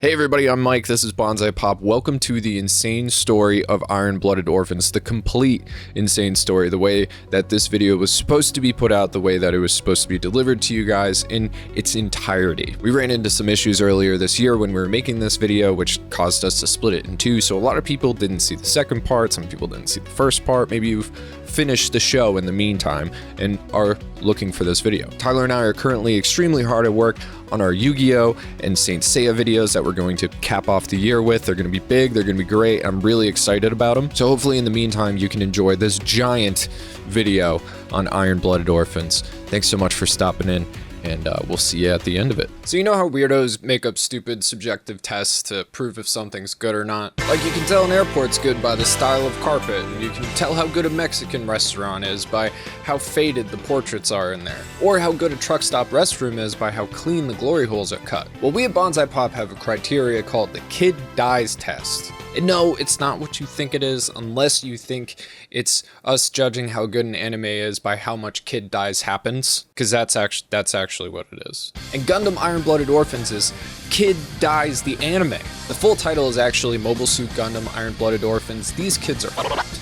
Hey everybody, I'm Mike, this is Bonsai Pop. Welcome to the insane story of Blooded Orphans, the complete insane story, the way that this video was supposed to be put out, the way that it was supposed to be delivered to you guys in its entirety. We ran into some issues earlier this year when we were making this video, which caused us to split it in two, so a lot of people didn't see the second part, some people didn't see the first part. Maybe you've finished the show in the meantime and are looking for this video. Tyler and I are currently extremely hard at work on our Yu-Gi-Oh! And Saint Seiya videos that we're going to cap off the year with. They're going to be big, they're going to be great. I'm really excited about them. So hopefully in the meantime, you can enjoy this giant video on Blooded Orphans. Thanks so much for stopping in, and we'll see you at the end of it. So you know how weirdos make up stupid subjective tests to prove if something's good or not? Like you can tell an airport's good by the style of carpet, and you can tell how good a Mexican restaurant is by how faded the portraits are in there. Or how good a truck stop restroom is by how clean the glory holes are cut. Well, we at Bonsai Pop have a criteria called the Kid Dies Test. And no, it's not what you think it is, unless you think it's us judging how good an anime is by how much kid dies happens, because that's actually what it is. And Gundam Blooded Orphans is Kid Dies the Anime. The full title is actually Mobile Suit Gundam Blooded Orphans. These kids are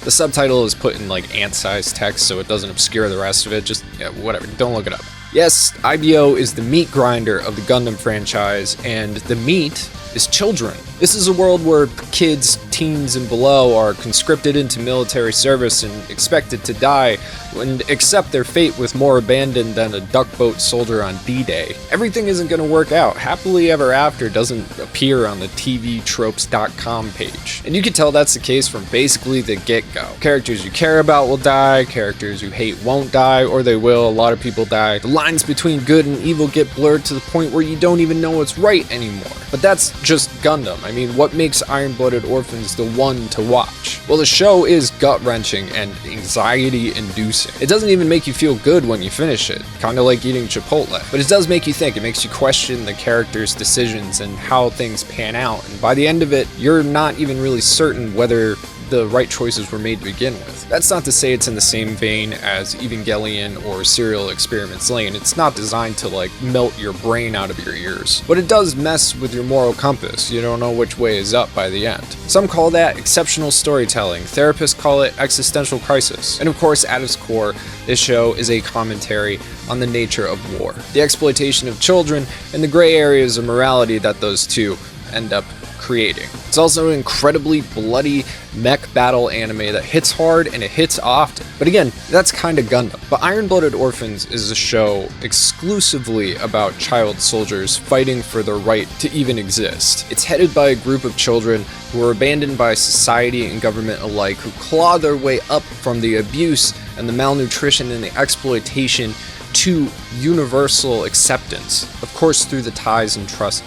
The subtitle is put in like ant-sized text so it doesn't obscure the rest of it. Just, yeah, whatever, don't look it up. Yes, IBO is the meat grinder of the Gundam franchise, and the meat is children. This is a world where kids, teens, and below are conscripted into military service and expected to die and accept their fate with more abandon than a duck boat soldier on D-Day. Everything isn't going to work out. Happily Ever After doesn't appear on the TVtropes.com page. And you can tell that's the case from basically the get-go. Characters you care about will die, characters you hate won't die, or they will. A lot of people die. The lines between good and evil get blurred to the point where you don't even know what's right anymore. But that's just Gundam. I mean, what makes Blooded Orphans the one to watch? Well, the show is gut-wrenching and anxiety-inducing. It doesn't even make you feel good when you finish it, kind of like eating Chipotle. But it does make you think. It makes you question the characters' decisions and how things pan out. And by the end of it, you're not even really certain whether the right choices were made to begin with. That's not to say it's in the same vein as Evangelion or Serial Experiments Lane. It's not designed to like melt your brain out of your ears. But it does mess with your moral compass. You don't know which way is up by the end. Some call that exceptional storytelling. Therapists call it existential crisis. And of course, at its core, this show is a commentary on the nature of war, the exploitation of children, and the gray areas of morality that those two end up creating. It's also an incredibly bloody mech battle anime that hits hard and it hits often. But again, that's kind of Gundam. But Blooded Orphans is a show exclusively about child soldiers fighting for their right to even exist. It's headed by a group of children who are abandoned by society and government alike, who claw their way up from the abuse and the malnutrition and the exploitation to universal acceptance, of course through the ties and trust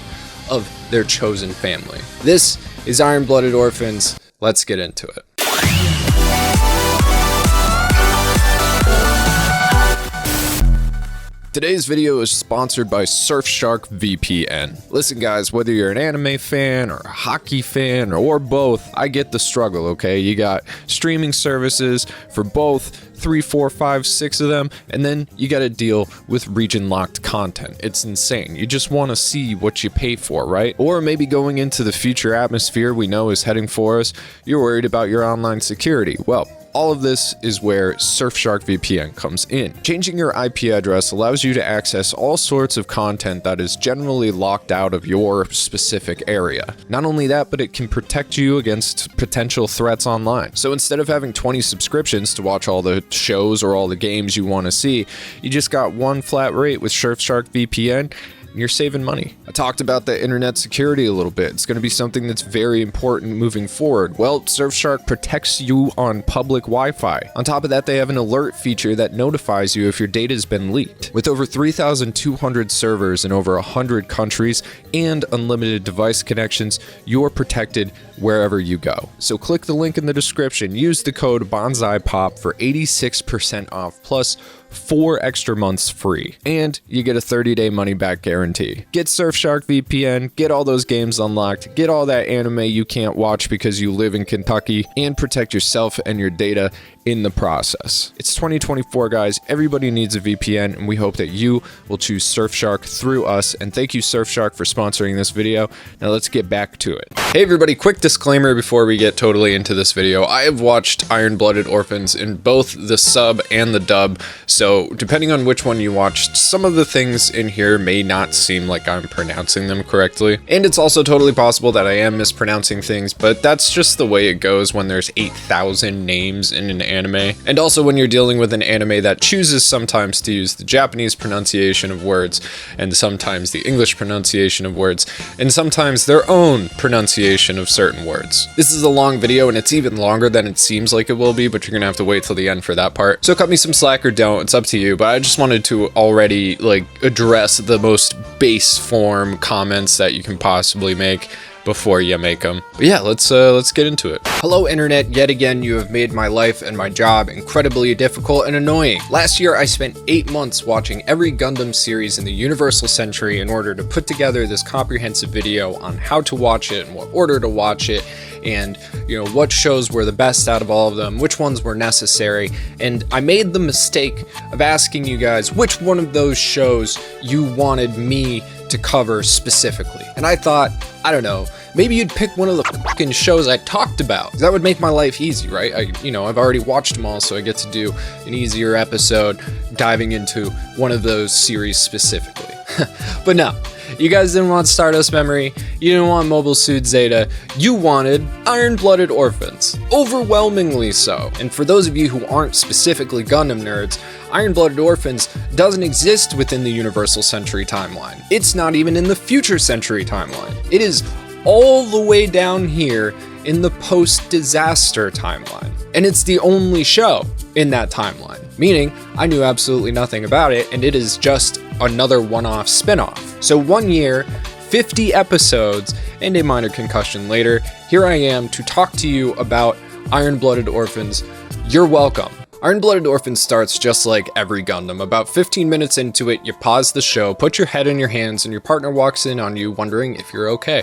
of their chosen family. This is Blooded Orphans. Let's get into it. Today's video is sponsored by Surfshark VPN. Listen guys, whether you're an anime fan or a hockey fan or both, I get the struggle, okay? You got streaming services for both, 3, 4, 5, 6 of them, and then you gotta deal with region-locked content. It's insane. You just wanna see what you pay for, right? Or maybe going into the future atmosphere we know is heading for us, you're worried about your online security. Well, all of this is where Surfshark VPN comes in. Changing your IP address allows you to access all sorts of content that is generally locked out of your specific area. Not only that, but it can protect you against potential threats online. So instead of having 20 subscriptions to watch all the shows or all the games you want to see, you just got one flat rate with Surfshark VPN. You're saving money. I talked about the internet security a little bit. It's going to be something that's very important moving forward. Well, Surfshark protects you on public Wi-Fi. On top of that, they have an alert feature that notifies you if your data has been leaked. With over 3,200 servers in over 100 countries and unlimited device connections, you're protected wherever you go. So click the link in the description, use the code Bonsai Pop for 86% off plus 4 extra months free, and you get a 30-day money-back guarantee. Get Surfshark VPN, get all those games unlocked, get all that anime you can't watch because you live in Kentucky, and protect yourself and your data in the process. It's 2024, guys. Everybody needs a VPN, and we hope that you will choose Surfshark through us. And thank you, Surfshark, for sponsoring this video. Now let's get back to it. Hey everybody, quick disclaimer before we get totally into this video. I have watched Blooded Orphans in both the sub and the dub, so depending on which one you watched, some of the things in here may not seem like I'm pronouncing them correctly. And it's also totally possible that I am mispronouncing things, but that's just the way it goes when there's 8,000 names in an anime. And also when you're dealing with an anime that chooses sometimes to use the Japanese pronunciation of words, and sometimes the English pronunciation of words, and sometimes their own pronunciation of certain words. This is a long video, and it's even longer than it seems like it will be, but you're gonna have to wait till the end for that part. So cut me some slack or don't, it's up to you, but I just wanted to already address the most base form comments that you can possibly make before you make them. But yeah, let's get into it. Hello internet, yet again you have made my life and my job incredibly difficult and annoying. Last year I spent 8 months watching every Gundam series in the Universal Century in order to put together this comprehensive video on how to watch it and what order to watch it, and what shows were the best out of all of them, which ones were necessary. And I made the mistake of asking you guys which one of those shows you wanted me to cover specifically. And I thought, I don't know, maybe you'd pick one of the fucking shows I talked about. That would make my life easy, right? I've already watched them all, so I get to do an easier episode diving into one of those series specifically. But no, you guys didn't want Stardust Memory, you didn't want Mobile Suit Zeta, you wanted Blooded Orphans. Overwhelmingly so. And for those of you who aren't specifically Gundam nerds, Blooded Orphans doesn't exist within the Universal Century timeline. It's not even in the Future Century timeline. It is all the way down here in the post-disaster timeline. And it's the only show in that timeline, meaning I knew absolutely nothing about it, and it is just another one-off spin-off. So 1 year, 50 episodes, and a minor concussion later, here I am to talk to you about Blooded Orphans. You're welcome. Blooded Orphans starts just like every Gundam. About 15 minutes into it, you pause the show, put your head in your hands, and your partner walks in on you wondering if you're okay.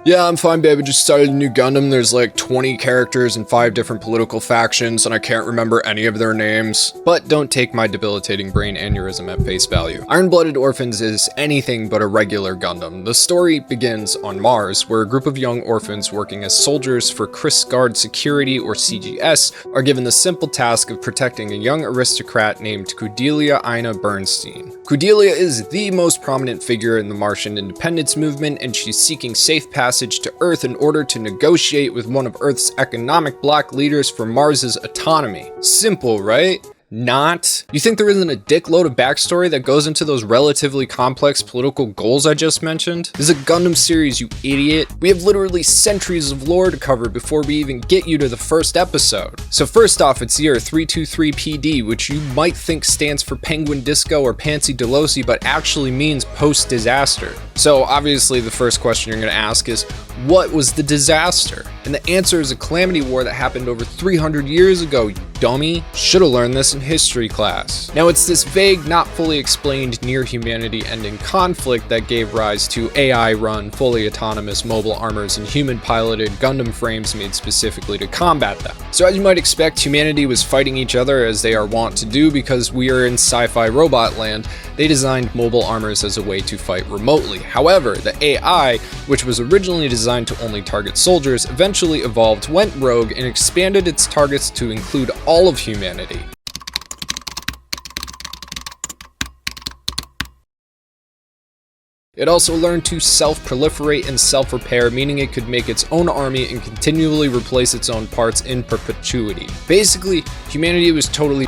Yeah, I'm fine, babe. I just started a new Gundam. There's like 20 characters and 5 different political factions, and I can't remember any of their names. But don't take my debilitating brain aneurysm at face value. Blooded Orphans is anything but a regular Gundam. The story begins on Mars, where a group of young orphans working as soldiers for Chris Guard Security, or CGS, are given the simple task of protecting a young aristocrat named Kudelia Ina Bernstein. Kudelia is the most prominent figure in the Martian independence movement, and she's seeking safe passage to Earth in order to negotiate with one of Earth's economic bloc leaders for Mars's autonomy. Simple, right? Not. You think there isn't a dickload of backstory that goes into those relatively complex political goals I just mentioned? This is a Gundam series, you idiot. We have literally centuries of lore to cover before we even get you to the first episode. So first off, it's year 323 PD, which you might think stands for Penguin Disco or Pansy Delosi, but actually means post-disaster. So obviously the first question you're going to ask is, what was the disaster? And the answer is a calamity war that happened over 300 years ago, you dummy. Should have learned this in history class. Now it's this vague, not fully explained near humanity ending conflict that gave rise to AI-run, fully autonomous mobile armors and human-piloted Gundam frames made specifically to combat them. So as you might expect, humanity was fighting each other as they are wont to do because we are in sci-fi robot land. They designed mobile armors as a way to fight remotely. However, the AI, which was originally designed to only target soldiers, eventually evolved, went rogue, and expanded its targets to include all of humanity. It also learned to self-proliferate and self-repair, meaning it could make its own army and continually replace its own parts in perpetuity. Basically, humanity was totally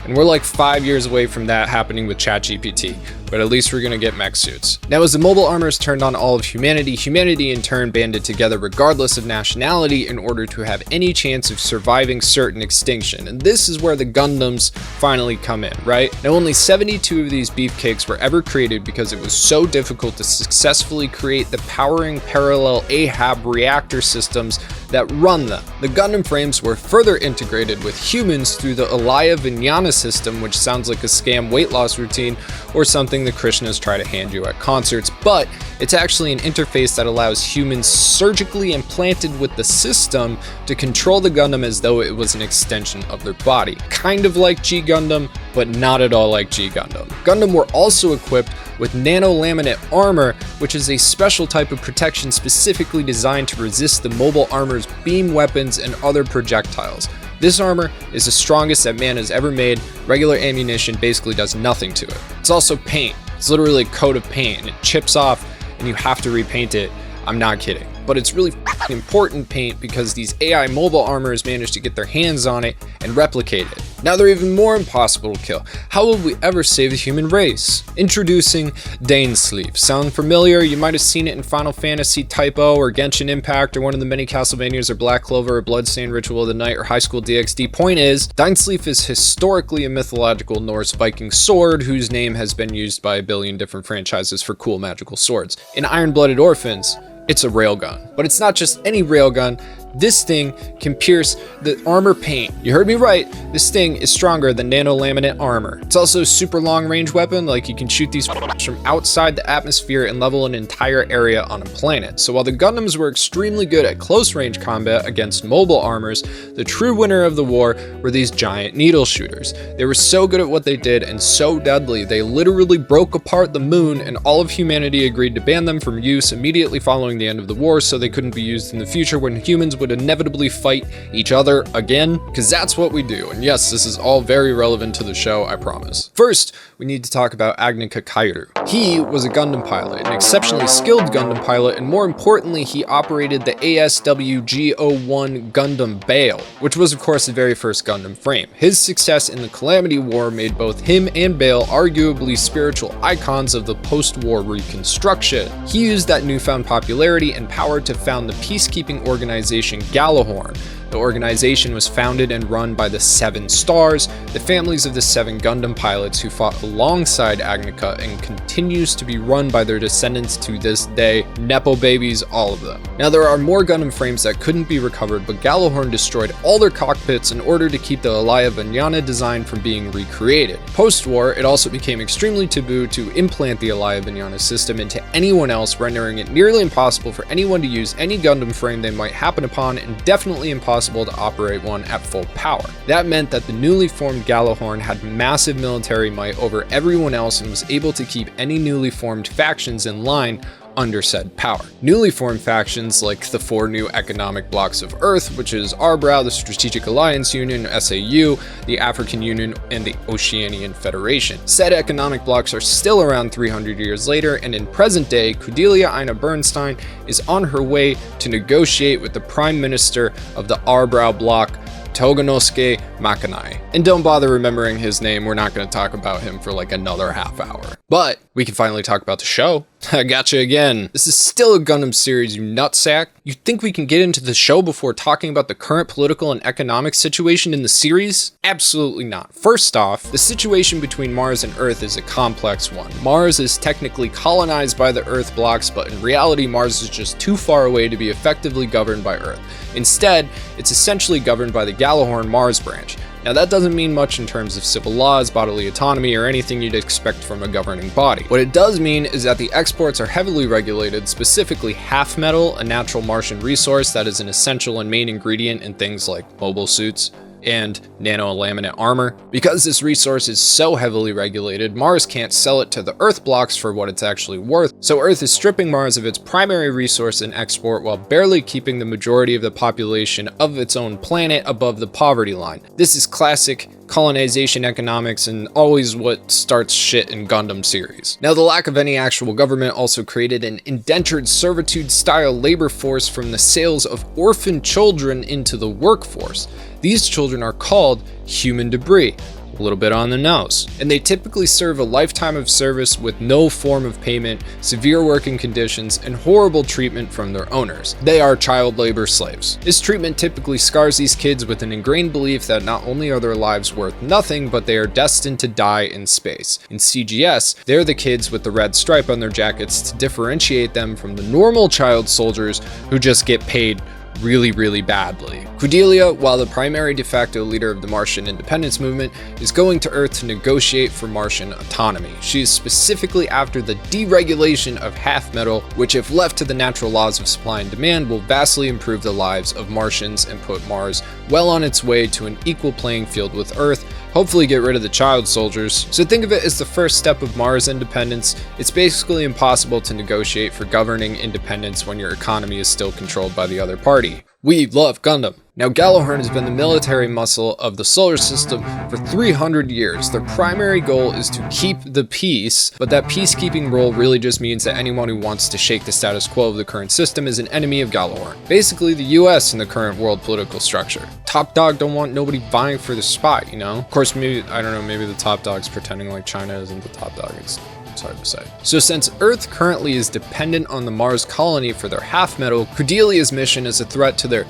and we're like 5 years away from that happening with ChatGPT, but at least we're gonna get mech suits. Now, as the mobile armors turned on all of humanity, humanity in turn banded together regardless of nationality in order to have any chance of surviving certain extinction. And this is where the Gundams finally come in, right? Now, only 72 of these beefcakes were ever created because it was so difficult to successfully create the powering parallel Ahab reactor systems that run them. The Gundam frames were further integrated with humans through the Alaya Vijnana system, which sounds like a scam weight loss routine or something the Krishnas try to hand you at concerts, but it's actually an interface that allows humans surgically implanted with the system to control the Gundam as though it was an extension of their body. Kind of like G Gundam, but not at all like G Gundam. Gundam were also equipped with nanolaminate armor, which is a special type of protection specifically designed to resist the mobile armor's beam weapons and other projectiles. This armor is the strongest that man has ever made. Regular ammunition basically does nothing to it. It's also paint. It's literally a coat of paint, and it chips off and you have to repaint it. I'm not kidding. But it's really important paint because these AI mobile armors managed to get their hands on it and replicate it. Now they're even more impossible to kill. How will we ever save the human race? Introducing Dainsleep. Sound familiar? You might have seen it in Final Fantasy Type O or Genshin Impact or one of the many Castlevanias or Black Clover or Bloodstained Ritual of the Night or High School DxD. Point is, Dainsleep is historically a mythological Norse Viking sword whose name has been used by a billion different franchises for cool magical swords. In Blooded Orphans, it's a railgun. But it's not just any railgun. This thing can pierce the armor paint. You heard me right, this thing is stronger than nanolaminate armor. It's also a super long range weapon, like you can shoot these from outside the atmosphere and level an entire area on a planet. So while the Gundams were extremely good at close range combat against mobile armors, the true winner of the war were these giant needle shooters. They were so good at what they did and so deadly, they literally broke apart the moon, and all of humanity agreed to ban them from use immediately following the end of the war so they couldn't be used in the future when humans would inevitably fight each other again, because that's what we do. And yes, this is all very relevant to the show, I promise. First, we need to talk about Agnika Kairu. He was a Gundam pilot, an exceptionally skilled Gundam pilot, and more importantly, he operated the ASWG-01 Gundam Beyond, which was of course the very first Gundam frame. His success in the Calamity War made both him and Beyond arguably spiritual icons of the post-war reconstruction. He used that newfound popularity and power to found the peacekeeping organization Gjallarhorn. The organization was founded and run by the Seven Stars, the families of the 7 Gundam pilots who fought alongside Agnika, and continues to be run by their descendants to this day. Nepo babies, all of them. Now there are more Gundam frames that couldn't be recovered, but Gjallarhorn destroyed all their cockpits in order to keep the Alaya Vijnana design from being recreated. Post-war, it also became extremely taboo to implant the Alaya Vijnana system into anyone else, rendering it nearly impossible for anyone to use any Gundam frame they might happen upon, and definitely impossible to operate one at full power. That meant that the newly formed Gjallarhorn had massive military might over everyone else and was able to keep any newly formed factions in line under said power. Newly formed factions like the 4 new economic blocks of Earth, which is Arbrow, the Strategic Alliance Union, SAU, the African Union, and the Oceanian Federation. Said economic blocks are still around 300 years later, and in present day, Kudelia Ina Bernstein is on her way to negotiate with the Prime Minister of the Arbrow bloc, Toganosuke Makanai. And don't bother remembering his name, we're not going to talk about him for like another half hour. But we can finally talk about the show. I gotcha again. This is still a Gundam series, you nutsack. You think we can get into the show before talking about the current political and economic situation in the series? Absolutely not. First off, the situation between Mars and Earth is a complex one. Mars is technically colonized by the Earth blocks, but in reality Mars is just too far away to be effectively governed by Earth. Instead, it's essentially governed by the Gjallarhorn Mars branch. Now that doesn't mean much in terms of civil laws, bodily autonomy, or anything you'd expect from a governing body. What it does mean is that the exports are heavily regulated, specifically half metal, a natural Martian resource that is an essential and main ingredient in things like mobile suits and nanolaminate armor. Because this resource is so heavily regulated, Mars can't sell it to the Earth blocks for what it's actually worth, so Earth is stripping Mars of its primary resource and export while barely keeping the majority of the population of its own planet above the poverty line. This is classic colonization economics and always what starts shit in Gundam series. Now the lack of any actual government also created an indentured servitude style labor force from the sales of orphan children into the workforce. These children are called human debris. A little bit on the nose. And they typically serve a lifetime of service with no form of payment, severe working conditions, and horrible treatment from their owners. They are child labor slaves. This treatment typically scars these kids with an ingrained belief that not only are their lives worth nothing, but they are destined to die in space. In CGS, they're the kids with the red stripe on their jackets to differentiate them from the normal child soldiers who just get paid really badly. Kudelia, while the primary de facto leader of the Martian independence movement, is going to Earth to negotiate for Martian autonomy. She is specifically after the deregulation of half metal, which if left to the natural laws of supply and demand will vastly improve the lives of Martians and put Mars well on its way to an equal playing field with Earth, hopefully get rid of the child soldiers. So think of it as the first step of Mars independence. It's basically impossible to negotiate for governing independence when your economy is still controlled by the other party. We love Gundam. Now, Gjallarhorn has been the military muscle of the solar system for 300 years. Their primary goal is to keep the peace, but that peacekeeping role really just means that anyone who wants to shake the status quo of the current system is an enemy of Gjallarhorn. Basically, the US in the current world political structure. Top dog don't want nobody vying for the spot, you know? Of course, maybe, I don't know, maybe the top dog's pretending like China isn't the top dog. It's hard to say. So since Earth currently is dependent on the Mars colony for their half metal, Kudelia's mission is a threat to their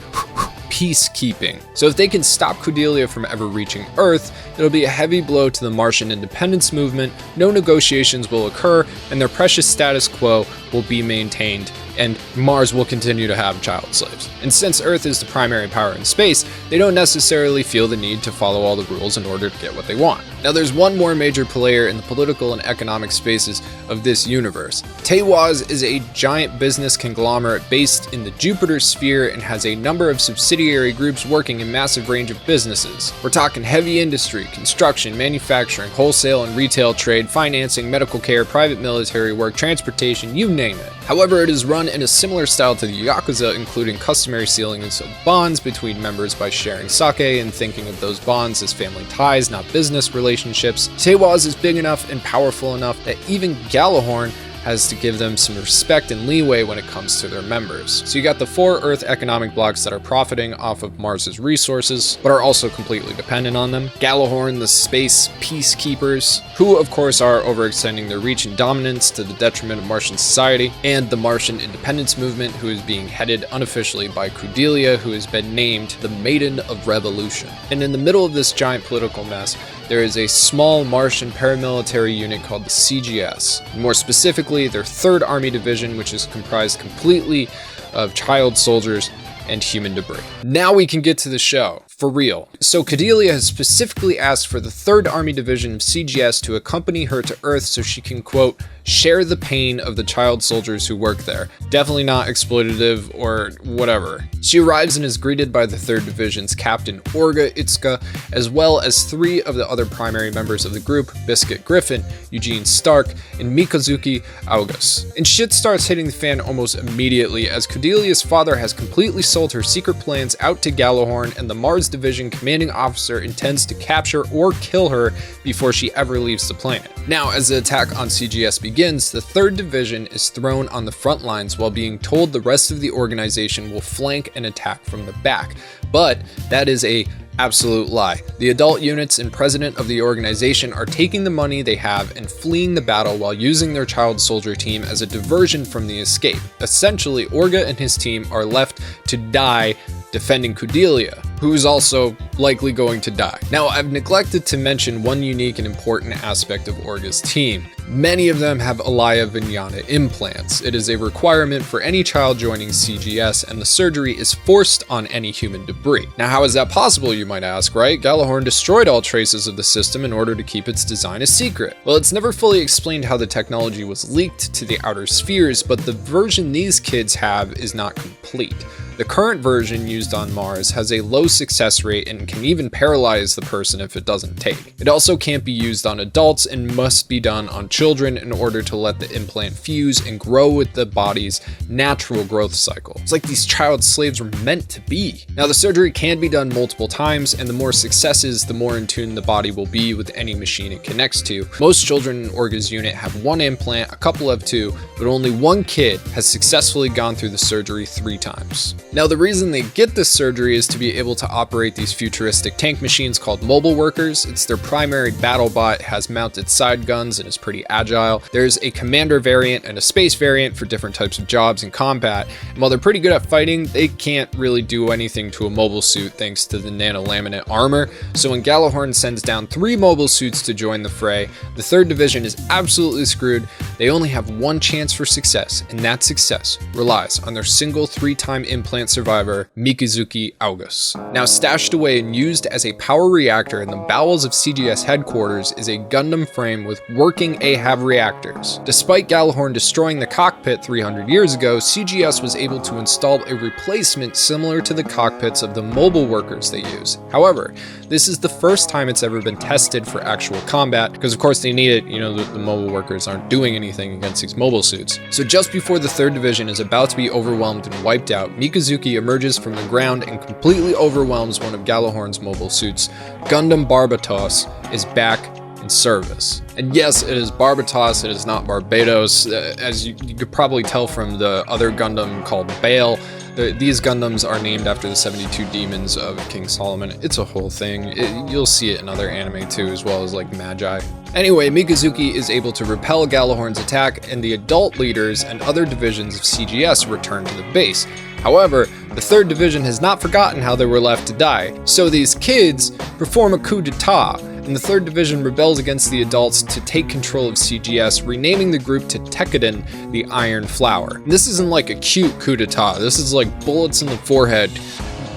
peacekeeping. So if they can stop Kudelia from ever reaching Earth, it'll be a heavy blow to the Martian independence movement, no negotiations will occur, and their precious status quo will be maintained, and Mars will continue to have child slaves. And since Earth is the primary power in space, they don't necessarily feel the need to follow all the rules in order to get what they want. Now there's one more major player in the political and economic spaces of this universe. Teiwaz is a giant business conglomerate based in the Jupiter sphere and has a number of subsidiary groups working in massive range of businesses. We're talking heavy industry, construction, manufacturing, wholesale and retail trade, financing, medical care, private military work, transportation, you name it. However, it is run in a similar style to the Yakuza, including customary sealings of bonds between members by sharing sake and thinking of those bonds as family ties, not business relationships. Teiwaz is big enough and powerful enough that even Gjallarhorn has to give them some respect and leeway when it comes to their members. So you got the 4 Earth economic blocks that are profiting off of Mars's resources, but are also completely dependent on them. Gjallarhorn, the space peacekeepers, who of course are overextending their reach and dominance to the detriment of Martian society, and the Martian independence movement, who is being headed unofficially by Kudelia, who has been named the Maiden of Revolution. And in the middle of this giant political mess, there is a small Martian paramilitary unit called the CGS. More specifically, their 3rd Army Division, which is comprised completely of child soldiers and human debris. Now we can get to the show, for real. So Kudelia has specifically asked for the 3rd Army Division of CGS to accompany her to Earth so she can, quote, share the pain of the child soldiers who work there. Definitely not exploitative or whatever. She arrives and is greeted by the 3rd Division's Captain Orga Itsuka, as well as 3 of the other primary members of the group, Biscuit Griffin, Eugene Stark, and Mikazuki August. And shit starts hitting the fan almost immediately as Kudelia's father has completely sold her secret plans out to Gjallarhorn, and the Mars Division commanding officer intends to capture or kill her before she ever leaves the planet. Now, as the attack on CGS begins, the 3rd Division is thrown on the front lines while being told the rest of the organization will flank and attack from the back. But that is a absolute lie. The adult units and president of the organization are taking the money they have and fleeing the battle while using their child soldier team as a diversion from the escape. Essentially, Orga and his team are left to die defending Kudelia, who is also likely going to die. Now, I've neglected to mention one unique and important aspect of Orga's team. Many of them have Alaya Vinyana implants. It is a requirement for any child joining CGS, and the surgery is forced on any human debris. Now, how is that possible, you might ask, right? Gjallarhorn destroyed all traces of the system in order to keep its design a secret. Well, it's never fully explained how the technology was leaked to the outer spheres, but the version these kids have is not complete. The current version used on Mars has a low success rate and can even paralyze the person if it doesn't take. It also can't be used on adults and must be done on children in order to let the implant fuse and grow with the body's natural growth cycle. It's like these child slaves were meant to be. Now, the surgery can be done multiple times, and the more successes, the more in tune the body will be with any machine it connects to. Most children in Orga's unit have 1 implant, a couple have 2, but only 1 kid has successfully gone through the surgery 3 times. Now, the reason they get this surgery is to be able to operate these futuristic tank machines called mobile workers. It's their primary battle bot, has mounted side guns, and is pretty agile. There's a commander variant and a space variant for different types of jobs in combat. And while they're pretty good at fighting, they can't really do anything to a mobile suit thanks to the nanolaminate armor. So when Gjallarhorn sends down 3 mobile suits to join the fray, the 3rd Division is absolutely screwed. They only have 1 chance for success, and that success relies on their single 3-time implant plant survivor, Mikazuki August. Now stashed away and used as a power reactor in the bowels of CGS headquarters is a Gundam frame with working AHAV reactors. Despite Gjallarhorn destroying the cockpit 300 years ago, CGS was able to install a replacement similar to the cockpits of the mobile workers they use. However, this is the first time it's ever been tested for actual combat, because of course they need it, the mobile workers aren't doing anything against these mobile suits. So just before the 3rd Division is about to be overwhelmed and wiped out, Mikazuki emerges from the ground and completely overwhelms one of Gjallarhorn's mobile suits. Gundam Barbatos is back in service. And yes, it is Barbatos, it is not Barbatos. As you could probably tell from the other Gundam called Baal, these Gundams are named after the 72 demons of King Solomon. It's a whole thing. You'll see it in other anime too, as well as like Magi. Anyway, Mikazuki is able to repel Gjallarhorn's attack, and the adult leaders and other divisions of CGS return to the base. However, the 3rd Division has not forgotten how they were left to die, so these kids perform a coup d'etat, and the 3rd Division rebels against the adults to take control of CGS, renaming the group to Tekkadan, the Iron Flower. And this isn't like a cute coup d'etat, this is like bullets in the forehead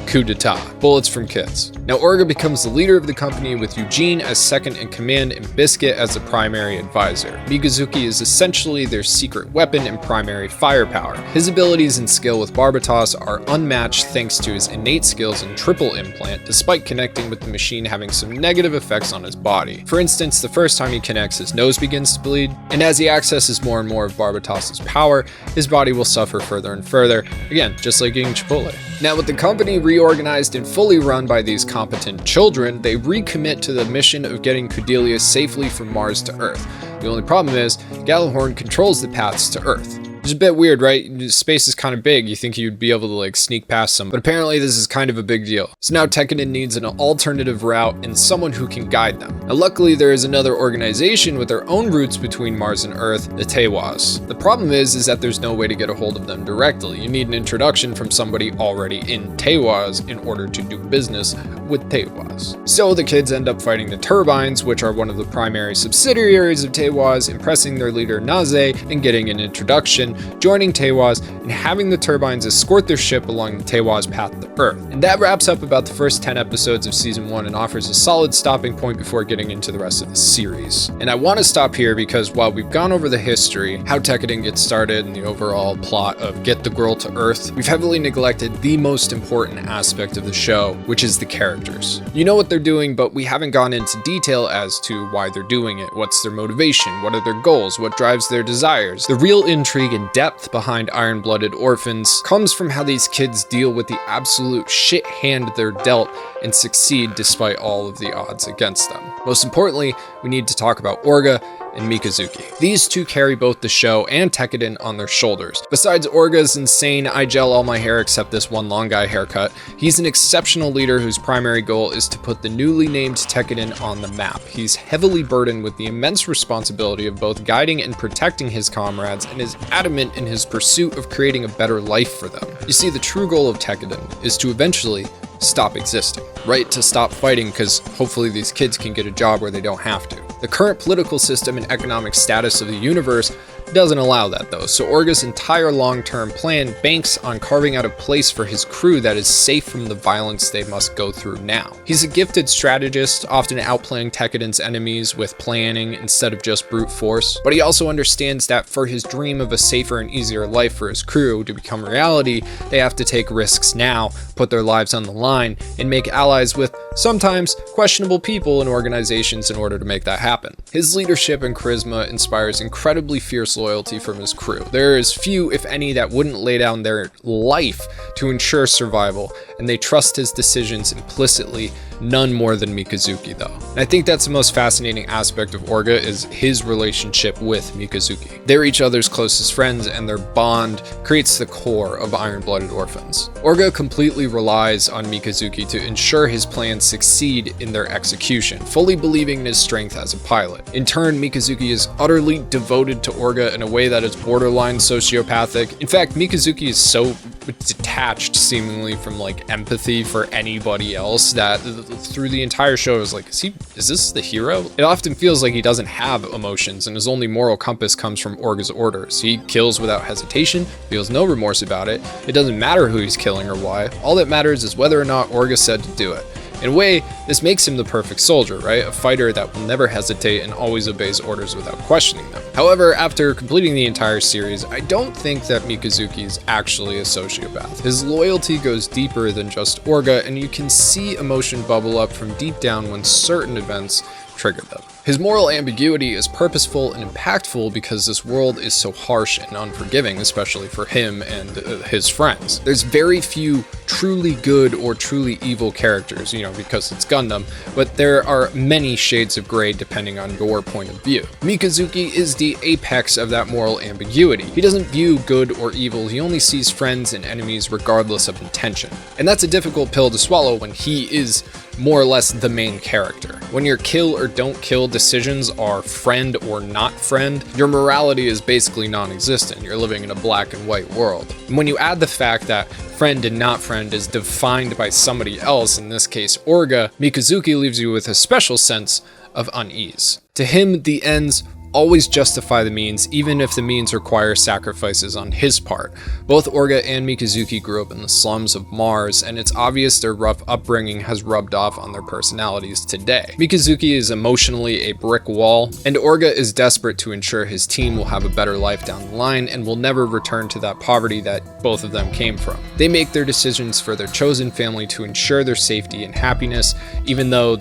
coup d'etat. Bullets from kids. Now Orga becomes the leader of the company with Eugene as second in command and Biscuit as the primary advisor. Mikazuki is essentially their secret weapon and primary firepower. His abilities and skill with Barbatos are unmatched thanks to his innate skills in triple implant, despite connecting with the machine having some negative effects on his body. For instance, the first time he connects, his nose begins to bleed, and as he accesses more and more of Barbatos' power, his body will suffer further and further, again, just like eating Chipotle. Now with the company reorganized and fully run by these competent children, they recommit to the mission of getting Kudelia safely from Mars to Earth. The only problem is, Gjallarhorn controls the paths to Earth. It's a bit weird, right? Space is kind of big. You think you'd be able to like sneak past them, but apparently this is kind of a big deal. So now Tekkadan needs an alternative route and someone who can guide them. Now luckily there is another organization with their own routes between Mars and Earth, the Tewas. The problem is that there's no way to get a hold of them directly. You need an introduction from somebody already in Tewas in order to do business with Tewas. So the kids end up fighting the Turbines, which are one of the primary subsidiaries of Tewas, impressing their leader Naze and getting an introduction, joining Tewas, and having the Turbines escort their ship along the Tewas path to Earth. And that wraps up about the first 10 episodes of Season 1 and offers a solid stopping point before getting into the rest of the series. And I want to stop here because while we've gone over the history, how Tekkadan gets started, and the overall plot of Get the Girl to Earth, we've heavily neglected the most important aspect of the show, which is the characters. You know what they're doing, but we haven't gone into detail as to why they're doing it, what's their motivation, what are their goals, what drives their desires. The real intrigue and depth behind Blooded Orphans comes from how these kids deal with the absolute shit hand they're dealt and succeed despite all of the odds against them. Most importantly, we need to talk about Orga and Mikazuki. These two carry both the show and Tekkadan on their shoulders. Besides Orga's insane I gel all my hair except this one long guy haircut, he's an exceptional leader whose primary goal is to put the newly named Tekkadan on the map. He's heavily burdened with the immense responsibility of both guiding and protecting his comrades and is adamant in his pursuit of creating a better life for them. You see, the true goal of Tekkadan is to eventually stop existing, right? To stop fighting, because hopefully these kids can get a job where they don't have to. The current political system and economic status of the universe doesn't allow that though, so Orga's entire long-term plan banks on carving out a place for his crew that is safe from the violence they must go through now. He's a gifted strategist, often outplaying Tekkadan's enemies with planning instead of just brute force, but he also understands that for his dream of a safer and easier life for his crew to become reality, they have to take risks now, put their lives on the line, and make allies with sometimes questionable people and organizations in order to make that happen. His leadership and charisma inspires incredibly fierce loyalty from his crew. There is few, if any, that wouldn't lay down their life to ensure survival, and they trust his decisions implicitly, none more than Mikazuki though. And I think that's the most fascinating aspect of Orga is his relationship with Mikazuki. They're each other's closest friends, and their bond creates the core of Blooded Orphans. Orga completely relies on Mikazuki to ensure his plans succeed in their execution, fully believing in his strength as a pilot. In turn, Mikazuki is utterly devoted to Orga in a way that is borderline sociopathic. In fact, Mikazuki is so detached seemingly from like empathy for anybody else, that through the entire show is like, is this the hero? It often feels like he doesn't have emotions and his only moral compass comes from Orga's orders. He kills without hesitation, feels no remorse about it. It doesn't matter who he's killing or why. All that matters is whether or not Orga said to do it. In a way, this makes him the perfect soldier, right? A fighter that will never hesitate and always obeys orders without questioning them. However, after completing the entire series, I don't think that Mikazuki is actually a sociopath. His loyalty goes deeper than just Orga, and you can see emotion bubble up from deep down when certain events trigger them. His moral ambiguity is purposeful and impactful because this world is so harsh and unforgiving, especially for him and his friends. There's very few truly good or truly evil characters, because it's Gundam, but there are many shades of gray depending on your point of view. Mikazuki is the apex of that moral ambiguity. He doesn't view good or evil, he only sees friends and enemies regardless of intention. And that's a difficult pill to swallow when he is more or less the main character. When your kill or don't kill decisions are friend or not friend, your morality is basically non-existent. You're living in a black and white world. And when you add the fact that friend and not friend is defined by somebody else, in this case Orga, Mikazuki leaves you with a special sense of unease. To him, the ends always justify the means, even if the means require sacrifices on his part. Both Orga and Mikazuki grew up in the slums of Mars, and it's obvious their rough upbringing has rubbed off on their personalities today. Mikazuki is emotionally a brick wall, and Orga is desperate to ensure his team will have a better life down the line and will never return to that poverty that both of them came from. They make their decisions for their chosen family to ensure their safety and happiness, even though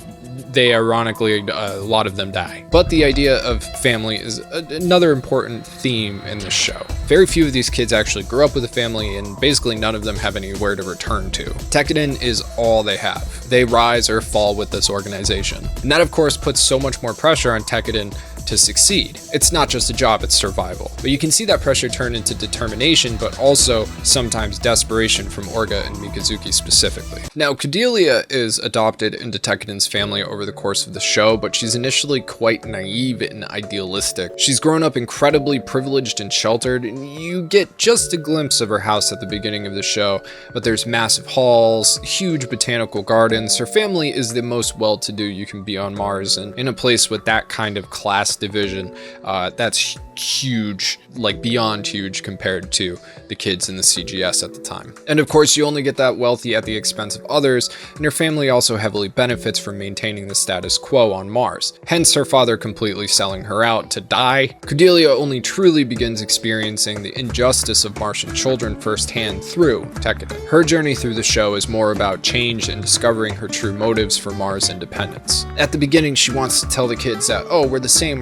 they ironically, a lot of them die. But the idea of family is another important theme in this show. Very few of these kids actually grew up with a family, and basically none of them have anywhere to return to. Tekiden is all they have. They rise or fall with this organization. And that of course puts so much more pressure on Tekiden to succeed. It's not just a job, it's survival. But you can see that pressure turn into determination, but also sometimes desperation from Orga and Mikazuki specifically. Now, Kudelia is adopted into Tekiden's family over the course of the show, but she's initially quite naive and idealistic. She's grown up incredibly privileged and sheltered, and you get just a glimpse of her house at the beginning of the show, but there's massive halls, huge botanical gardens. Her family is the most well-to-do you can be on Mars, and in a place with that kind of class division, that's huge, like beyond huge compared to the kids in the CGS at the time. And of course, you only get that wealthy at the expense of others, and her family also heavily benefits from maintaining the status quo on Mars. Hence her father completely selling her out to die. Kudelia only truly begins experiencing the injustice of Martian children firsthand through Tekiden. Her journey through the show is more about change and discovering her true motives for Mars independence. At the beginning, she wants to tell the kids that, oh, we're the same,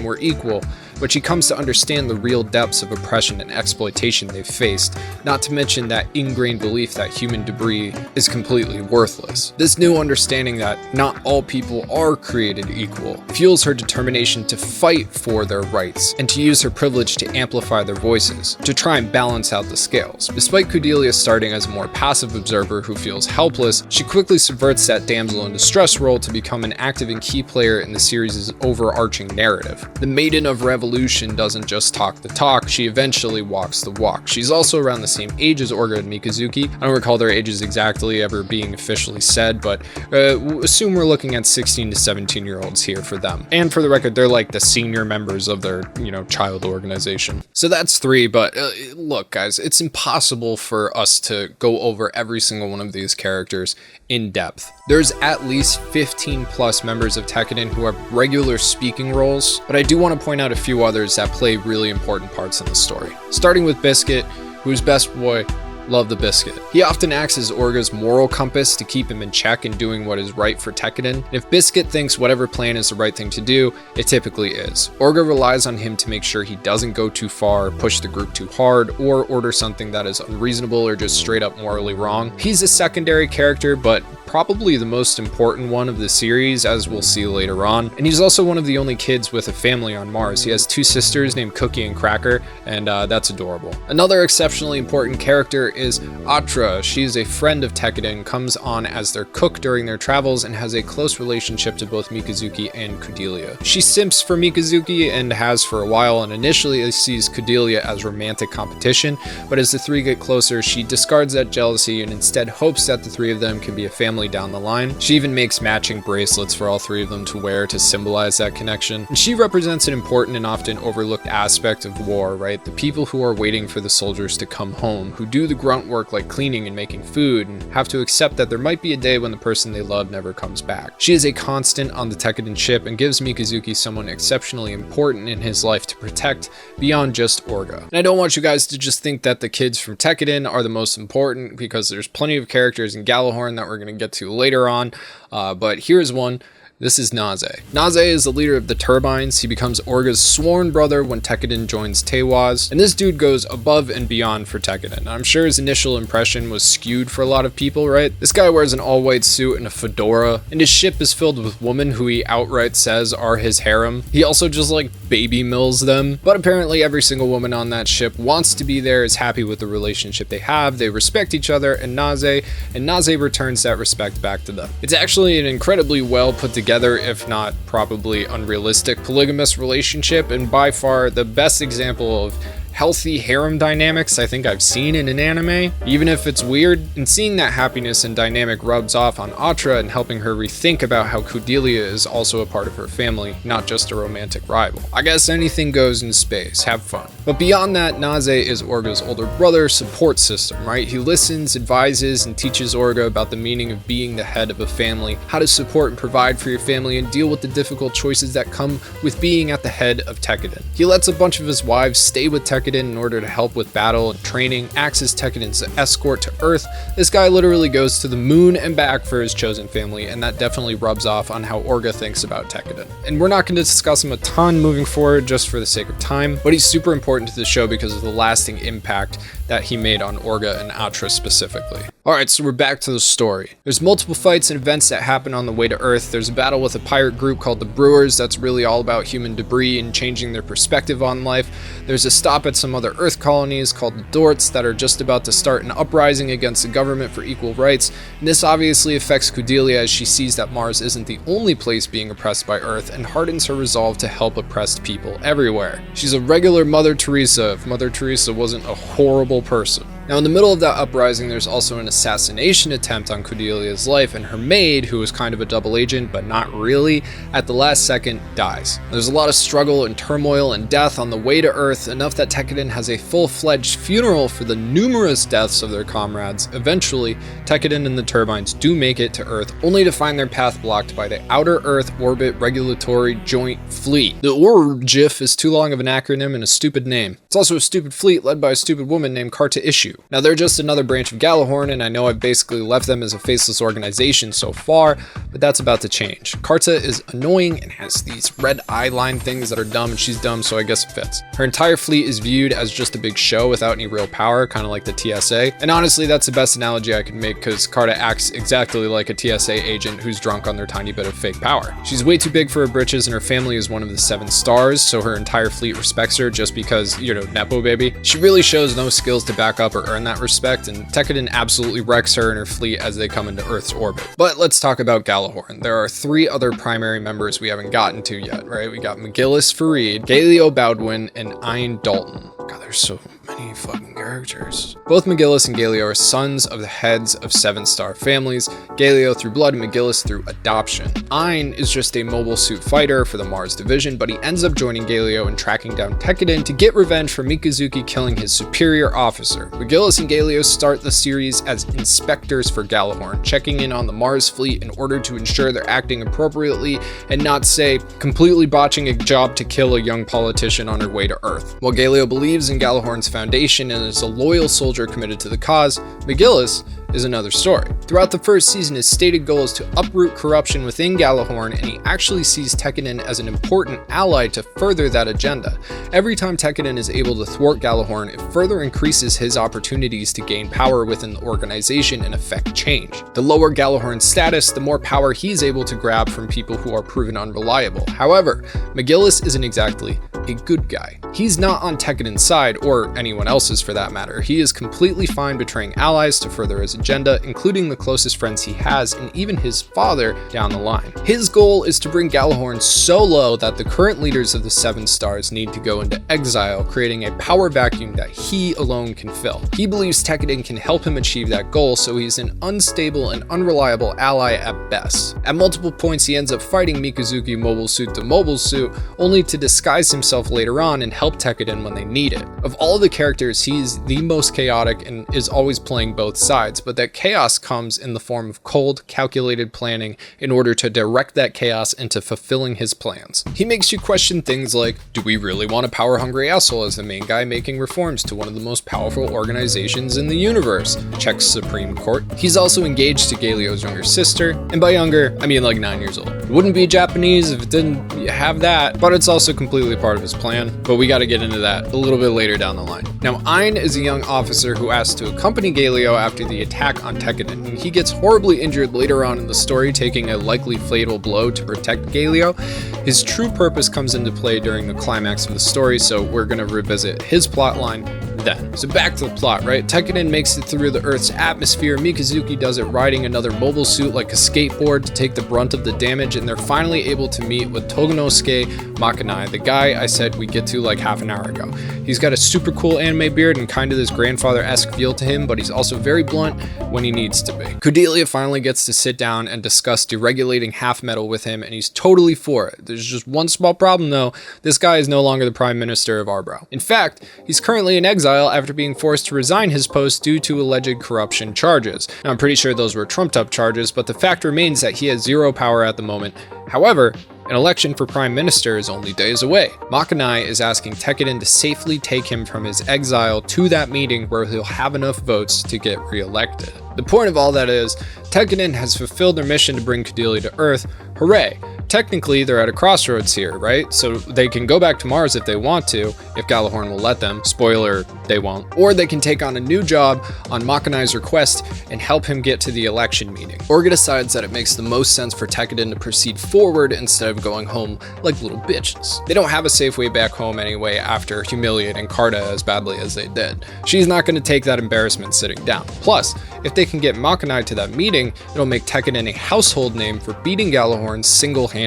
we're equal. But she comes to understand the real depths of oppression and exploitation they've faced, not to mention that ingrained belief that human debris is completely worthless. This new understanding that not all people are created equal fuels her determination to fight for their rights and to use her privilege to amplify their voices, to try and balance out the scales. Despite Kudelia starting as a more passive observer who feels helpless, she quickly subverts that damsel in distress role to become an active and key player in the series' overarching narrative. The Maiden of Revolution doesn't just talk the talk, she eventually walks the walk. She's also around the same age as Orga and Mikazuki. I don't recall their ages exactly ever being officially said, but assume we're looking at 16 to 17-year-olds here for them. And for the record, they're like the senior members of their, child organization. So that's 3, but look guys, it's impossible for us to go over every single one of these characters in depth. There's at least 15 plus members of Tekiden who have regular speaking roles, but I do want to point out a few others that play really important parts in the story. Starting with Biscuit, who's best boy. Love the Biscuit. He often acts as Orga's moral compass to keep him in check and doing what is right for Tekiden. If Biscuit thinks whatever plan is the right thing to do, it typically is. Orga relies on him to make sure he doesn't go too far, push the group too hard, or order something that is unreasonable or just straight up morally wrong. He's a secondary character, but probably the most important one of the series, as we'll see later on. And he's also one of the only kids with a family on Mars. He has 2 sisters named Cookie and Cracker, and that's adorable. Another exceptionally important character is Atra. She's a friend of Tekiden, comes on as their cook during their travels, and has a close relationship to both Mikazuki and Kudelia. She simps for Mikazuki and has for a while, and initially sees Kudelia as romantic competition, but as the three get closer, she discards that jealousy and instead hopes that the three of them can be a family down the line. She even makes matching bracelets for all three of them to wear to symbolize that connection. And she represents an important and often overlooked aspect of war, right? The people who are waiting for the soldiers to come home, who do the grunt work like cleaning and making food, and have to accept that there might be a day when the person they love never comes back. She is a constant on the Tekiden ship and gives Mikazuki someone exceptionally important in his life to protect beyond just Orga. And I don't want you guys to just think that the kids from Tekiden are the most important, because there's plenty of characters in Gjallarhorn that we're going to get to later on, but here's one. This is Naze. Naze is the leader of the Turbines. He becomes Orga's sworn brother when Tekiden joins Teiwaz, and this dude goes above and beyond for Tekiden. I'm sure his initial impression was skewed for a lot of people, right? This guy wears an all-white suit and a fedora, and his ship is filled with women who he outright says are his harem. He also just like baby mills them, but apparently every single woman on that ship wants to be there, is happy with the relationship they have, they respect each other, and Naze returns that respect back to them. It's actually an incredibly well put together, if not probably unrealistic, polygamous relationship, and by far the best example of healthy harem dynamics I think I've seen in an anime, even if it's weird. And seeing that happiness and dynamic rubs off on Atra and helping her rethink about how Kudelia is also a part of her family, not just a romantic rival. I guess anything goes in space, have fun. But beyond that, Naze is Orga's older brother support system, right? He listens, advises, and teaches Orga about the meaning of being the head of a family, how to support and provide for your family, and deal with the difficult choices that come with being at the head of Tekiden. He lets a bunch of his wives stay with Tekiden in order to help with battle and training, acts as Tekiden's escort to Earth. This guy literally goes to the moon and back for his chosen family, and that definitely rubs off on how Orga thinks about Tekiden. And we're not going to discuss him a ton moving forward just for the sake of time, but he's super important to the show because of the lasting impact that he made on Orga and Atra specifically. Alright, so we're back to the story. There's multiple fights and events that happen on the way to Earth. There's a battle with a pirate group called the Brewers that's really all about human debris and changing their perspective on life. There's a stop at some other Earth colonies called the Dorts that are just about to start an uprising against the government for equal rights, and this obviously affects Kudelia as she sees that Mars isn't the only place being oppressed by Earth and hardens her resolve to help oppressed people everywhere. She's a regular Mother Teresa if Mother Teresa wasn't a horrible person. Now, in the middle of that uprising, there's also an assassination attempt on Kudelia's life, and her maid, who is kind of a double agent, but not really, at the last second dies. There's a lot of struggle and turmoil and death on the way to Earth, enough that Tekiden has a full-fledged funeral for the numerous deaths of their comrades. Eventually, Tekiden and the Turbines do make it to Earth, only to find their path blocked by the Outer Earth Orbit Regulatory Joint Fleet. The ORGIF is too long of an acronym and a stupid name. It's also a stupid fleet led by a stupid woman named Karta Issue. Now, they're just another branch of Gjallarhorn, and I know I've basically left them as a faceless organization so far, but that's about to change. Karta is annoying and has these red eye line things that are dumb, and she's dumb, so I guess it fits. Her entire fleet is viewed as just a big show without any real power, kind of like the TSA, and honestly, that's the best analogy I can make because Karta acts exactly like a TSA agent who's drunk on their tiny bit of fake power. She's way too big for her britches, and her family is one of the 7 stars, so her entire fleet respects her just because, you know, Nepo baby. She really shows no skills to back up or earn that respect, and Tekiden absolutely wrecks her and her fleet as they come into Earth's orbit. But let's talk about Gjallarhorn. There are 3 other primary members we haven't gotten to yet, right? We got McGillis Farid, Galio Baldwin, and Ein Dalton. God, there's so many fucking characters. Both McGillis and Galio are sons of the heads of 7-star families, Galio through blood and McGillis through adoption. Ein is just a mobile suit fighter for the Mars division, but he ends up joining Galio and tracking down Tekiden to get revenge for Mikazuki killing his superior officer. McGillis and Galio start the series as inspectors for Gjallarhorn, checking in on the Mars fleet in order to ensure they're acting appropriately and not, say, completely botching a job to kill a young politician on her way to Earth. While Galio believes in Gjallarhorn's foundation and is a loyal soldier committed to the cause, McGillis is another story. Throughout the first season, his stated goal is to uproot corruption within Gjallarhorn, and he actually sees Tekkadan as an important ally to further that agenda. Every time Tekkadan is able to thwart Gjallarhorn, it further increases his opportunities to gain power within the organization and affect change. The lower Gjallarhorn's status, the more power he's able to grab from people who are proven unreliable. However, McGillis isn't exactly a good guy. He's not on Tekkadan's side, or anyone else's for that matter. He is completely fine betraying allies to further his agenda, including the closest friends he has and even his father down the line. His goal is to bring Gjallarhorn so low that the current leaders of the Seven Stars need to go into exile, creating a power vacuum that he alone can fill. He believes Tekkadan can help him achieve that goal, so he's an unstable and unreliable ally at best. At multiple points, he ends up fighting Mikazuki Mobile Suit to Mobile Suit, only to disguise himself later on and help Tekkadan when they need it. Of all the characters, he's the most chaotic and is always playing both sides, but that chaos comes in the form of cold, calculated planning in order to direct that chaos into fulfilling his plans. He makes you question things like, do we really want a power-hungry asshole as the main guy making reforms to one of the most powerful organizations in the universe? Checks Supreme Court. He's also engaged to Galio's younger sister, and by younger, I mean like 9 years old. It wouldn't be Japanese if it didn't have that, but it's also completely part of his plan, but we gotta get into that a little bit later down the line. Now, Ein is a young officer who asks to accompany Galio after the attack on Tekkadan, and he gets horribly injured later on in the story, taking a likely fatal blow to protect Galio. His true purpose comes into play during the climax of the story, so we're gonna revisit his plotline then. So back to the plot, right? Tekkadan makes it through the Earth's atmosphere. Mikazuki does it riding another mobile suit like a skateboard to take the brunt of the damage, and they're finally able to meet with Togonosuke Makanai, the guy I said we get to like half an hour ago. He's got a super cool anime beard and kind of this grandfather-esque feel to him, but he's also very blunt when he needs to be. Kudelia finally gets to sit down and discuss deregulating half metal with him, and he's totally for it. There's just one small problem though. This guy is no longer the Prime Minister of Arbrow. In fact, he's currently in exile after being forced to resign his post due to alleged corruption charges. Now, I'm pretty sure those were trumped-up charges, but the fact remains that he has zero power at the moment. However, an election for Prime Minister is only days away. Makanai is asking Tekkadan to safely take him from his exile to that meeting where he'll have enough votes to get re-elected. The point of all that is, Tekkadan has fulfilled their mission to bring Kudelia to Earth. Hooray! Technically, they're at a crossroads here, right? So they can go back to Mars if they want to, if Gjallarhorn will let them. Spoiler, they won't. Or they can take on a new job on Makanai's request and help him get to the election meeting. Orga decides that it makes the most sense for Tekkadan to proceed forward instead of going home like little bitches. They don't have a safe way back home anyway after humiliating Carta as badly as they did. She's not going to take that embarrassment sitting down. Plus, if they can get Makanai to that meeting, it'll make Tekkadan a household name for beating Gjallarhorn single-handedly.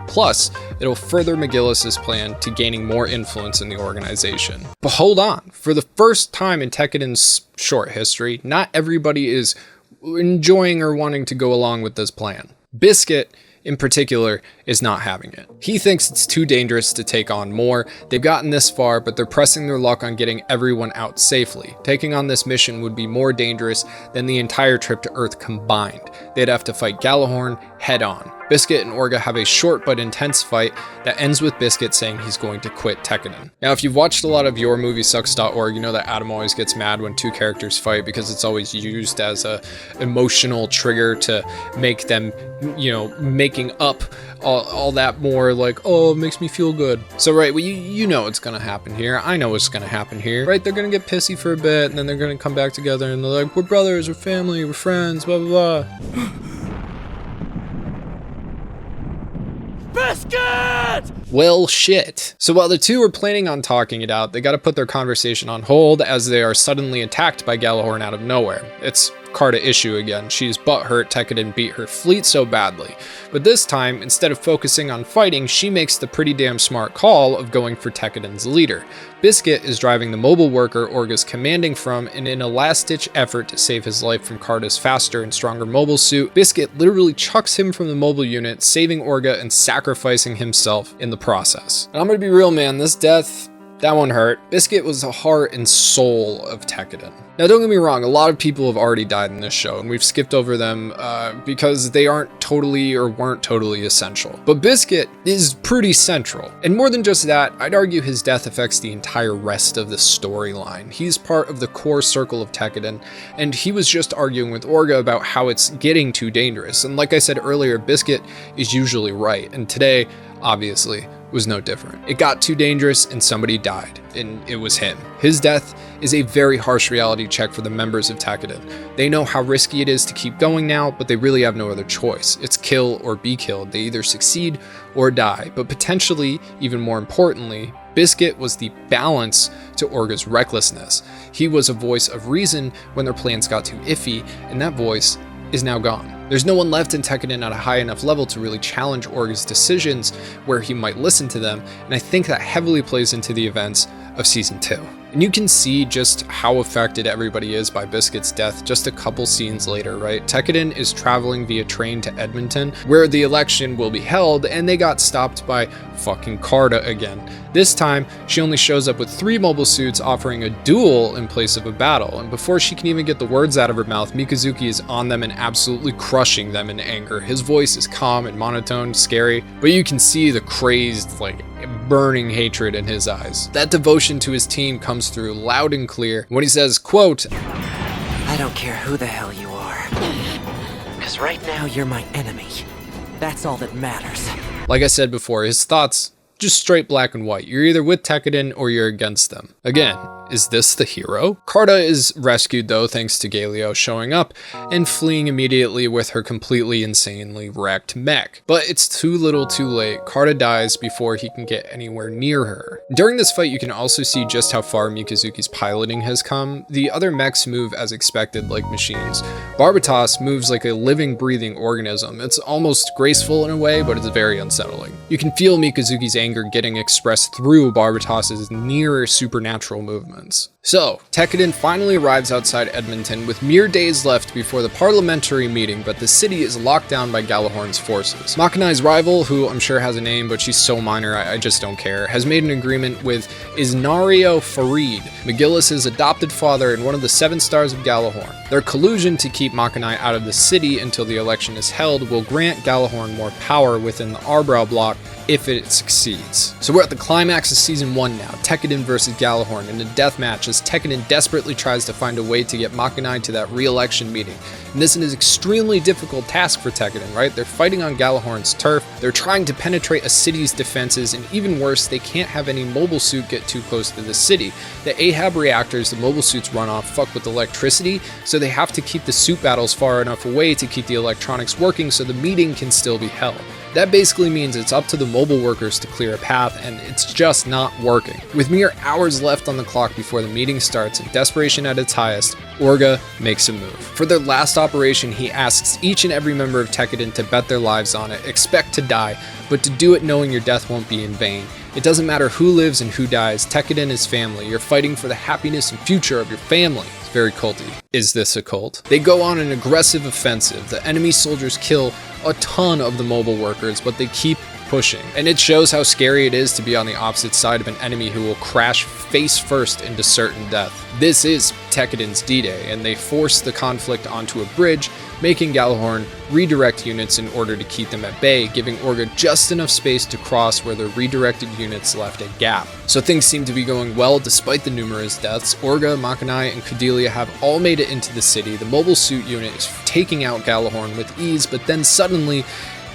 Plus, it'll further McGillis' plan to gaining more influence in the organization. But hold on, for the first time in Tekkadan's short history, not everybody is enjoying or wanting to go along with this plan. Biscuit, in particular, is not having it. He thinks it's too dangerous to take on more. They've gotten this far, but they're pressing their luck on getting everyone out safely. Taking on this mission would be more dangerous than the entire trip to Earth combined. They'd have to fight Gjallarhorn head on. Biscuit and Orga have a short but intense fight that ends with Biscuit saying he's going to quit Tekkadan. Now, if you've watched a lot of YourMovieSucks.org, you know that Adam always gets mad when two characters fight because it's always used as a emotional trigger to make them, you know, making up all that more like, oh, it makes me feel good. So, right, well, you know what's going to happen here. I know what's going to happen here, right? They're going to get pissy for a bit, and then they're going to come back together, and they're like, we're brothers, we're family, we're friends, blah, blah, blah. Biscuit! Well, shit. So while the two are planning on talking it out, they gotta put their conversation on hold as they are suddenly attacked by Gjallarhorn out of nowhere. It's Carta issue again. She's butthurt Tekkadan beat her fleet so badly. But this time, instead of focusing on fighting, she makes the pretty damn smart call of going for Tekkadan's leader. Biscuit is driving the mobile worker Orga's commanding from, and in a last-ditch effort to save his life from Carta's faster and stronger mobile suit, Biscuit literally chucks him from the mobile unit, saving Orga and sacrificing himself in the process. And I'm gonna be real, man, this death That one hurt. Biscuit was the heart and soul of Tekkadan. Now don't get me wrong, a lot of people have already died in this show, and we've skipped over them because they aren't totally or weren't totally essential. But Biscuit is pretty central. And more than just that, I'd argue his death affects the entire rest of the storyline. He's part of the core circle of Tekkadan, and he was just arguing with Orga about how it's getting too dangerous. And like I said earlier, Biscuit is usually right, and today, obviously, was no different. It got too dangerous and somebody died, and it was him. His death is a very harsh reality check for the members of Tekkadan. They know how risky it is to keep going now, but they really have no other choice. It's kill or be killed. They either succeed or die. But potentially, even more importantly, Biscuit was the balance to Orga's recklessness. He was a voice of reason when their plans got too iffy, and that voice is now gone. There's no one left in Tekkadan at a high enough level to really challenge Orga's decisions where he might listen to them, and I think that heavily plays into the events of Season 2. And you can see just how affected everybody is by Biscuit's death just a couple scenes later, right? Tekkadan is traveling via train to Edmonton, where the election will be held, and they got stopped by fucking Carta again. This time, she only shows up with 3 mobile suits offering a duel in place of a battle, and before she can even get the words out of her mouth, Mikazuki is on them and absolutely crushing them in anger. His voice is calm and monotone, scary, but you can see the crazed, burning hatred in his eyes. That devotion to his team comes through loud and clear when he says, quote, "I don't care who the hell you are, because right now you're my enemy. That's all that matters." Like I said before, his thoughts, just straight black and white. You're either with Tekkadan or you're against them. Again, is this the hero? Carta is rescued though thanks to Galio showing up and fleeing immediately with her completely insanely wrecked mech. But it's too little too late. Carta dies before he can get anywhere near her. During this fight you can also see just how far Mikazuki's piloting has come. The other mechs move as expected like machines. Barbatos moves like a living, breathing organism. It's almost graceful in a way, but it's very unsettling. You can feel Mikazuki's anger getting expressed through Barbatos's near supernatural movements. So, Tekkadan finally arrives outside Edmonton with mere days left before the parliamentary meeting, but the city is locked down by Galahorn's forces. Makanai's rival, who I'm sure has a name, but she's so minor I just don't care, has made an agreement with Isnario Farid, McGillis's adopted father and one of the 7 stars of Galahorn. Their collusion to keep Makanai out of the city until the election is held will grant Galahorn more power within the Arbrow block if it succeeds. So we're at the climax of Season 1 now, Tekkadan versus Galahorn in a deathmatch as Tekkadan desperately tries to find a way to get Makanai to that re-election meeting. And this is an extremely difficult task for Tekkadan, right? They're fighting on Galahorn's turf, they're trying to penetrate a city's defenses, and even worse, they can't have any mobile suit get too close to the city. The Ahab reactors the mobile suits run off fuck with electricity, so they have to keep the suit battles far enough away to keep the electronics working so the meeting can still be held. That basically means it's up to the mobile workers to clear a path, and it's just not working. With mere hours left on the clock before the meeting starts and desperation at its highest, Orga makes a move. For their last operation, he asks each and every member of Tekkadan to bet their lives on it, expect to die, but to do it knowing your death won't be in vain. It doesn't matter who lives and who dies, Tekkadan is family. You're fighting for the happiness and future of your family. It's very culty. Is this a cult? They go on an aggressive offensive. The enemy soldiers kill a ton of the mobile workers, but they keep pushing. And it shows how scary it is to be on the opposite side of an enemy who will crash face first into certain death. This is Tekkadan's D-Day, and they force the conflict onto a bridge, making Galahorn redirect units in order to keep them at bay, giving Orga just enough space to cross where the redirected units left a gap. So things seem to be going well despite the numerous deaths. Orga, Makanai, and Kudelia have all made it into the city. The mobile suit unit is taking out Galahorn with ease, but then suddenly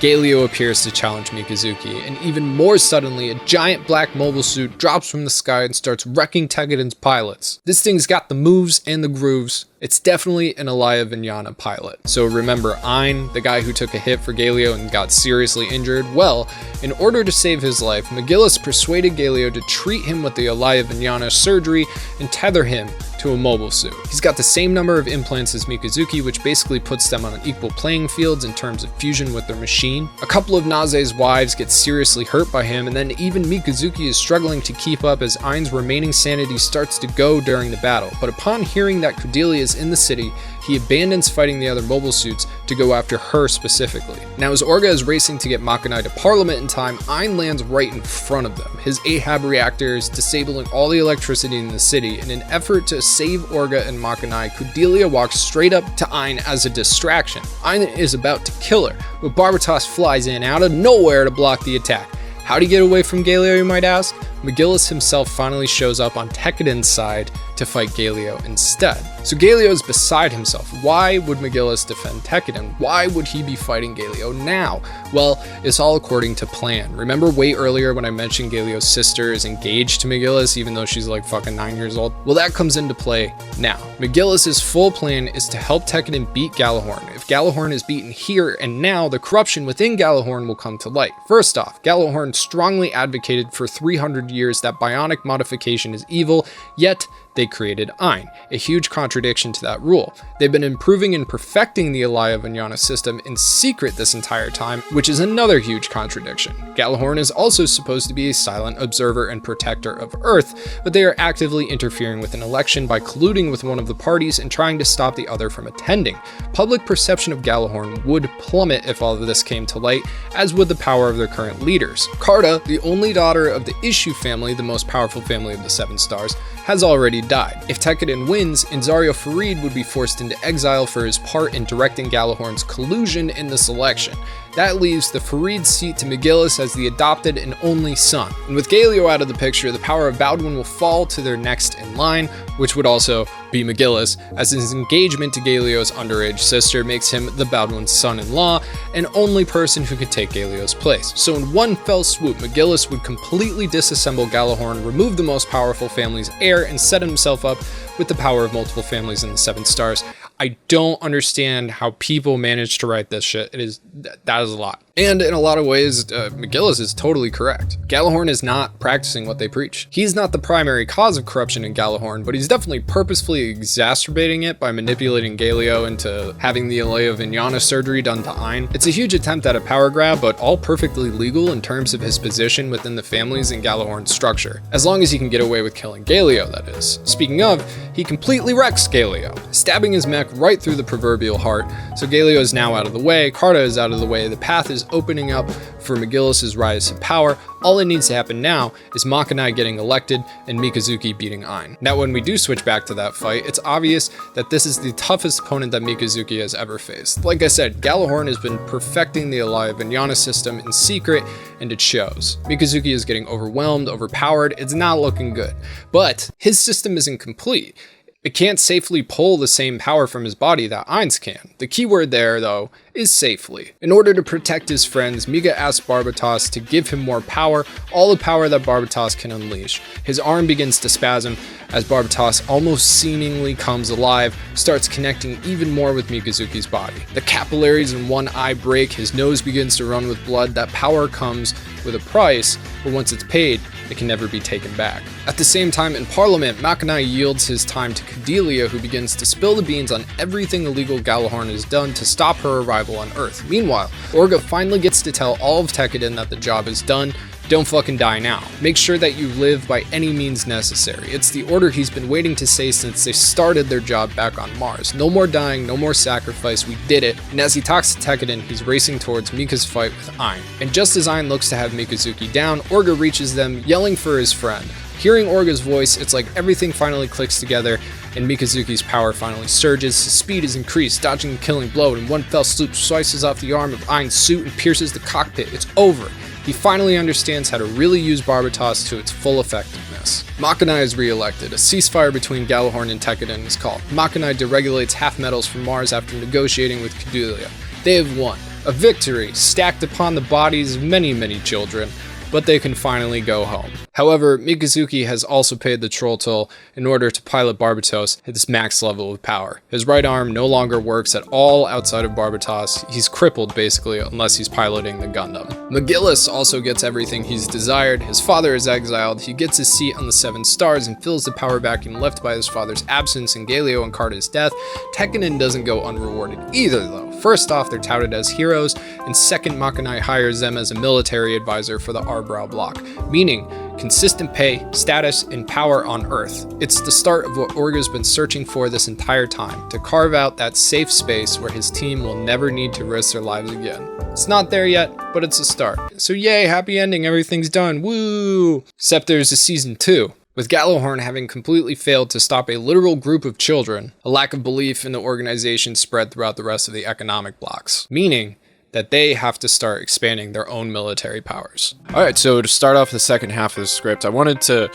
Galio appears to challenge Mikazuki, and even more suddenly, a giant black mobile suit drops from the sky and starts wrecking Tekkadan's pilots. This thing's got the moves and the grooves. It's definitely an Elia Vignana pilot. So remember Ein, the guy who took a hit for Galio and got seriously injured? Well, in order to save his life, McGillis persuaded Galio to treat him with the Elia Vignana surgery and tether him to a mobile suit. He's got the same number of implants as Mikazuki, which basically puts them on an equal playing fields in terms of fusion with their machine. A couple of Naze's wives get seriously hurt by him, and then even Mikazuki is struggling to keep up as Ein's remaining sanity starts to go during the battle. But upon hearing that Kudelia is in the city, he abandons fighting the other mobile suits to go after her specifically. Now as Orga is racing to get Makanai to Parliament in time, Ein lands right in front of them. His Ahab reactor is disabling all the electricity in the city. In an effort to save Orga and Makanai, Kudelia walks straight up to Ein as a distraction. Ein is about to kill her, but Barbatos flies in out of nowhere to block the attack. How'd he get away from Galio, you might ask? McGillis himself finally shows up on Tekkadan's side to fight Galio instead. So Galio is beside himself. Why would McGillis defend Tekkadan? Why would he be fighting Galio now? Well, it's all according to plan. Remember way earlier when I mentioned Galio's sister is engaged to McGillis even though she's like fucking 9 years old? Well, that comes into play now. McGillis's full plan is to help Tekkadan beat Gjallarhorn. If Gjallarhorn is beaten here and now, the corruption within Gjallarhorn will come to light. First off, Gjallarhorn strongly advocated for 300 years that bionic modification is evil, yet they created Ein, a huge contradiction to that rule. They've been improving and perfecting the Elia Vignana system in secret this entire time, which is another huge contradiction. Gjallarhorn is also supposed to be a silent observer and protector of Earth, but they are actively interfering with an election by colluding with one of the parties and trying to stop the other from attending. Public perception of Gjallarhorn would plummet if all of this came to light, as would the power of their current leaders. Karta, the only daughter of the Issue family, the most powerful family of the Seven Stars, has already died. If Tekkadan wins, Inzario Farid would be forced into exile for his part in directing Gjallarhorn's collusion in this election. That leaves the Farid seat to McGillis as the adopted and only son. And with Galio out of the picture, the power of Baldwin will fall to their next in line, which would also be McGillis, as his engagement to Galio's underage sister makes him the Baldwin's son-in-law and only person who could take Galio's place. So in one fell swoop, McGillis would completely disassemble Gjallarhorn, remove the most powerful family's heir, and set himself up with the power of multiple families in the Seven Stars. I don't understand how people manage to write this shit. That is a lot. And in a lot of ways, McGillis is totally correct. Gjallarhorn is not practicing what they preach. He's not the primary cause of corruption in Gjallarhorn, but he's definitely purposefully exacerbating it by manipulating Galio into having the Elia Vignana surgery done to Ein. It's a huge attempt at a power grab, but all perfectly legal in terms of his position within the families in Gjallarhorn's structure. As long as he can get away with killing Galio, that is. Speaking of, he completely wrecks Galio, stabbing his mech right through the proverbial heart. So Galio is now out of the way, Karta is out of the way, the path is opening up for McGillis' rise to power. All that needs to happen now is Makanai getting elected and Mikazuki beating Ein. Now when we do switch back to that fight, it's obvious that this is the toughest opponent that Mikazuki has ever faced. Like I said, Gjallarhorn has been perfecting the Elia Vignana system in secret, and it shows. Mikazuki is getting overwhelmed, overpowered, it's not looking good. But his system isn't complete. It can't safely pull the same power from his body that Ein's can. The key word there, though, is safely. In order to protect his friends, Mika asks Barbatos to give him more power, all the power that Barbatos can unleash. His arm begins to spasm as Barbatos almost seemingly comes alive, starts connecting even more with Mikazuki's body. The capillaries in one eye break, his nose begins to run with blood. That power comes with a price, but once it's paid, it can never be taken back. At the same time, in Parliament, Makanai yields his time to Kudelia, who begins to spill the beans on everything illegal Gjallarhorn has done to stop her arrival on Earth. Meanwhile, Orga finally gets to tell all of Tekkadan that the job is done. Don't fucking die now. Make sure that you live by any means necessary. It's the order he's been waiting to say since they started their job back on Mars. No more dying, no more sacrifice, we did it. And as he talks to Tekkadan, he's racing towards Mika's fight with Ein. And just as Ein looks to have Mikazuki down, Orga reaches them, yelling for his friend. Hearing Orga's voice, it's like everything finally clicks together, and Mikazuki's power finally surges. His speed is increased, dodging the killing blow, and in one fell swoop slices off the arm of Ein's suit and pierces the cockpit. It's over. He finally understands how to really use Barbatos to its full effectiveness. Makanai is re-elected. A ceasefire between Gjallarhorn and Tekkadan is called. Makanai deregulates half metals from Mars after negotiating with Kudelia. They have won. A victory stacked upon the bodies of many, many children, but they can finally go home. However, Mikazuki has also paid the troll toll in order to pilot Barbatos at this max level of power. His right arm no longer works at all outside of Barbatos. He's crippled basically unless he's piloting the Gundam. McGillis also gets everything he's desired. His father is exiled. He gets his seat on the Seven Stars and fills the power vacuum left by his father's absence in Galio and Karta's death. Tekkadan doesn't go unrewarded either though. First off, they're touted as heroes, and second, Makanai hires them as a military advisor for the Arbrow block, meaning consistent pay, status, and power on Earth. It's the start of what Orga's been searching for this entire time, to carve out that safe space where his team will never need to risk their lives again. It's not there yet, but it's a start. So yay, happy ending, everything's done, woo! Except there's a season 2. With Gallowhorn having completely failed to stop a literal group of children, a lack of belief in the organization spread throughout the rest of the economic blocks, meaning that they have to start expanding their own military powers. All right, so to start off the second half of the script, I wanted to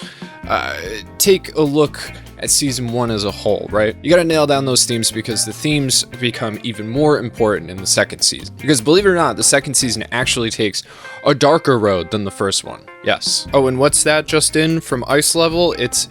take a look at season 1 as a whole, right? You gotta nail down those themes because the themes become even more important in the second season. Because believe it or not, the second season actually takes a darker road than the first one. Yes. Oh, and what's that just in from Ice Level? It's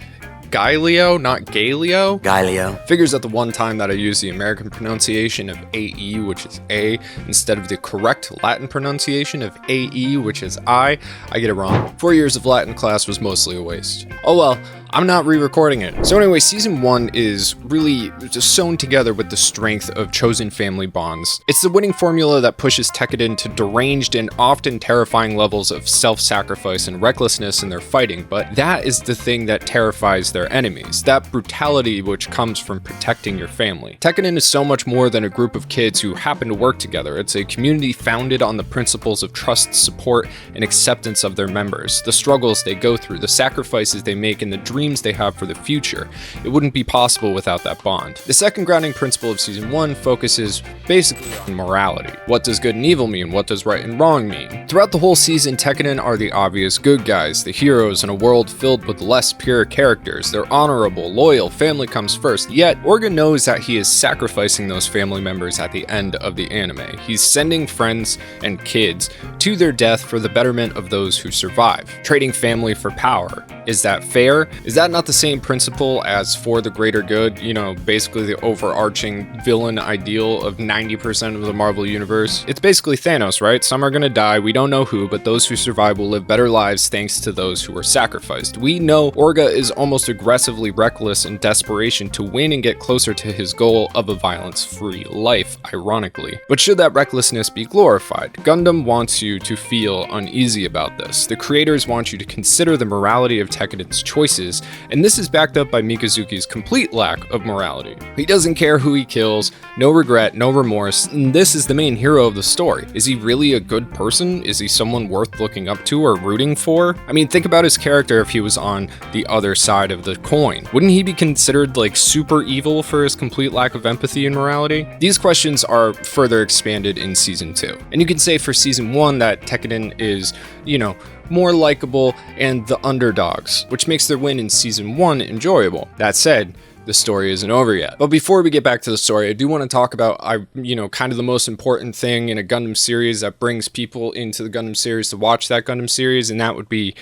Gaelio, not Galio. Galio. Figures at the one time that I use the American pronunciation of AE, which is A, instead of the correct Latin pronunciation of AE, which is I get it wrong. 4 years of Latin class was mostly a waste. Oh well, I'm not re-recording it. So anyway, season 1 is really just sewn together with the strength of chosen family bonds. It's the winning formula that pushes Tekkadan to deranged and often terrifying levels of self-sacrifice and recklessness in their fighting, but that is the thing that terrifies their enemies, that brutality which comes from protecting your family. Tekkadan is so much more than a group of kids who happen to work together. It's a community founded on the principles of trust, support, and acceptance of their members, the struggles they go through, the sacrifices they make, and the dreams they have for the future. It wouldn't be possible without that bond. The second grounding principle of season 1 focuses basically on morality. What does good and evil mean? What does right and wrong mean? Throughout the whole season, Tekkadan are the obvious good guys, the heroes in a world filled with less pure characters. They're honorable, loyal, family comes first, yet Orga knows that he is sacrificing those family members at the end of the anime. He's sending friends and kids to their death for the betterment of those who survive, trading family for power. Is that fair? Is that not the same principle as for the greater good? You know, basically the overarching villain ideal of 90% of the Marvel universe? It's basically Thanos, right? Some are gonna die, we don't know who, but those who survive will live better lives thanks to those who were sacrificed. We know Orga is almost aggressively reckless in desperation to win and get closer to his goal of a violence-free life, ironically. But should that recklessness be glorified? Gundam wants you to feel uneasy about this. The creators want you to consider the morality of Tekkadan's choices, and this is backed up by Mikazuki's complete lack of morality. He doesn't care who he kills, no regret, no remorse, and this is the main hero of the story. Is he really a good person? Is he someone worth looking up to or rooting for? I mean, think about his character if he was on the other side of the coin. Wouldn't he be considered like super evil for his complete lack of empathy and morality? These questions are further expanded in season 2. And you can say for season 1 that Tekkadan is, you know, more likable and the underdogs, which makes their win in season 1 enjoyable. That said, the story isn't over yet. But before we get back to the story, I do want to talk about, kind of the most important thing in a Gundam series that brings people into the Gundam series to watch that Gundam series, and that would be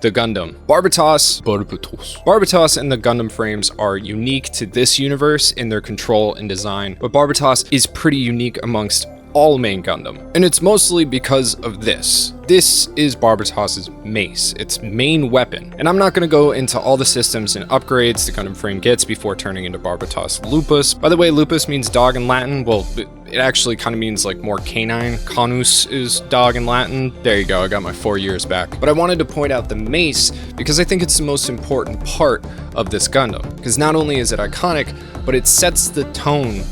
the Gundam. Barbatos and the Gundam frames are unique to this universe in their control and design, but Barbatos is pretty unique amongst all main Gundam. And it's mostly because of this. This is Barbatos' mace, its main weapon. And I'm not going to go into all the systems and upgrades the Gundam frame gets before turning into Barbatos Lupus. By the way, Lupus means dog in Latin. Well, it actually kind of means like more canine. Canus is dog in Latin. There you go, I got my 4 years back. But I wanted to point out the mace because I think it's the most important part of this Gundam. Because not only is it iconic, but it sets the tone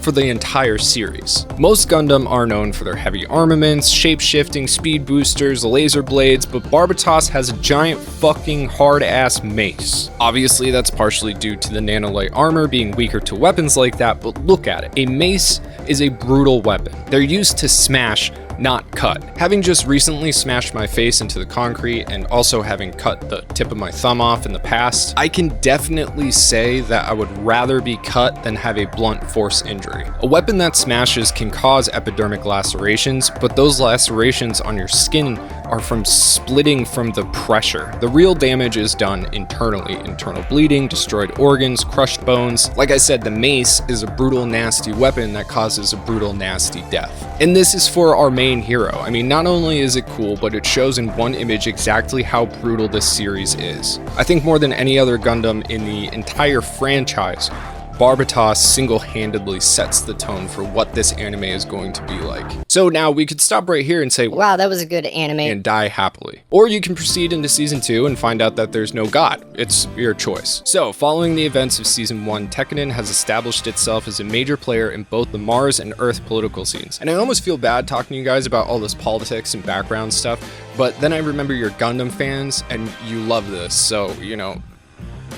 for the entire series. Most Gundam are known for their heavy armaments, shape-shifting, speed boosters, laser blades, but Barbatos has a giant fucking hard-ass mace. Obviously, that's partially due to the nanolight armor being weaker to weapons like that, but look at it. A mace is a brutal weapon. They're used to smash, not cut. Having just recently smashed my face into the concrete and also having cut the tip of my thumb off in the past, I can definitely say that I would rather be cut than have a blunt force injury. A weapon that smashes can cause epidermic lacerations, but those lacerations on your skin are from splitting from the pressure. The real damage is done internally. Internal bleeding, destroyed organs, crushed bones. Like I said, the mace is a brutal, nasty weapon that causes a brutal, nasty death. And this is for our main hero. I mean, not only is it cool, but it shows in one image exactly how brutal this series is. I think more than any other Gundam in the entire franchise, Barbatos single-handedly sets the tone for what this anime is going to be like. So now we could stop right here and say, Wow, that was a good anime. and die happily. Or you can proceed into season 2 and find out that there's no god. It's your choice. So, following the events of season 1, Tekkadan has established itself as a major player in both the Mars and Earth political scenes. And I almost feel bad talking to you guys about all this politics and background stuff, but then I remember you're Gundam fans and you love this, so, you know,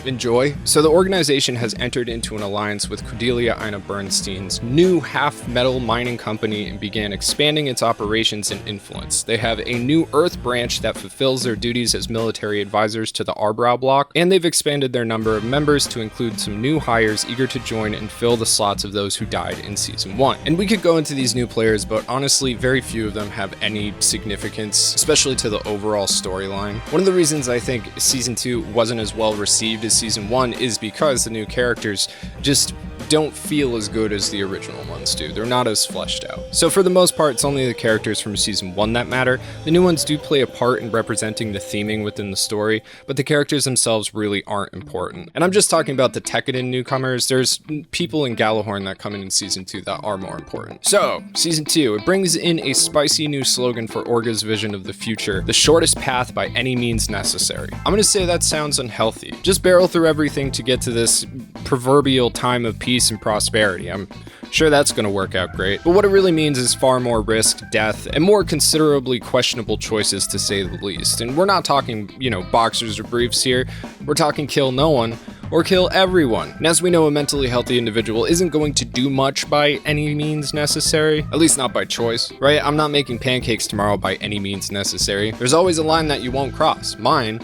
enjoy. So the organization has entered into an alliance with Kudelia Ina Bernstein's new half-metal mining company and began expanding its operations and influence. They have a new Earth branch that fulfills their duties as military advisors to the Arbrow block, and they've expanded their number of members to include some new hires eager to join and fill the slots of those who died in season 1. And we could go into these new players, but honestly, very few of them have any significance, especially to the overall storyline. One of the reasons I think season 2 wasn't as well received as season 1 is because the new characters just don't feel as good as the original ones do. They're not as fleshed out. So for the most part, it's only the characters from season 1 that matter. The new ones do play a part in representing the theming within the story, but the characters themselves really aren't important. And I'm just talking about the Tekkadan newcomers. There's people in Gjallarhorn that come in season 2 that are more important. So, season 2, it brings in a spicy new slogan for Orga's vision of the future: the shortest path by any means necessary. I'm gonna say that sounds unhealthy. Just barrel through everything to get to this proverbial time of peace and prosperity. I'm sure that's going to work out great. But what it really means is far more risk, death, and more considerably questionable choices, to say the least. And we're not talking, you know, boxers or briefs here. We're talking kill no one or kill everyone. And as we know, a mentally healthy individual isn't going to do much by any means necessary, at least not by choice, right? I'm not making pancakes tomorrow by any means necessary. There's always a line that you won't cross. Mine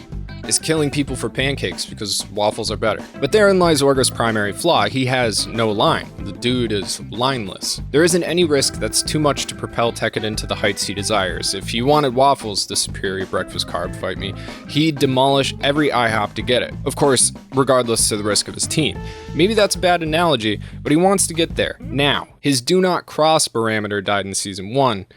is killing people for pancakes because waffles are better. But therein lies Orga's primary flaw. He has no line. The dude is lineless. There isn't any risk that's too much to propel Tekkadan to the heights he desires. If he wanted waffles, the superior breakfast carb fight me, he'd demolish every IHOP to get it. Of course, regardless of the risk of his team. Maybe that's a bad analogy, but he wants to get there. Now, his do not cross parameter died in season 1,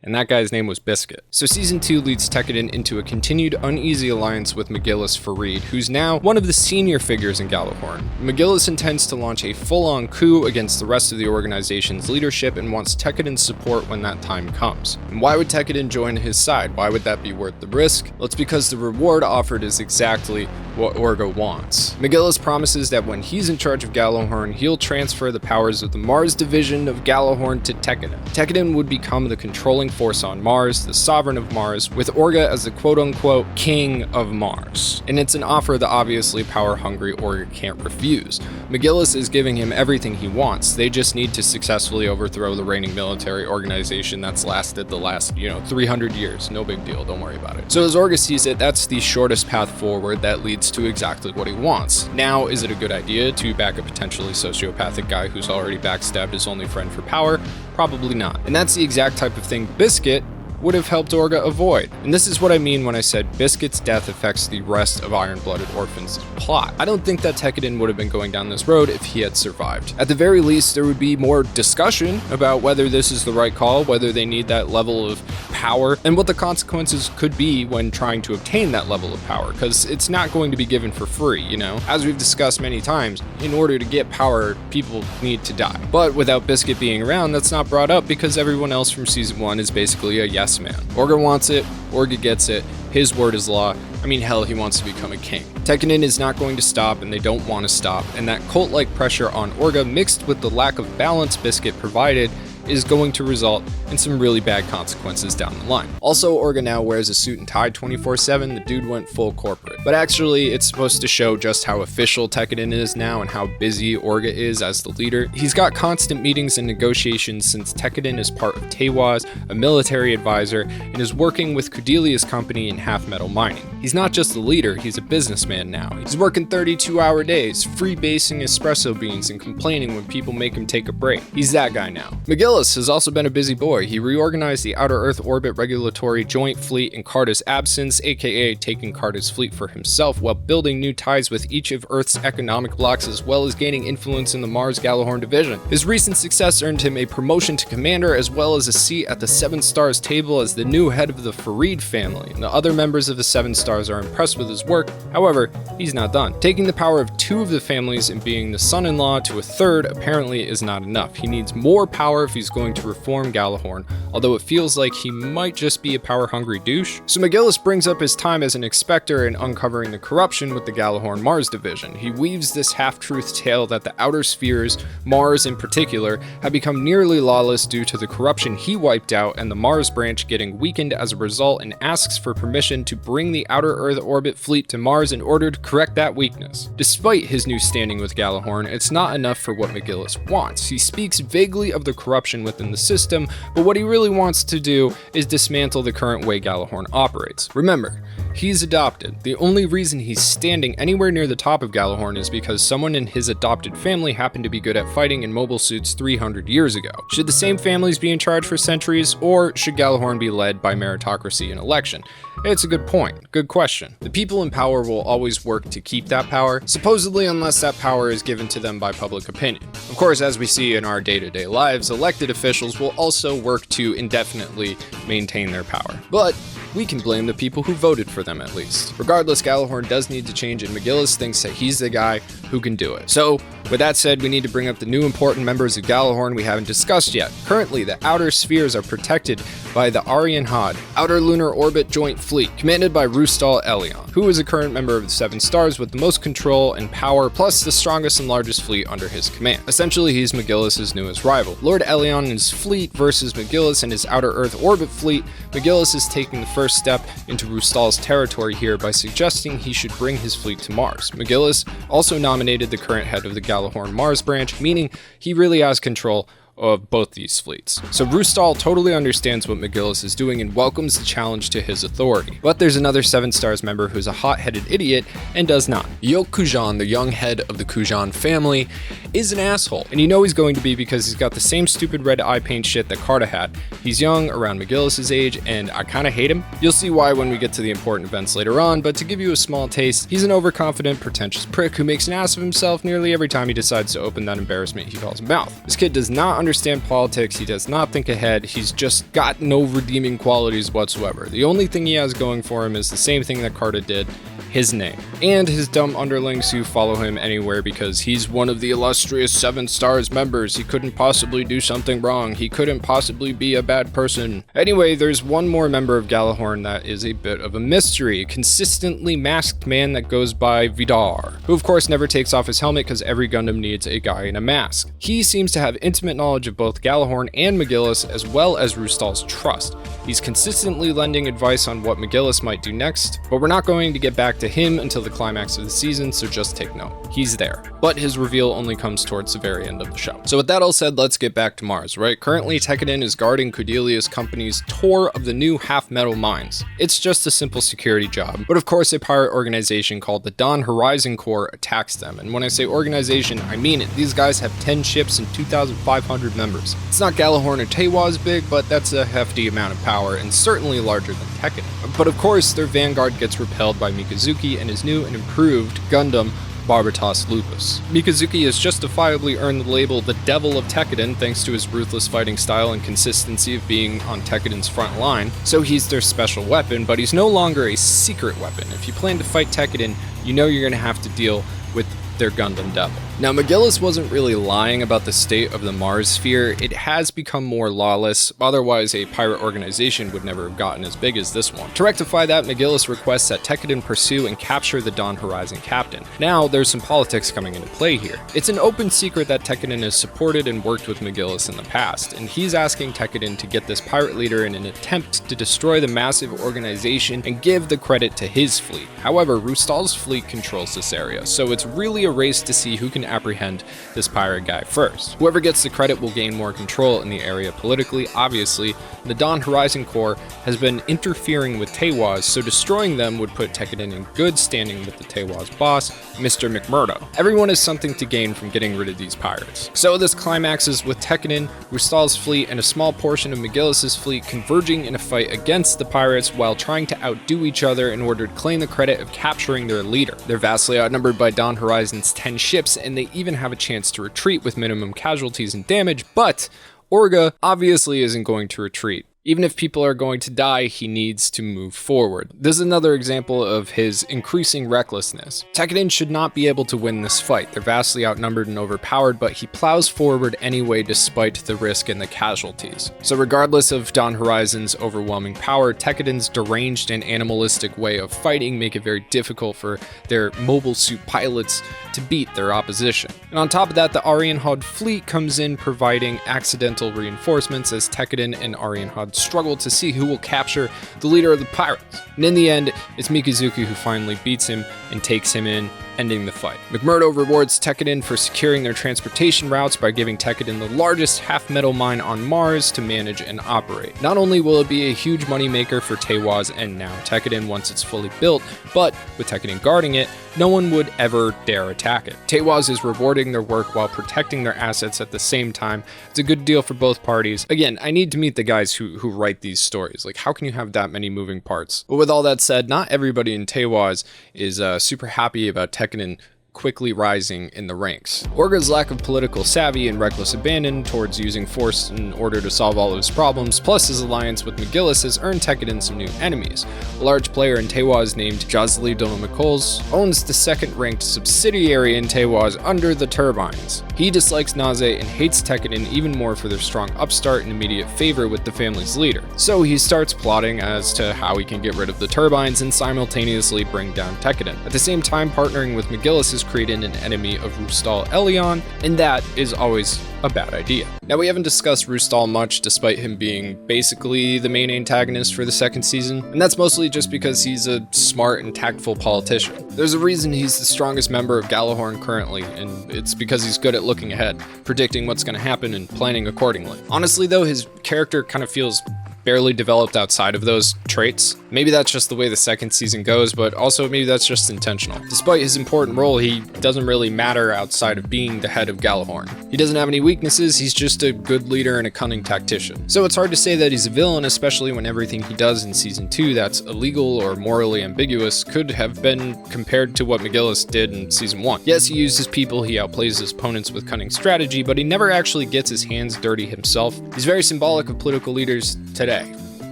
and that guy's name was Biscuit. So season 2 leads Tekkadan into a continued uneasy alliance with McGillis Farid, who's now one of the senior figures in Gjallarhorn. McGillis intends to launch a full-on coup against the rest of the organization's leadership and wants Tekkadan's support when that time comes. And why would Tekkadan join his side? Why would that be worth the risk? Well, it's because the reward offered is exactly what Orga wants. McGillis promises that when he's in charge of Gjallarhorn, he'll transfer the powers of the Mars division of Gjallarhorn to Tekkadan. Tekkadan would become the controlling force on Mars, the sovereign of Mars, with Orga as the quote-unquote king of Mars. And it's an offer the obviously power-hungry Orga can't refuse. McGillis is giving him everything he wants. They just need to successfully overthrow the reigning military organization that's lasted the last, 300 years. No big deal, don't worry about it. So as Orga sees it, that's the shortest path forward that leads to exactly what he wants. Now, is it a good idea to back a potentially sociopathic guy who's already backstabbed his only friend for power? Probably not. And that's the exact type of thing Biscuit would have helped Orga avoid. And this is what I mean when I said Biscuit's death affects the rest of Blooded Orphans' plot. I don't think that Tekkadan would have been going down this road if he had survived. At the very least, there would be more discussion about whether this is the right call, whether they need that level of power, and what the consequences could be when trying to obtain that level of power, because it's not going to be given for free, As we've discussed many times, in order to get power, people need to die. But without Biscuit being around, that's not brought up because everyone else from season 1 is basically a yes man. Orga wants it, Orga gets it, his word is law. I mean, hell, he wants to become a king. Tekkadan is not going to stop, and they don't want to stop, and that cult-like pressure on Orga mixed with the lack of balance Biscuit provided is going to result in some really bad consequences down the line. Also, Orga now wears a suit and tie 24/7, the dude went full corporate. But actually, it's supposed to show just how official Tekkadan is now and how busy Orga is as the leader. He's got constant meetings and negotiations since Tekkadan is part of Tewaz, a military advisor, and is working with Kudelia's company in half-metal mining. He's not just the leader, he's a businessman now. He's working 32-hour days, free-basing espresso beans and complaining when people make him take a break. He's that guy now. McGillis McGillis has also been a busy boy. He reorganized the Outer Earth Orbit Regulatory Joint Fleet in Carter's absence, aka taking Carter's fleet for himself, while building new ties with each of Earth's economic blocks as well as gaining influence in the Mars-Gjallarhorn division. His recent success earned him a promotion to commander as well as a seat at the Seven Stars table as the new head of the Farid family, and the other members of the Seven Stars are impressed with his work. However, he's not done. Taking the power of two of the families and being the son-in-law to a third apparently is not enough. He needs more power if he's going to reform Gjallarhorn, although it feels like he might just be a power-hungry douche. So McGillis brings up his time as an inspector in uncovering the corruption with the Gjallarhorn Mars division. He weaves this half-truth tale that the outer spheres, Mars in particular, have become nearly lawless due to the corruption he wiped out and the Mars branch getting weakened as a result, and asks for permission to bring the Outer Earth Orbit fleet to Mars in order to correct that weakness. Despite his new standing with Gjallarhorn, it's not enough for what McGillis wants. He speaks vaguely of the corruption within the system, but what he really wants to do is dismantle the current way Gjallarhorn operates. Remember, he's adopted. The only reason he's standing anywhere near the top of Gjallarhorn is because someone in his adopted family happened to be good at fighting in mobile suits 300 years ago. Should the same families be in charge for centuries, or should Gjallarhorn be led by meritocracy and election? It's a good point. Good question. The people in power will always work to keep that power, supposedly unless that power is given to them by public opinion. Of course, as we see in our day-to-day lives, elected officials will also work to indefinitely maintain their power. But we can blame the people who voted for them at least. Regardless, Gjallarhorn does need to change, and McGillis thinks that he's the guy who can do it. So, with that said, we need to bring up the new important members of Gjallarhorn we haven't discussed yet. Currently, the outer spheres are protected by the Aryan Had, Outer Lunar Orbit Joint Fleet, commanded by Rustal Elion, who is a current member of the Seven Stars with the most control and power, plus the strongest and largest fleet under his command. Essentially, he's McGillis' newest rival. Lord Elion and his fleet versus McGillis and his Outer Earth Orbit fleet. McGillis is taking the first step into Rustal's territory here by suggesting he should bring his fleet to Mars. McGillis also nominated the current head of the Gjallarhorn Mars branch, meaning he really has control of both these fleets. So Rustal totally understands what McGillis is doing and welcomes the challenge to his authority. But there's another Seven Stars member who's a hot-headed idiot and does not. Yok Kujan, the young head of the Kujan family, is an asshole. And you know he's going to be because he's got the same stupid red eye paint shit that Carter had. He's young, around McGillis' age, and I kinda hate him. You'll see why when we get to the important events later on, but to give you a small taste, he's an overconfident, pretentious prick who makes an ass of himself nearly every time he decides to open that embarrassment he calls mouth. This kid does not understand politics, he does not think ahead, he's just got no redeeming qualities whatsoever. The only thing he has going for him is the same thing that Carter did, his name, and his dumb underlings who follow him anywhere because he's one of the illustrious Seven Stars members. He couldn't possibly do something wrong, he couldn't possibly be a bad person. Anyway, there's one more member of Gjallarhorn that is a bit of a mystery, a consistently masked man that goes by Vidar, who of course never takes off his helmet because every Gundam needs a guy in a mask. He seems to have intimate knowledge of both Gjallarhorn and McGillis, as well as Rustal's trust. He's consistently lending advice on what McGillis might do next, but we're not going to get back to him until the climax of the season, so just take note. He's there, but his reveal only comes towards the very end of the show. So with that all said, let's get back to Mars, right? Currently, Tekkadan is guarding Kudelia's company's tour of the new half-metal mines. It's just a simple security job, but of course a pirate organization called the Dawn Horizon Corps attacks them, and when I say organization, I mean it. These guys have 10 ships and 2,500 members. It's not Gjallarhorn or Tewa's big, but that's a hefty amount of power, and certainly larger than Tekkadan. But of course, their vanguard gets repelled by Mikazuki and his new and improved Gundam Barbatos Lupus. Mikazuki has justifiably earned the label the Devil of Tekkadan thanks to his ruthless fighting style and consistency of being on Tekkadan's front line, so he's their special weapon, but he's no longer a secret weapon. If you plan to fight Tekkadan, you know you're going to have to deal with their Gundam Devil. Now, McGillis wasn't really lying about the state of the Mars sphere. It has become more lawless, otherwise a pirate organization would never have gotten as big as this one. To rectify that, McGillis requests that Tekkadan pursue and capture the Dawn Horizon captain. Now, there's some politics coming into play here. It's an open secret that Tekkadan has supported and worked with McGillis in the past, and he's asking Tekkadan to get this pirate leader in an attempt to destroy the massive organization and give the credit to his fleet. However, Rustal's fleet controls this area, so it's really a race to see who can apprehend this pirate guy first. Whoever gets the credit will gain more control in the area politically, obviously. The Dawn Horizon Corps has been interfering with Teiwaz, so destroying them would put Tekiden in good standing with the Teiwaz boss, Mr. McMurdo. Everyone has something to gain from getting rid of these pirates. So this climaxes with Tekiden, Rustal's fleet, and a small portion of McGillis's fleet converging in a fight against the pirates while trying to outdo each other in order to claim the credit of capturing their leader. They're vastly outnumbered by Dawn Horizon's 10 ships, and they even have a chance to retreat with minimum casualties and damage, but Orga obviously isn't going to retreat. Even if people are going to die, he needs to move forward. This is another example of his increasing recklessness. Tekiden should not be able to win this fight. They're vastly outnumbered and overpowered, but he plows forward anyway despite the risk and the casualties. So regardless of Dawn Horizon's overwhelming power, Tekiden's deranged and animalistic way of fighting make it very difficult for their mobile suit pilots to beat their opposition. And on top of that, the Arianhad fleet comes in providing accidental reinforcements as Tekiden and Arianhad struggle to see who will capture the leader of the pirates. And in the end, it's Mikazuki who finally beats him and takes him in, ending the fight. McMurdo rewards Tekiden for securing their transportation routes by giving Tekiden the largest half-metal mine on Mars to manage and operate. Not only will it be a huge moneymaker for Teiwaz and now Tekiden once it's fully built, but with Tekiden guarding it, no one would ever dare attack it. Teiwaz is rewarding their work while protecting their assets at the same time. It's a good deal for both parties. Again, I need to meet the guys who write these stories. Like, how can you have that many moving parts? But with all that said, not everybody in Teiwaz is super happy about Tekiden quickly rising in the ranks. Orga's lack of political savvy and reckless abandon towards using force in order to solve all of his problems, plus his alliance with McGillis, has earned Tekiden some new enemies. A large player in Teiwaz named Jazley Donomikols owns the second-ranked subsidiary in Teiwaz under the Turbines. He dislikes Naze and hates Tekiden even more for their strong upstart and immediate favor with the family's leader. So he starts plotting as to how he can get rid of the Turbines and simultaneously bring down Tekiden. At the same time, partnering with McGillis is created an enemy of Rustal Elion, and that is always a bad idea. Now, we haven't discussed Rustal much, despite him being basically the main antagonist for the second season, and that's mostly just because he's a smart and tactful politician. There's a reason he's the strongest member of Gjallarhorn currently, and it's because he's good at looking ahead, predicting what's going to happen and planning accordingly. Honestly though, his character kind of feels barely developed outside of those traits. Maybe that's just the way the second season goes, but also maybe that's just intentional. Despite his important role, he doesn't really matter outside of being the head of Gjallarhorn. He doesn't have any weaknesses, he's just a good leader and a cunning tactician. So it's hard to say that he's a villain, especially when everything he does in season 2 that's illegal or morally ambiguous could have been compared to what McGillis did in season 1. Yes, he uses people, he outplays his opponents with cunning strategy, but he never actually gets his hands dirty himself. He's very symbolic of political leaders today.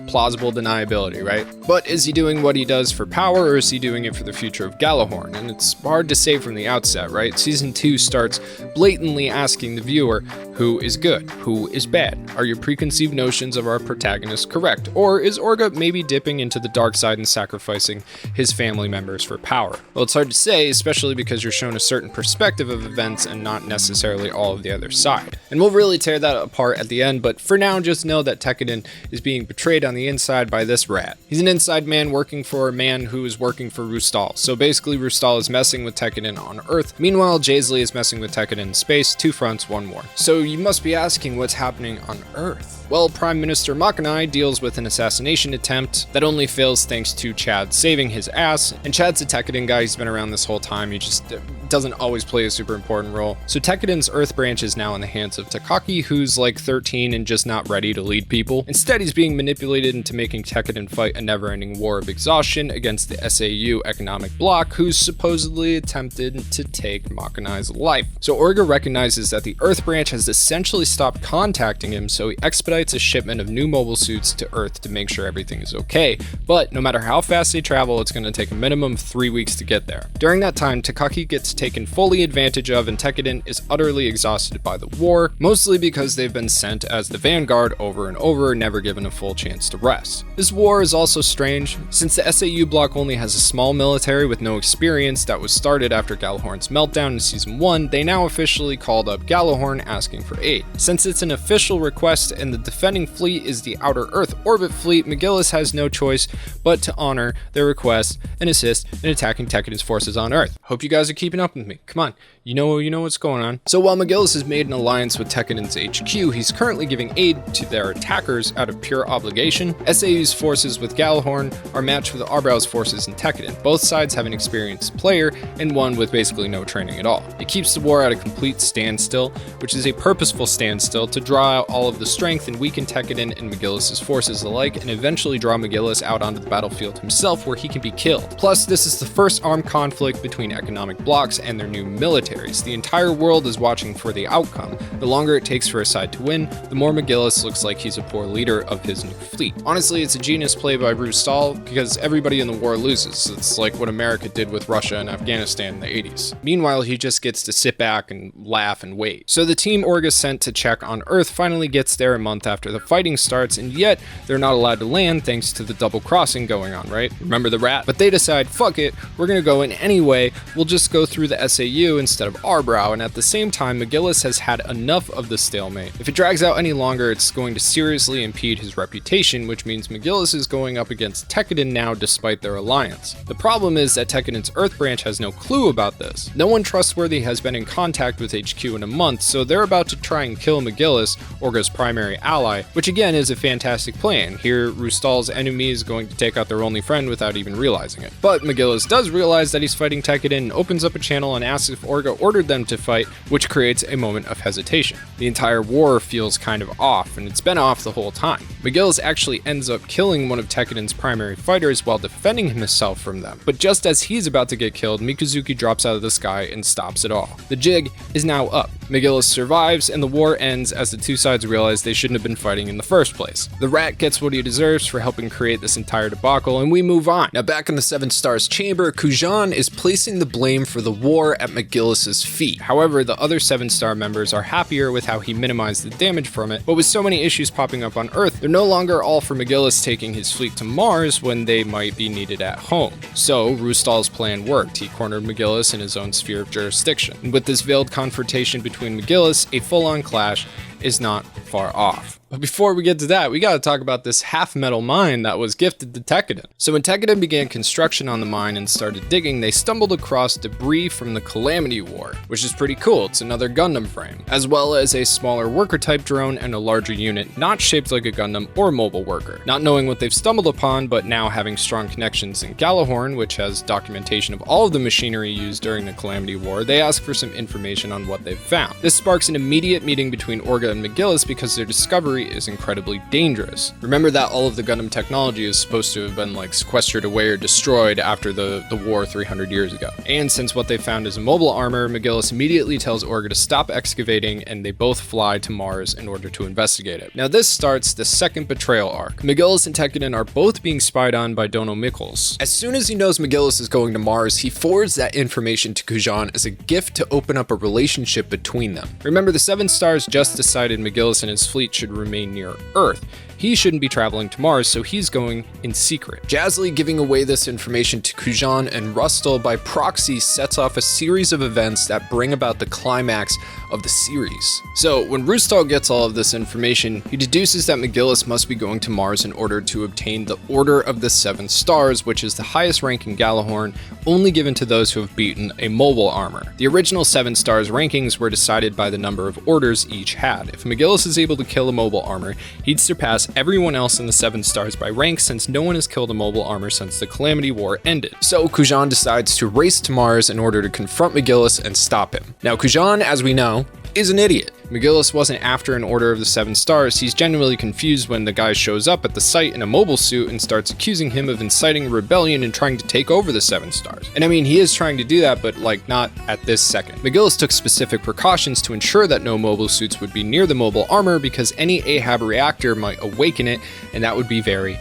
Plausible deniability, right? But is he doing what he does for power, or is he doing it for the future of Gjallarhorn? And it's hard to say from the outset, right? Season 2 starts blatantly asking the viewer, who is good? Who is bad? Are your preconceived notions of our protagonist correct? Or is Orga maybe dipping into the dark side and sacrificing his family members for power? Well, it's hard to say, especially because you're shown a certain perspective of events and not necessarily all of the other side. And we'll really tear that apart at the end, but for now, just know that Tekiden is being betrayed on the inside by this rat. He's an inside man working for a man who is working for Rustal. So basically, Rustal is messing with Tekiden on Earth. Meanwhile, Jazley is messing with Tekiden in space. Two fronts, one war. So you must be asking what's happening on Earth. Well, Prime Minister Makanai deals with an assassination attempt that only fails thanks to Chad saving his ass. And Chad's a Tekiden guy, he's been around this whole time, he just doesn't always play a super important role. So Tekiden's Earth branch is now in the hands of Takaki, who's like 13 and just not ready to lead people. Instead, he's being manipulated into making Tekiden fight a never-ending war of exhaustion against the SAU economic bloc, who's supposedly attempted to take Makanai's life. So Orga recognizes that the Earth branch has essentially stopped contacting him, so he expedites a shipment of new mobile suits to Earth to make sure everything is okay. But no matter how fast they travel, it's going to take a minimum of 3 weeks to get there. During that time, Takaki gets taken fully advantage of, and Tekiden is utterly exhausted by the war, mostly because they've been sent as the vanguard over and over, never given a full chance to rest. This war is also strange, since the SAU bloc only has a small military with no experience that was started after Gjallarhorn's meltdown in season 1, they now officially called up Gjallarhorn asking for aid. Since it's an official request and the defending fleet is the Outer Earth Orbit fleet, McGillis has no choice but to honor their request and assist in attacking Tekiden's forces on Earth. Hope you guys are keeping up up with me. Come on. You know what's going on. So while McGillis has made an alliance with Tekkenen's HQ, he's currently giving aid to their attackers out of pure obligation. SAU's forces with Gjallarhorn are matched with Arbrau's forces in Tekkenen. Both sides have an experienced player and one with basically no training at all. It keeps the war at a complete standstill, which is a purposeful standstill to draw out all of the strength and weaken Tekkenen and McGillis' forces alike, and eventually draw McGillis out onto the battlefield himself where he can be killed. Plus, this is the first armed conflict between economic blocs and their new militaries. The entire world is watching for the outcome. The longer it takes for a side to win, the more McGillis looks like he's a poor leader of his new fleet. Honestly, it's a genius play by Rustal because everybody in the war loses. It's like what America did with Russia and Afghanistan in the 80s. Meanwhile, he just gets to sit back and laugh and wait. So the team Orga sent to check on Earth finally gets there a month after the fighting starts, and yet they're not allowed to land thanks to the double crossing going on, right? Remember the rat? But they decide, fuck it, we're gonna go in anyway, we'll just go through the SAU instead of Arbrau, and at the same time, McGillis has had enough of the stalemate. If it drags out any longer, it's going to seriously impede his reputation, which means McGillis is going up against Tekkenen now despite their alliance. The problem is that Tekkenen's Earth branch has no clue about this. No one trustworthy has been in contact with HQ in a month, so they're about to try and kill McGillis, Orga's primary ally, which again is a fantastic plan. Here, Rustal's enemy is going to take out their only friend without even realizing it. But McGillis does realize that he's fighting Tekkenen and opens up a channel and asks if Orga ordered them to fight, which creates a moment of hesitation. The entire war feels kind of off, and it's been off the whole time. McGillis actually ends up killing one of Tekkenen's primary fighters while defending himself from them. But just as he's about to get killed, Mikazuki drops out of the sky and stops it all. The jig is now up. McGillis survives, and the war ends as the two sides realize they shouldn't have been fighting in the first place. The rat gets what he deserves for helping create this entire debacle, and we move on. Now back in the Seven Stars chamber, Kujan is placing the blame for the war at McGillis' feet. However, the other 7-star members are happier with how he minimized the damage from it, but with so many issues popping up on Earth, they're no longer all for McGillis taking his fleet to Mars when they might be needed at home. So, Rustal's plan worked. He cornered McGillis in his own sphere of jurisdiction. And with this veiled confrontation between McGillis, a full-on clash is not far off. But before we get to that, we gotta talk about this half-metal mine that was gifted to Tekkenen. So when Tekkenen began construction on the mine and started digging, they stumbled across debris from the Calamity War, which is pretty cool. It's another Gundam frame, as well as a smaller worker-type drone and a larger unit not shaped like a Gundam or mobile worker. Not knowing what they've stumbled upon, but now having strong connections in Gjallarhorn, which has documentation of all of the machinery used during the Calamity War, they ask for some information on what they've found. This sparks an immediate meeting between Orga and McGillis because their discovery is incredibly dangerous. Remember that all of the Gundam technology is supposed to have been like sequestered away or destroyed after the war 300 years ago. And since what they found is a mobile armor, McGillis immediately tells Orga to stop excavating, and they both fly to Mars in order to investigate it. Now this starts the second betrayal arc. McGillis and Tekkenen are both being spied on by Dono Mikkels. As soon as he knows McGillis is going to Mars, he forwards that information to Kujan as a gift to open up a relationship between them. Remember, the 7 Stars just decided McGillis and his fleet should remain near Earth. He shouldn't be traveling to Mars, so he's going in secret. Jazley giving away this information to Kujan and Rustal by proxy sets off a series of events that bring about the climax of the series. So when Rustal gets all of this information, he deduces that McGillis must be going to Mars in order to obtain the Order of the 7 Stars, which is the highest rank in Gjallarhorn, only given to those who have beaten a mobile armor. The original 7 Stars rankings were decided by the number of orders each had. If McGillis is able to kill a mobile armor, he'd surpass everyone else in the 7 Stars by rank, since no one has killed a mobile armor since the Calamity War ended. So Kujan decides to race to Mars in order to confront McGillis and stop him. Now Kujan, as we know, is an idiot. McGillis wasn't after an Order of the 7 Stars. He's genuinely confused when the guy shows up at the site in a mobile suit and starts accusing him of inciting a rebellion and trying to take over the 7 Stars. And I mean, he is trying to do that, but like not at this second. McGillis took specific precautions to ensure that no mobile suits would be near the mobile armor because any Ahab reactor might awaken it, and that would be very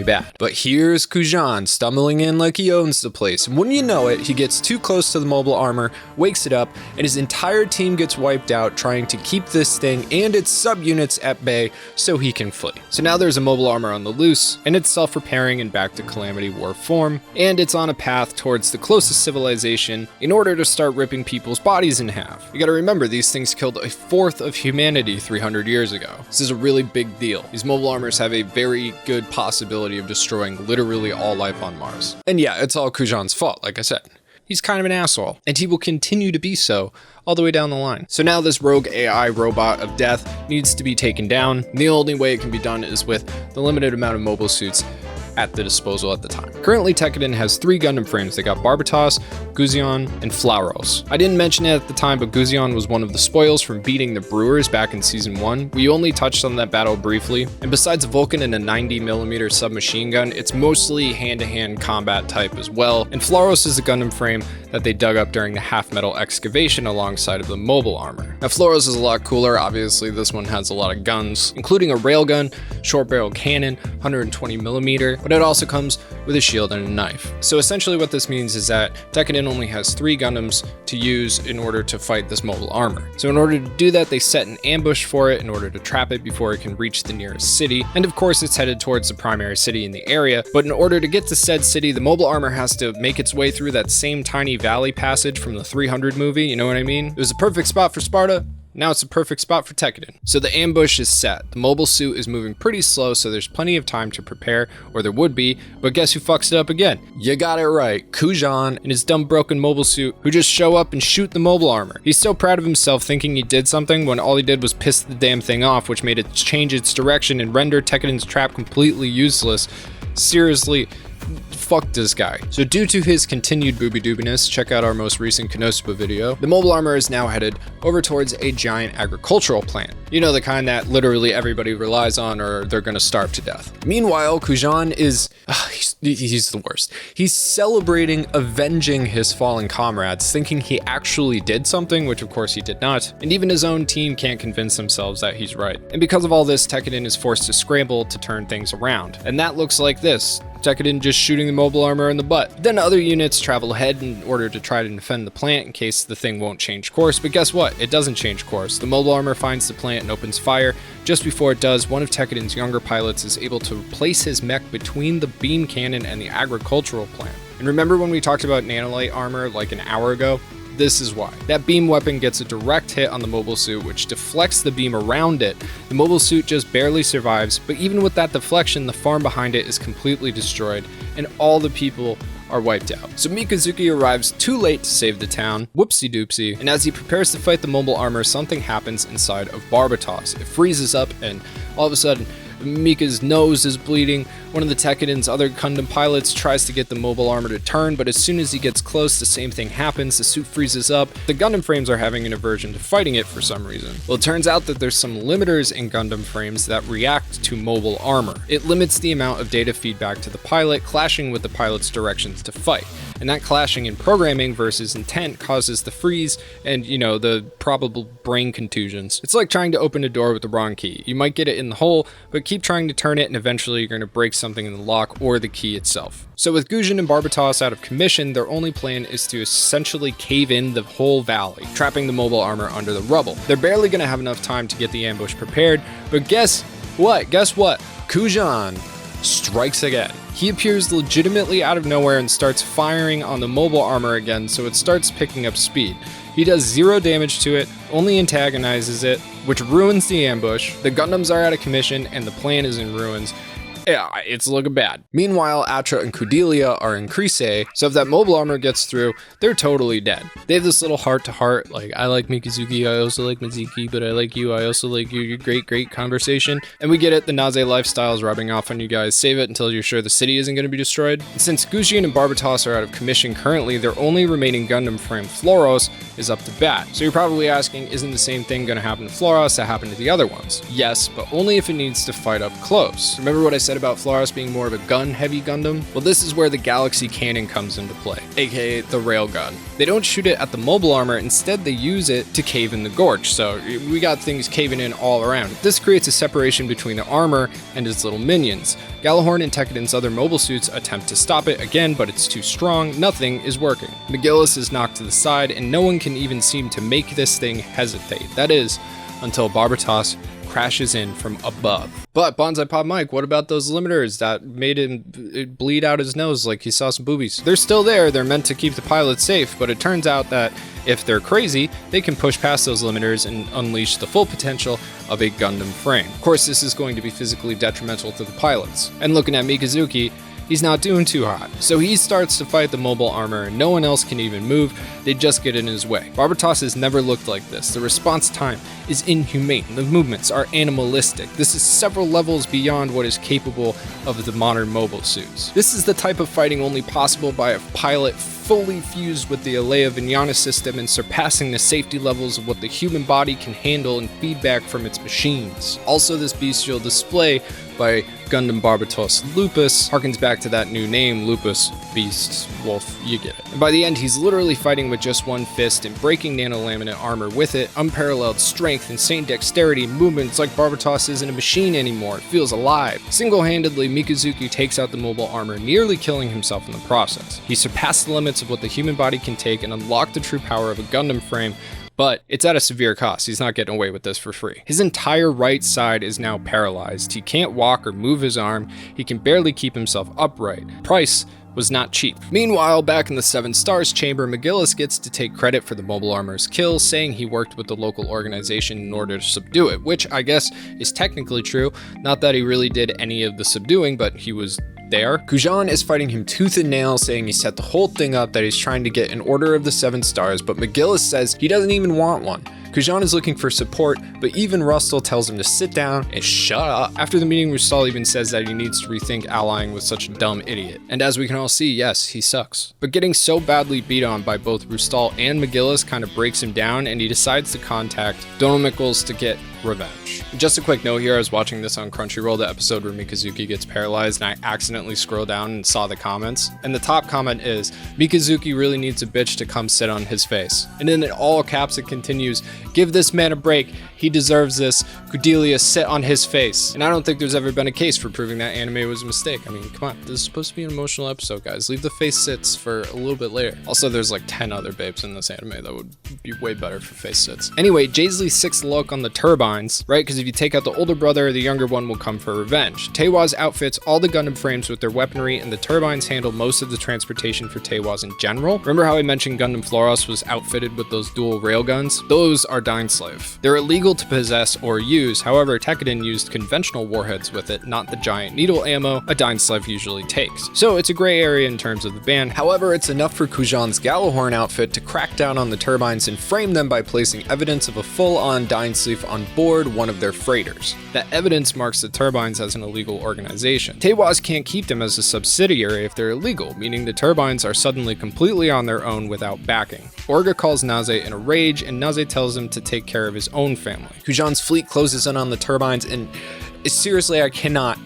bad. But here's Kujan stumbling in like he owns the place, and wouldn't you know it, he gets too close to the mobile armor, wakes it up, and his entire team gets wiped out trying to keep this thing and its subunits at bay so he can flee. So now there's a mobile armor on the loose, and it's self-repairing and back to Calamity War form, and it's on a path towards the closest civilization in order to start ripping people's bodies in half. You gotta remember, these things killed a fourth of humanity 300 years ago. This is a really big deal. These mobile armors have a very good possibility of destroying literally all life on Mars. And yeah, it's all Kujan's fault, like I said. he's kind of an asshole, and he will continue to be so all the way down the line. So now this rogue AI robot of death needs to be taken down, and the only way it can be done is with the limited amount of mobile suits at the disposal at the time. Currently, Tekiden has 3 Gundam frames. They got Barbatos, Guzion, and Flauros. I didn't mention it at the time, but Guzion was one of the spoils from beating the Brewers back in Season 1. We only touched on that battle briefly, and besides Vulcan and a 90mm submachine gun, it's mostly hand-to-hand combat type as well, and Flauros is a Gundam frame that they dug up during the half-metal excavation alongside of the mobile armor. Now, Flauros is a lot cooler. Obviously, this one has a lot of guns, including a railgun, short-barrel cannon, 120mm, but it also comes with a shield and a knife. So essentially what this means is that Tekiden only has 3 Gundams to use in order to fight this mobile armor. So in order to do that, they set an ambush for it in order to trap it before it can reach the nearest city. And of course, it's headed towards the primary city in the area. But in order to get to said city, the mobile armor has to make its way through that same tiny valley passage from the 300 movie. You know what I mean? It was a perfect spot for Sparta. Now it's a perfect spot for Tekiden. So the ambush is set. The mobile suit is moving pretty slow, so there's plenty of time to prepare, or there would be, but guess who fucks it up again? You got it right, Kujan and his dumb broken mobile suit, who just show up and shoot the mobile armor. He's so proud of himself thinking he did something when all he did was piss the damn thing off, which made it change its direction and render Tekiden's trap completely useless. Seriously, fuck this guy. So due to his continued booby-doobiness, check out our most recent Konosuba video, the mobile armor is now headed over towards a giant agricultural plant. You know, the kind that literally everybody relies on or they're gonna starve to death. Meanwhile, Kujan is, he's the worst. He's celebrating avenging his fallen comrades, thinking he actually did something, which of course he did not. And even his own team can't convince themselves that he's right. And because of all this, Tekiden is forced to scramble to turn things around. And that looks like this. Tekiden just shooting the mobile armor in the butt. Then other units travel ahead in order to try to defend the plant in case the thing won't change course, but guess what? It doesn't change course. The mobile armor finds the plant and opens fire. Just before it does, one of Tekiden's younger pilots is able to place his mech between the beam cannon and the agricultural plant. And remember when we talked about nanolite armor like an hour ago? This is why. That beam weapon gets a direct hit on the mobile suit, which deflects the beam around it. The mobile suit just barely survives, but even with that deflection, the farm behind it is completely destroyed, and all the people are wiped out. So Mikazuki arrives too late to save the town, whoopsie doopsie, and as he prepares to fight the mobile armor, something happens inside of Barbatos. It freezes up, and all of a sudden, Mika's nose is bleeding. One of the Tekiden's other Gundam pilots tries to get the mobile armor to turn, but as soon as he gets close, the same thing happens. The suit freezes up. The Gundam frames are having an aversion to fighting it for some reason. Well, it turns out that there's some limiters in Gundam frames that react to mobile armor. It limits the amount of data feedback to the pilot, clashing with the pilot's directions to fight. And that clashing in programming versus intent causes the freeze and, you know, the probable brain contusions. It's like trying to open a door with the wrong key. You might get it in the hole, but keep trying to turn it and eventually you're going to break something in the lock or the key itself. So with Gusion and Barbatos out of commission, their only plan is to essentially cave in the whole valley, trapping the mobile armor under the rubble. They're barely going to have enough time to get the ambush prepared, but guess what? Kujan strikes again. He appears legitimately out of nowhere and starts firing on the mobile armor again, so it starts picking up speed. He does 0 damage to it, only antagonizes it, which ruins the ambush. The Gundams are out of commission and the plan is in ruins. Yeah, it's looking bad. Meanwhile, Atra and Kudelia are in Crise, so if that mobile armor gets through, they're totally dead. They have this little heart-to-heart, like, I like Mikazuki, I also like Mizuki, but I like you, I also like you, you're great conversation. And we get it, the Naze lifestyle is rubbing off on you guys. Save it until you're sure the city isn't going to be destroyed. And since Gusion and Barbatos are out of commission currently, their only remaining Gundam frame, Flauros, is up to bat. So you're probably asking, isn't the same thing going to happen to Flauros that happened to the other ones? Yes, but only if it needs to fight up close. Remember what I said about Flauros being more of a gun-heavy Gundam? Well, this is where the Galaxy Cannon comes into play, aka the railgun. They don't shoot it at the mobile armor, instead they use it to cave in the gorge, so we got things caving in all around. This creates a separation between the armor and its little minions. Gjallarhorn and Tekiden's other mobile suits attempt to stop it again, but it's too strong, nothing is working. McGillis is knocked to the side, and no one can even seem to make this thing hesitate. That is, until Barbatos crashes in from above. But Bonsai Pop Mike, what about those limiters that made him bleed out his nose like he saw some boobies? They're still there, they're meant to keep the pilot safe, but it turns out that if they're crazy, they can push past those limiters and unleash the full potential of a Gundam frame. Of course, this is going to be physically detrimental to the pilots. And looking at Mikazuki, he's not doing too hot. So he starts to fight the mobile armor and no one else can even move, they just get in his way. Barbatos has never looked like this. The response time is inhumane, the movements are animalistic. This is several levels beyond what is capable of the modern mobile suits. This is the type of fighting only possible by a pilot fully fused with the Alea Vignana system and surpassing the safety levels of what the human body can handle and feedback from its machines. Also, this bestial display by Gundam Barbatos Lupus harkens back to that new name, Lupus, Beast, Wolf, you get it. And by the end, he's literally fighting with just one fist and breaking nanolaminate armor with it, unparalleled strength, insane dexterity, movements like Barbatos isn't a machine anymore, it feels alive. Single-handedly, Mikazuki takes out the mobile armor, nearly killing himself in the process. He surpassed the limits of what the human body can take and unlocked the true power of a Gundam frame, but it's at a severe cost. He's not getting away with this for free. His entire right side is now paralyzed. He can't walk or move his arm. He can barely keep himself upright. Price was not cheap. Meanwhile, back in the 7 Stars chamber, McGillis gets to take credit for the mobile armor's kill, saying he worked with the local organization in order to subdue it, which I guess is technically true. Not that he really did any of the subduing, but he was there. Kujan is fighting him tooth and nail, saying he set the whole thing up, that he's trying to get an order of the 7 stars, but McGillis says he doesn't even want one. Kujan is looking for support, but even Rustal tells him to sit down and shut up. After the meeting, Rustal even says that he needs to rethink allying with such a dumb idiot. And as we can all see, yes, he sucks. But getting so badly beat on by both Rustal and McGillis kind of breaks him down, and he decides to contact Donald Mickles to get revenge. Just a quick note here, I was watching this on Crunchyroll, the episode where Mikazuki gets paralyzed, and I accidentally scrolled down and saw the comments. And the top comment is, Mikazuki really needs a bitch to come sit on his face. And then in all caps it continues, give this man a break, he deserves this, Kudelia sit on his face. And I don't think there's ever been a case for proving that anime was a mistake. I mean, come on, this is supposed to be an emotional episode, guys. Leave the face sits for a little bit later. Also, there's like 10 other babes in this anime that would be way better for face sits. Anyway, Jazley's sixth look on the turbines, right? Because if you take out the older brother, the younger one will come for revenge. Teiwaz outfits all the Gundam frames with their weaponry, and the turbines handle most of the transportation for Teiwaz in general. Remember how I mentioned Gundam Floros was outfitted with those dual railguns? Those are Dynslave. They're illegal to possess or use, however, Tekkadan used conventional warheads with it, not the giant needle ammo a Dynslave usually takes. So it's a gray area in terms of the ban. However, it's enough for Kujan's Galahorn outfit to crack down on the turbines and frame them by placing evidence of a full-on Dynslave on board one of their freighters. That evidence marks the turbines as an illegal organization. Teiwaz can't keep them as a subsidiary if they're illegal, meaning the turbines are suddenly completely on their own without backing. Orga calls Naze in a rage, and Naze tells him to take care of his own family. Kujan's fleet closes in on the turbines, and seriously, I cannot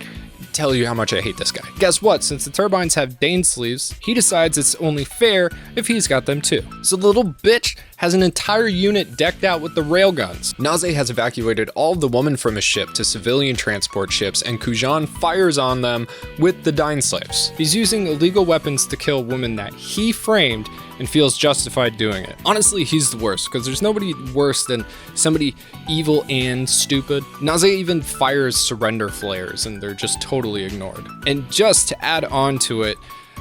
tell you how much I hate this guy. Guess what? Since the turbines have Dane sleeves, he decides it's only fair if he's got them too. So the little bitch has an entire unit decked out with the railguns. Naze has evacuated all of the women from his ship to civilian transport ships, and Kujan fires on them with the Dine slaves. He's using illegal weapons to kill women that he framed and feels justified doing it. Honestly, he's the worst, because there's nobody worse than somebody evil and stupid. Naze even fires surrender flares, and they're just totally ignored. And just to add on to it,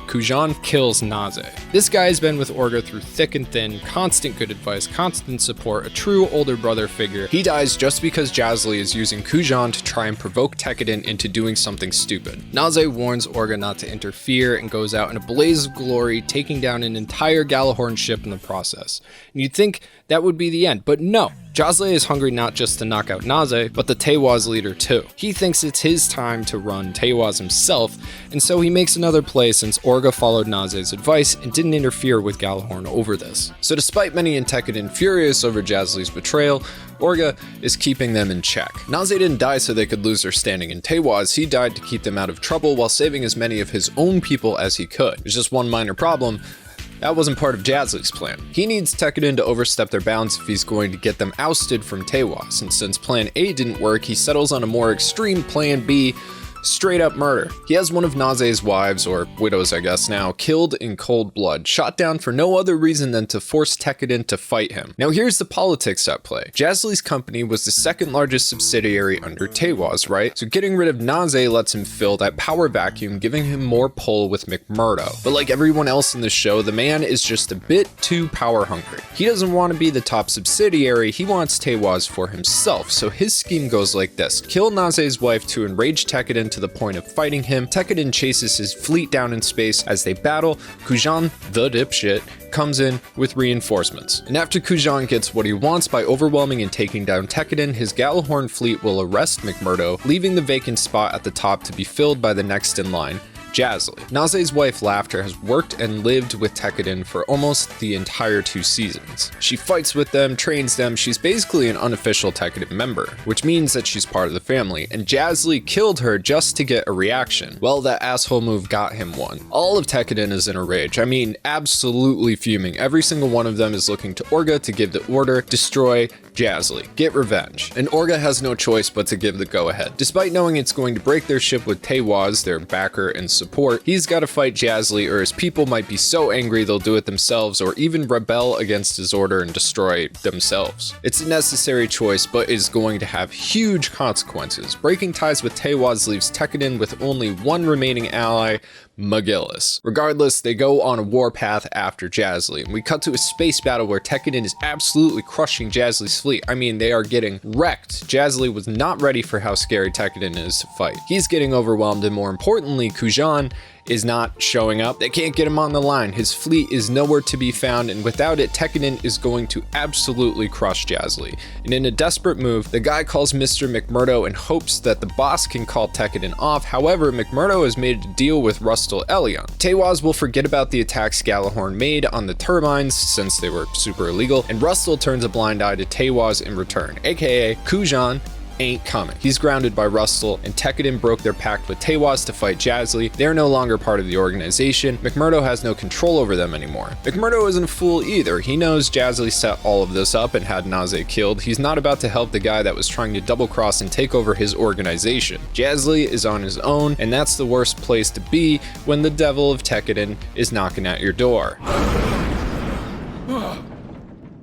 Kujan kills Naze. This guy's been with Orga through thick and thin, constant good advice, constant support, a true older brother figure. He dies just because Jazley is using Kujan to try and provoke Tekkadan into doing something stupid. Naze warns Orga not to interfere and goes out in a blaze of glory, taking down an entire Galahorn ship in the process. And you'd think that would be the end, but no. Jazley is hungry not just to knock out Naze, but the Teiwaz leader too. He thinks it's his time to run Teiwaz himself, and so he makes another play since Orga followed Naze's advice and didn't interfere with Galahorn over this. So despite many in Tekkadan furious over Jazley's betrayal, Orga is keeping them in check. Naze didn't die so they could lose their standing in Teiwaz, he died to keep them out of trouble while saving as many of his own people as he could. There's just one minor problem. That wasn't part of Jazley's plan. He needs Tekkadan to overstep their bounds if he's going to get them ousted from Teiwaz, and since plan A didn't work, he settles on a more extreme plan B, straight up murder. He has one of Naze's wives, or widows I guess now, killed in cold blood, shot down for no other reason than to force Tekkadan to fight him. Now here's the politics at play. Jazley's company was the second largest subsidiary under Teiwaz, right? So getting rid of Naze lets him fill that power vacuum, giving him more pull with McMurdo. But like everyone else in the show, the man is just a bit too power hungry. He doesn't want to be the top subsidiary, he wants Teiwaz for himself, so his scheme goes like this. Kill Naze's wife to enrage Tekkadan to the point of fighting him. Tekkadan chases his fleet down in space as they battle. Kujan, the dipshit, comes in with reinforcements. And after Kujan gets what he wants by overwhelming and taking down Tekkadan, his Gjallarhorn fleet will arrest McMurdo, leaving the vacant spot at the top to be filled by the next in line, Jazley. Naze's wife Laughter has worked and lived with Tekkadan for almost the entire 2 seasons. She fights with them, trains them, she's basically an unofficial Tekkadan member, which means that she's part of the family, and Jazley killed her just to get a reaction. Well, that asshole move got him one. All of Tekkadan is in a rage, I mean absolutely fuming. Every single one of them is looking to Orga to give the order, destroy Jazley, get revenge. And Orga has no choice but to give the go-ahead. Despite knowing it's going to break their ship with Tewaz, their backer and support, he's got to fight Jazley or his people might be so angry they'll do it themselves or even rebel against his order and destroy themselves. It's a necessary choice, but is going to have huge consequences. Breaking ties with Tewaz leaves Tekkadan with only one remaining ally, McGillis. Regardless, they go on a warpath after Jazley, and we cut to a space battle where Tekkadan is absolutely crushing Jazley's fleet. I mean, they are getting wrecked. Jazley was not ready for how scary Tekkadan is to fight. He's getting overwhelmed, and more importantly, Kujan is not showing up. They can't get him on the line. His fleet is nowhere to be found, and without it, Tekkadan is going to absolutely crush Jazley. And in a desperate move, the guy calls Mr. McMurdo and hopes that the boss can call Tekkadan off. However, McMurdo has made a deal with Rustal Elion. Tewaz will forget about the attacks Gjallarhorn made on the turbines since they were super illegal, and Rustal turns a blind eye to Tewaz in return, aka Kujan ain't coming. He's grounded by Rustal, and Tekkadan broke their pact with Tewaz to fight Jazley. They're no longer part of the organization. McMurdo has no control over them anymore. McMurdo isn't a fool either. He knows Jazley set all of this up and had Naze killed. He's not about to help the guy that was trying to double cross and take over his organization. Jazley is on his own, and that's the worst place to be when the devil of Tekkadan is knocking at your door.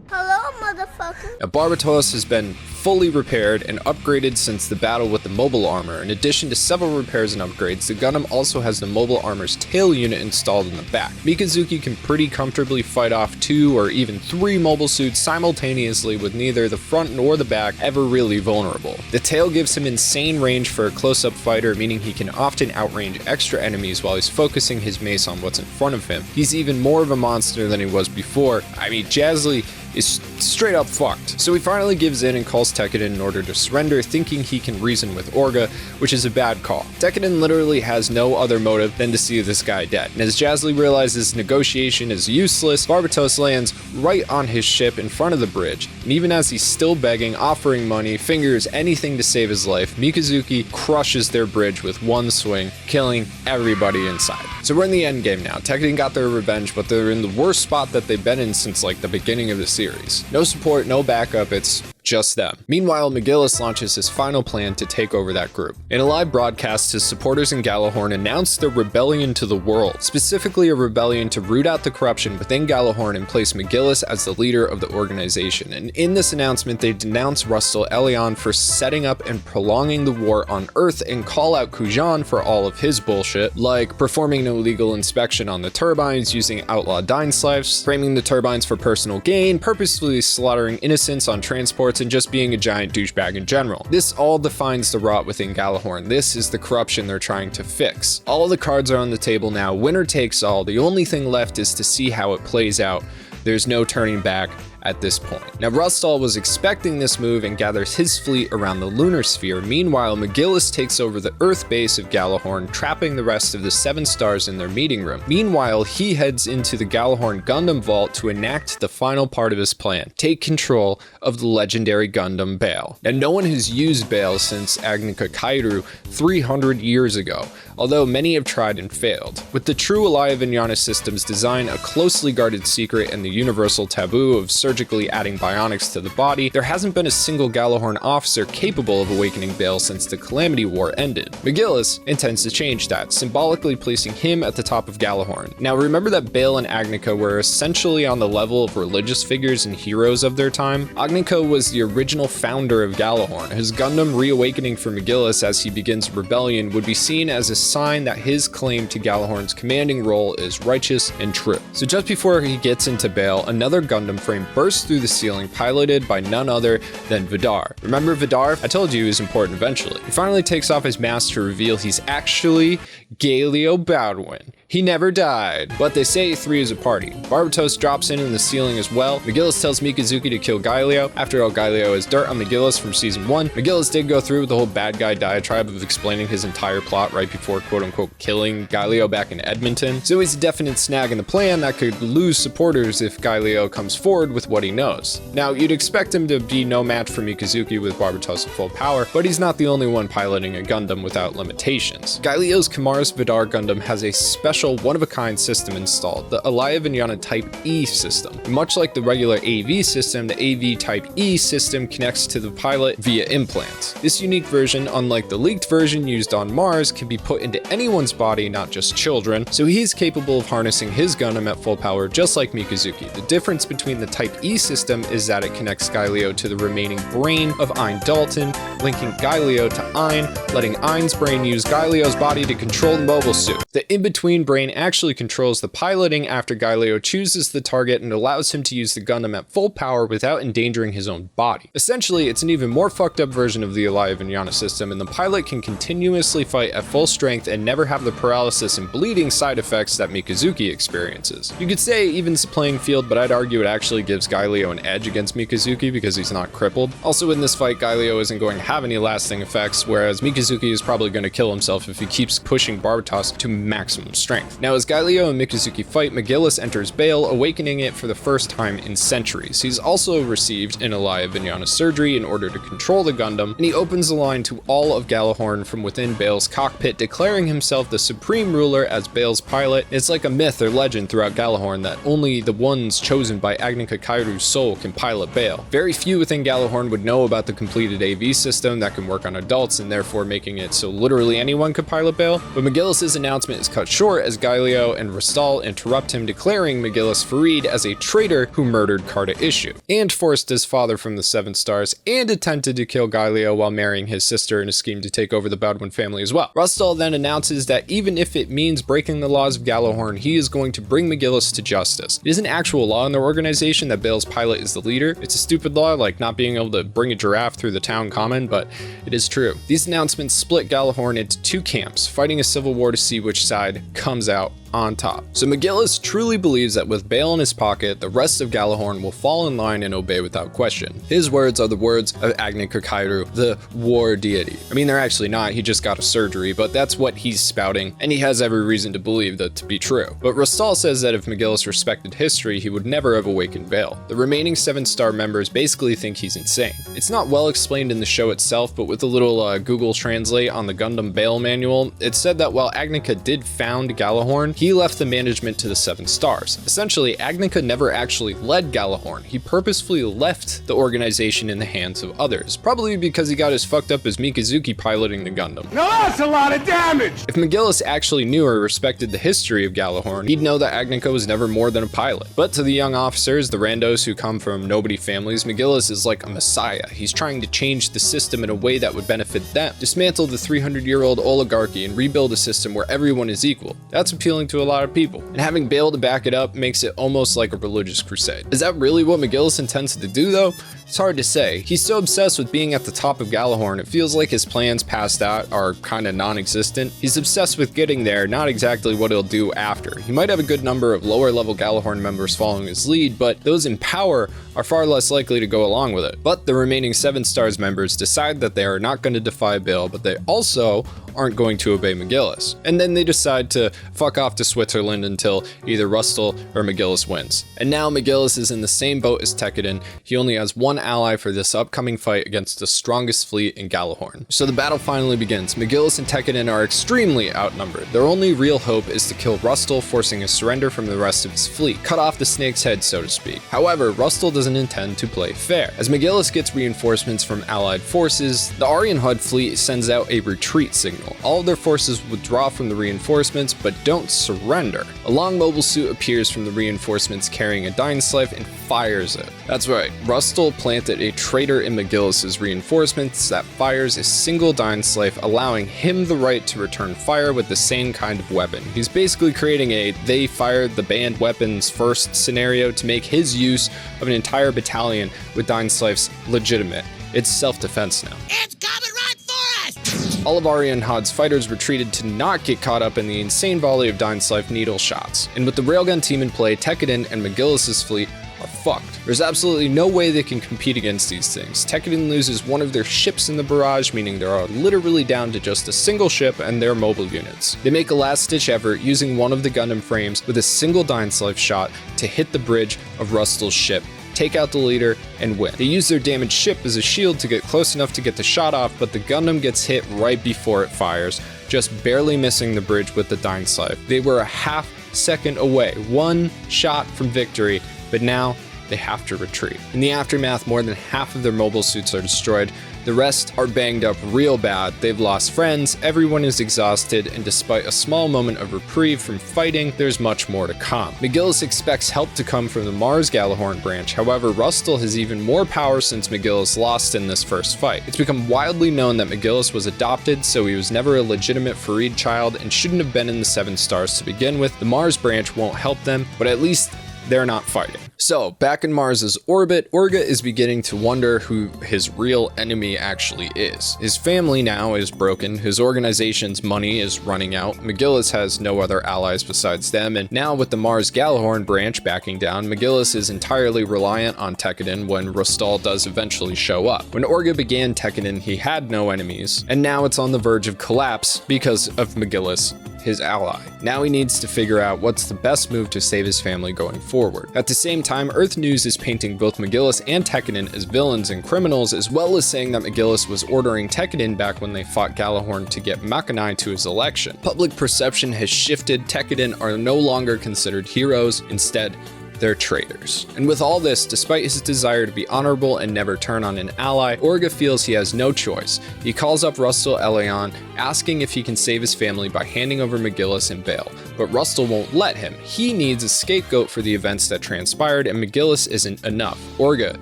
Hello, motherfucker. Now, Barbatos has been fully repaired and upgraded since the battle with the mobile armor. In addition to several repairs and upgrades, the Gundam also has the mobile armor's tail unit installed in the back. Mikazuki can pretty comfortably fight off 2 or even 3 mobile suits simultaneously with neither the front nor the back ever really vulnerable. The tail gives him insane range for a close-up fighter, meaning he can often outrange extra enemies while he's focusing his mace on what's in front of him. He's even more of a monster than he was before. I mean, Jazley is straight up fucked. So he finally gives in and calls Tekkadan in order to surrender, thinking he can reason with Orga, which is a bad call. Tekkadan literally has no other motive than to see this guy dead. And as Jazley realizes negotiation is useless, Barbatos lands right on his ship in front of the bridge. And even as he's still begging, offering money, fingers anything to save his life, Mikazuki crushes their bridge with one swing, killing everybody inside. So we're in the end game now. Tekkadan got their revenge, but they're in the worst spot that they've been in since like the beginning of the series. No support, no backup, it's just them. Meanwhile, McGillis launches his final plan to take over that group. In a live broadcast, his supporters in Gjallarhorn announced their rebellion to the world, specifically a rebellion to root out the corruption within Gjallarhorn and place McGillis as the leader of the organization. And in this announcement, they denounce Rustal Elion for setting up and prolonging the war on Earth and call out Kujan for all of his bullshit, like performing an illegal inspection on the turbines, using outlaw dine slaves, framing the turbines for personal gain, purposefully slaughtering innocents on transports, and just being a giant douchebag in general. This all defines the rot within Gjallarhorn. This is the corruption they're trying to fix. All the cards are on the table now. Winner takes all. The only thing left is to see how it plays out. There's no turning back at this point. Now, Rustal was expecting this move and gathers his fleet around the lunar sphere. Meanwhile, McGillis takes over the Earth base of Gjallarhorn, trapping the rest of the 7 stars in their meeting room. Meanwhile, he heads into the Gjallarhorn Gundam vault to enact the final part of his plan, take control of the legendary Gundam Bale. Now, no one has used Bale since Agnika Kairu 300 years ago, although many have tried and failed. With the true Alaya Vinyana system's design a closely guarded secret and the universal taboo of surgically adding bionics to the body, there hasn't been a single Gjallarhorn officer capable of awakening Bale since the Calamity War ended. McGillis intends to change that, symbolically placing him at the top of Gjallarhorn. Now, remember that Bale and Agnika were essentially on the level of religious figures and heroes of their time? Agnika was the original founder of Gjallarhorn. His Gundam reawakening for McGillis as he begins rebellion would be seen as a sign that his claim to Gjallarhorn's commanding role is righteous and true. So just before he gets into Bale, another Gundam frame bursts through the ceiling, piloted by none other than Vidar. Remember Vidar? I told you he was important eventually. He finally takes off his mask to reveal he's actually Galio Baldwin. He never died. But they say 3 is a party. Barbatos drops in the ceiling as well. McGillis tells Mikazuki to kill Galio. After all, Galio is dirt on McGillis from season 1. McGillis did go through with the whole bad guy diatribe of explaining his entire plot right before quote-unquote killing Galio back in Edmonton. So he's a definite snag in the plan that could lose supporters if Galio comes forward with what he knows. Now, you'd expect him to be no match for Mikazuki with Barbatos at full power, but he's not the only one piloting a Gundam without limitations. Galio's Kamaris Vidar Gundam has a special one-of-a-kind system installed, the Alaya Vinyana Type E system. Much like the regular AV system, the AV Type E system connects to the pilot via implants. This unique version, unlike the leaked version used on Mars, can be put into anyone's body, not just children, so he's capable of harnessing his Gundam at full power just like Mikazuki. The difference between the Type E system is that it connects Galio to the remaining brain of Ein Dalton, linking Galio to Ein, letting Ein's brain use Galio's body to control the mobile suit. The in-between brain actually controls the piloting after Galio chooses the target and allows him to use the Gundam at full power without endangering his own body. Essentially, it's an even more fucked up version of the Alaya Vinyana system, and the pilot can continuously fight at full strength and never have the paralysis and bleeding side effects that Mikazuki experiences. You could say evens the playing field, but I'd argue it actually gives Galio an edge against Mikazuki because he's not crippled. Also in this fight, Galio isn't going to have any lasting effects, whereas Mikazuki is probably going to kill himself if he keeps pushing Barbatos to maximum strength. Now, as Galio and Mikazuki fight, McGillis enters Bale, awakening it for the first time in centuries. He's also received an Alaya Vinyana surgery in order to control the Gundam, and he opens the line to all of Galahorn from within Bale's cockpit, declaring himself the supreme ruler as Bale's pilot. It's like a myth or legend throughout Galahorn that only the ones chosen by Agnika Kairu's soul can pilot Bale. Very few within Galahorn would know about the completed AV system that can work on adults, and therefore making it so literally anyone could pilot Bale. But McGillis' announcement is cut short as Galio and Rastal interrupt him, declaring McGillis Farid as a traitor who murdered Carta Issue, and forced his father from the 7 stars, and attempted to kill Galio while marrying his sister in a scheme to take over the Baldwin family as well. Rastal then announces that even if it means breaking the laws of Galahorn, he is going to bring McGillis to justice. It is an actual law in their organization that Bale's pilot is the leader. It's a stupid law, like not being able to bring a giraffe through the town common, but it is true. These announcements split Galahorn into 2 camps, fighting a civil war to see which side comes out on top. So McGillis truly believes that with Bale in his pocket, the rest of Galahorn will fall in line and obey without question. His words are the words of Agnika Kairu, the war deity. I mean, they're actually not, he just got a surgery, but that's what he's spouting, and he has every reason to believe that to be true. But Rastal says that if McGillis respected history, he would never have awakened Bale. The remaining 7-star members basically think he's insane. It's not well explained in the show itself, but with a little Google Translate on the Gundam Bale manual, it said that while Agnika did found Galahorn, he left the management to the 7 stars. Essentially, Agnika never actually led Galahorn. He purposefully left the organization in the hands of others, probably because he got as fucked up as Mikazuki piloting the Gundam. Now that's a lot of damage! If McGillis actually knew or respected the history of Galahorn, he'd know that Agnika was never more than a pilot. But to the young officers, the randos who come from nobody families, McGillis is like a messiah. He's trying to change the system in a way that would benefit them, dismantle the 300-year-old oligarchy and rebuild a system where everyone is equal. That's appealing to a lot of people, and having Bale to back it up makes it almost like a religious crusade. Is that really what McGillis intends to do though? It's hard to say. He's so obsessed with being at the top of Galahorn, it feels like his plans past that are kinda non-existent. He's obsessed with getting there, not exactly what he'll do after. He might have a good number of lower level Galahorn members following his lead, but those in power are far less likely to go along with it. But the remaining 7 stars members decide that they are not going to defy Bale, but they also aren't going to obey McGillis. And then they decide to fuck off to Switzerland until either Rustal or McGillis wins. And now McGillis is in the same boat as Tekkadan. He only has one ally for this upcoming fight against the strongest fleet in Galahorn. So the battle finally begins. McGillis and Tekkadan are extremely outnumbered. Their only real hope is to kill Rustal, forcing a surrender from the rest of his fleet. Cut off the snake's head, so to speak. However, Rustal doesn't intend to play fair. As McGillis gets reinforcements from allied forces, the Aryan HUD fleet sends out a retreat signal. signal. All of their forces withdraw from the reinforcements, but don't surrender. A long mobile suit appears from the reinforcements carrying a Dynaslife and fires it. That's right, Rustle planted a traitor in McGillis's reinforcements that fires a single Dynaslife, allowing him the right to return fire with the same kind of weapon. He's basically creating a they fired the banned weapons first scenario to make his use of an entire battalion with Dynaslifes legitimate. It's self-defense now. It's coming right for us! All of Ari and Hod's fighters retreated to not get caught up in the insane volley of Dynaslife needle shots. And with the railgun team in play, Tekkadan and McGillis's fleet are fucked. There's absolutely no way they can compete against these things. Tekkadan loses one of their ships in the barrage, meaning they are literally down to just a single ship and their mobile units. They make a last-ditch effort using one of the Gundam frames with a single Dynaslife shot to hit the bridge of Rustle's ship, take out the leader, and win. They use their damaged ship as a shield to get close enough to get the shot off, but the Gundam gets hit right before it fires, just barely missing the bridge with the Dynaslife. They were a half second away, one shot from victory, but now they have to retreat. In the aftermath, more than half of their mobile suits are destroyed. The rest are banged up real bad. They've lost friends, everyone is exhausted, and despite a small moment of reprieve from fighting, there's much more to come. McGillis expects help to come from the Mars Gallahorn branch. However, Rustle has even more power since McGillis lost in this first fight. It's become widely known that McGillis was adopted, so he was never a legitimate Farid child and shouldn't have been in the 7 stars to begin with. The Mars branch won't help them, but at least they're not fighting. So, back in Mars's orbit, Orga is beginning to wonder who his real enemy actually is. His family now is broken, his organization's money is running out, McGillis has no other allies besides them, and now with the Mars Gallahorn branch backing down, McGillis is entirely reliant on Tekkadan when Rustal does eventually show up. When Orga began Tekkadan, he had no enemies, and now it's on the verge of collapse because of McGillis, his ally. Now he needs to figure out what's the best move to save his family going forward. At the same time, Earth News is painting both McGillis and Tekkadan as villains and criminals, as well as saying that McGillis was ordering Tekkadan back when they fought Gallahorn to get Makanai to his election. Public perception has shifted. Tekkadan are no longer considered heroes. Instead, they're traitors. And with all this, despite his desire to be honorable and never turn on an ally, Orga feels he has no choice. He calls up Rustal Elion, asking if he can save his family by handing over McGillis and bail, but Rustal won't let him. He needs a scapegoat for the events that transpired, and McGillis isn't enough. Orga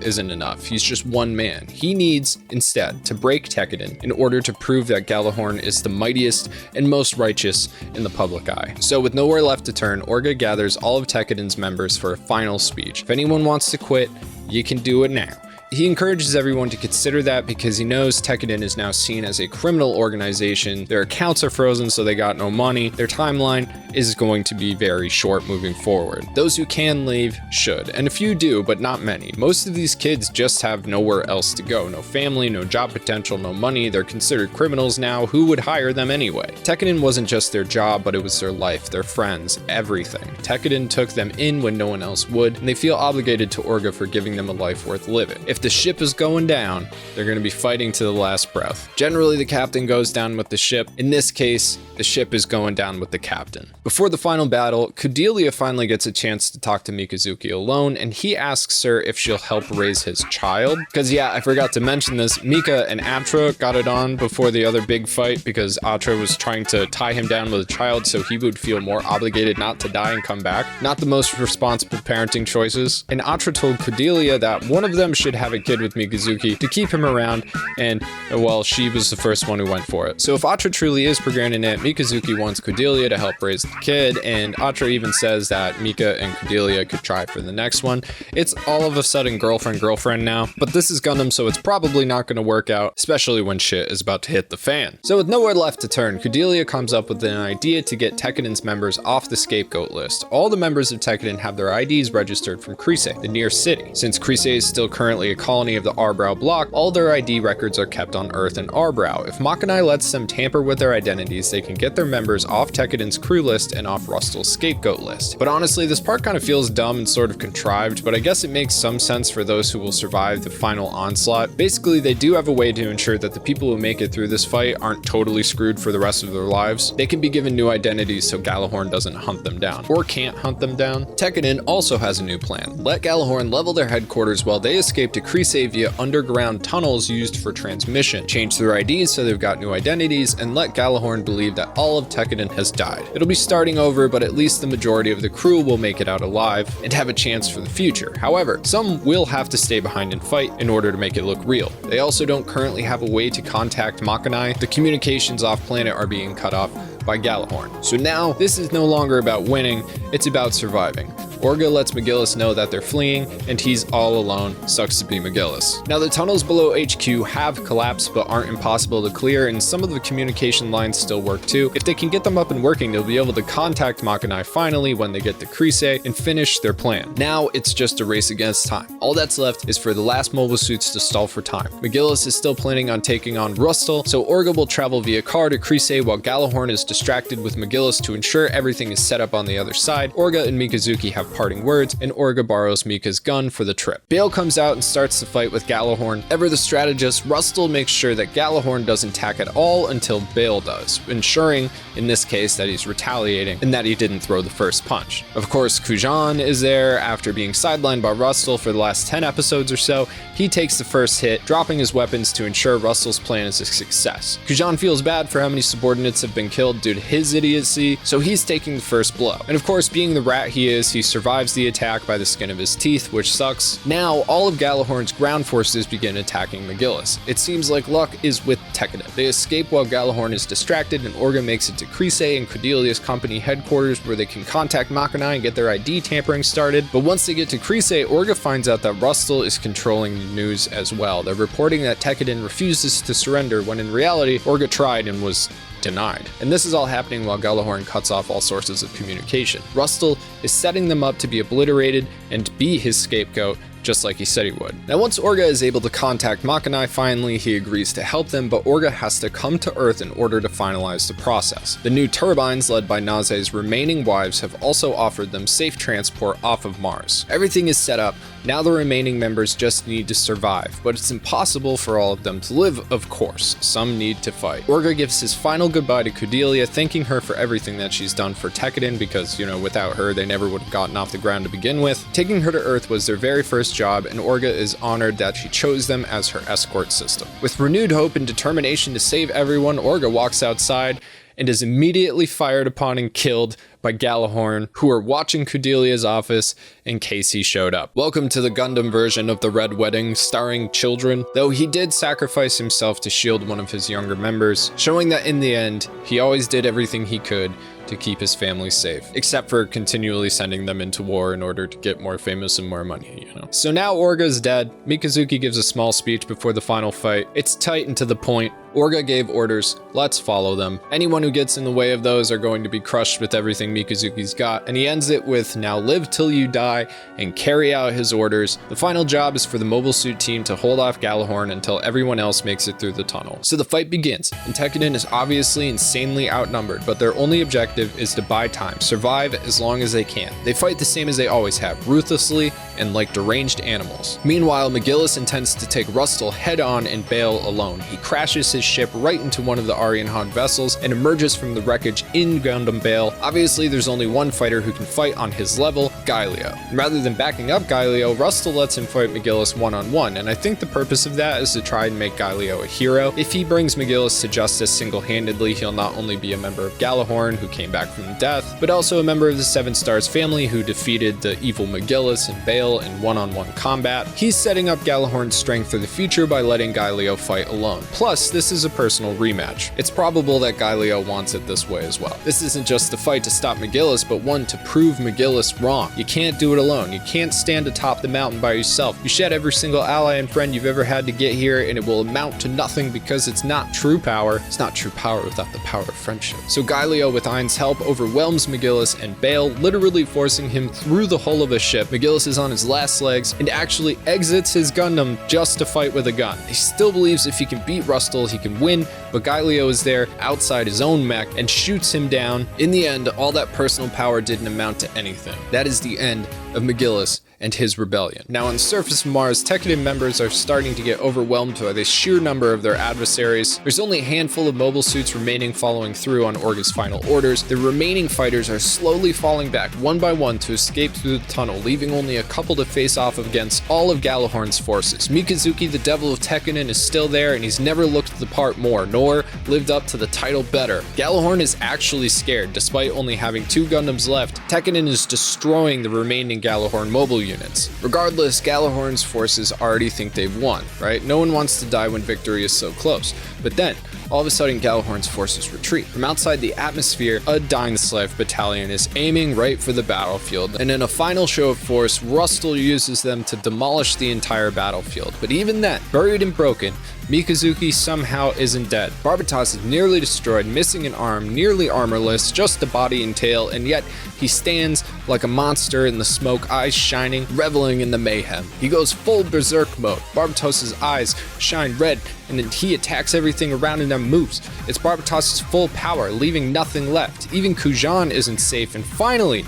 isn't enough. He's just one man. He needs, instead, to break Tekkadan in order to prove that Gallahorn is the mightiest and most righteous in the public eye. So with nowhere left to turn, Orga gathers all of Tekkadan's members for a final speech. If anyone wants to quit, you can do it now. He encourages everyone to consider that because he knows Tekkadan is now seen as a criminal organization. Their accounts are frozen, so they got no money. Their timeline is going to be very short moving forward. Those who can leave should, and a few do, but not many. Most of these kids just have nowhere else to go. No family, no job potential, no money. They're considered criminals now. Who would hire them anyway? Tekkadan wasn't just their job, but it was their life, their friends, everything. Tekkadan took them in when no one else would, and they feel obligated to Orga for giving them a life worth living. If the ship is going down, they're going to be fighting to the last breath. Generally, the captain goes down with the ship. In this case, the ship is going down with the captain. Before the final battle, Kudelia finally gets a chance to talk to Mikazuki alone, and he asks her if she'll help raise his child. Because yeah, I forgot to mention this, Mika and Atra got it on before the other big fight because Atra was trying to tie him down with a child so he would feel more obligated not to die and come back. Not the most responsible parenting choices. And Atra told Kudelia that one of them should have a kid with Mikazuki to keep him around, and well, she was the first one who went for it. So if Atra truly is pregnant, Mikazuki wants Kudelia to help raise the kid, and Atra even says that Mika and Kudelia could try for the next one. It's all of a sudden girlfriend now, but this is Gundam, so it's probably not going to work out, especially when shit is about to hit the fan. So with nowhere left to turn, Kudelia comes up with an idea to get Tekkadan's members off the scapegoat list. All the members of Tekkadan have their IDs registered from Krise, the near city. Since Krise is still currently a colony of the Arbrow block, all their ID records are kept on Earth and Arbrow. If Makanai lets them tamper with their identities, they can get their members off Tekkadan's crew list and off Rustal's scapegoat list. But honestly, this part kind of feels dumb and sort of contrived, but I guess it makes some sense for those who will survive the final onslaught. Basically, they do have a way to ensure that the people who make it through this fight aren't totally screwed for the rest of their lives. They can be given new identities so Gallahorn doesn't hunt them down, or can't hunt them down. Tekkadan also has a new plan. Let Gallahorn level their headquarters while they escape to Creasy via underground tunnels used for transmission, change their IDs so they've got new identities, and let Galahorn believe that all of Tekkadan has died. It'll be starting over, but at least the majority of the crew will make it out alive and have a chance for the future. However, some will have to stay behind and fight in order to make it look real. They also don't currently have a way to contact Makanai. The communications off planet are being cut off by Galahorn. So now, this is no longer about winning, it's about surviving. Orga lets McGillis know that they're fleeing, and he's all alone. Sucks to be McGillis. Now, the tunnels below HQ have collapsed, but aren't impossible to clear, and some of the communication lines still work too. If they can get them up and working, they'll be able to contact Makanai finally when they get to Creasy and finish their plan. Now, it's just a race against time. All that's left is for the last mobile suits to stall for time. McGillis is still planning on taking on Rustle, so Orga will travel via car to Creasy while Galahorn is distracted with McGillis to ensure everything is set up on the other side. Orga and Mikazuki have parting words, and Orga borrows Mika's gun for the trip. Bale comes out and starts the fight with Galahorn. Ever the strategist, Rustle makes sure that Galahorn doesn't attack at all until Bale does, ensuring, in this case, that he's retaliating and that he didn't throw the first punch. Of course, Kujan is there after being sidelined by Rustle for the last 10 episodes or so. He takes the first hit, dropping his weapons to ensure Rustle's plan is a success. Kujan feels bad for how many subordinates have been killed due to his idiocy, so he's taking the first blow. And of course, being the rat he is, he survives the attack by the skin of his teeth, which sucks. Now, all of Galahorn's ground forces begin attacking McGillis. It seems like luck is with Tekkadan. They escape while Galahorn is distracted, and Orga makes it to Creasy and Kudelia's company headquarters where they can contact Makanai and get their ID tampering started. But once they get to Creasy, Orga finds out that Rustle is controlling the news as well. They're reporting that Tekkadan refuses to surrender when in reality, Orga tried and was denied. And this is all happening while Galahorn cuts off all sources of communication. Rustle is setting them up to be obliterated and be his scapegoat, just like he said he would. Now, once Orga is able to contact Makanai, finally he agrees to help them, but Orga has to come to Earth in order to finalize the process. The new turbines, led by Naze's remaining wives, have also offered them safe transport off of Mars. Everything is set up. Now the remaining members just need to survive, but it's impossible for all of them to live, of course. Some need to fight. Orga gives his final goodbye to Kudelia, thanking her for everything that she's done for Tekkadan because, without her, they never would have gotten off the ground to begin with. Taking her to Earth was their very first job, and Orga is honored that she chose them as her escort system. With renewed hope and determination to save everyone, Orga walks outside and is immediately fired upon and killed by Galahorn, who are watching Kudelia's office in case he showed up. Welcome to the Gundam version of the Red Wedding, starring children, though he did sacrifice himself to shield one of his younger members, showing that in the end, he always did everything he could to keep his family safe, except for continually sending them into war in order to get more famous and more money, So now Orga's dead. Mikazuki gives a small speech before the final fight. It's tight and to the point. Orga gave orders, let's follow them. Anyone who gets in the way of those are going to be crushed with everything Mikazuki's got, and he ends it with, now live till you die and carry out his orders. The final job is for the mobile suit team to hold off Galahorn until everyone else makes it through the tunnel. So the fight begins, and Tekkadan is obviously insanely outnumbered, but their only objective is to buy time, survive as long as they can. They fight the same as they always have, ruthlessly and like deranged animals. Meanwhile, McGillis intends to take Rustle head on and Bale alone. He crashes his ship right into one of the Aryan Han vessels and emerges from the wreckage in Gundam Bale. Obviously, there's only one fighter who can fight on his level, Gaelio. And rather than backing up Gaelio, Rustle lets him fight McGillis one-on-one, and I think the purpose of that is to try and make Gaelio a hero. If he brings McGillis to justice single-handedly, he'll not only be a member of Galahorn, who came back from death, but also a member of the Seven Stars family who defeated the evil McGillis and Bale in one-on-one combat. He's setting up Galahorn's strength for the future by letting Gaelio fight alone. Plus, this is a personal rematch. It's probable that Gaelio wants it this way as well. This isn't just a fight to stop McGillis, but one to prove McGillis wrong. You can't do it alone. You can't stand atop the mountain by yourself. You shed every single ally and friend you've ever had to get here, and it will amount to nothing because it's not true power. It's not true power without the power of friendship. So Gaelio, with Ain's help, overwhelms McGillis and Bale, literally forcing him through the hull of a ship. McGillis is on his last legs and actually exits his Gundam just to fight with a gun. He still believes if he can beat Rustle, he can win, but Gaelio is there outside his own mech and shoots him down. In the end, all that personal power didn't amount to anything. That is the end of McGillis and his rebellion. Now on the surface of Mars, Tekkadan members are starting to get overwhelmed by the sheer number of their adversaries. There's only a handful of mobile suits remaining following through on Orga's final orders. The remaining fighters are slowly falling back one by one to escape through the tunnel, leaving only a couple to face off against all of Galahorn's forces. Mikazuki, the Devil of Tekkadan, is still there, and he's never looked the part more, nor lived up to the title better. Galahorn is actually scared. Despite only having 2 Gundams left, Tekkadan is destroying the remaining Galahorn mobile units. Regardless, Galahorn's forces already think they've won, right? No one wants to die when victory is so close. But then, all of a sudden, Galahorn's forces retreat. From outside the atmosphere, a Dainsleif battalion is aiming right for the battlefield, and in a final show of force, Rustle uses them to demolish the entire battlefield. But even then, buried and broken, Mikazuki somehow isn't dead. Barbatos is nearly destroyed, missing an arm, nearly armorless, just a body and tail, and yet he stands like a monster in the smoke, eyes shining, reveling in the mayhem. He goes full berserk mode. Barbatos' eyes shine red, and then he attacks everything around him and moves. It's Barbatos' full power, leaving nothing left. Even Kujan isn't safe, and finally,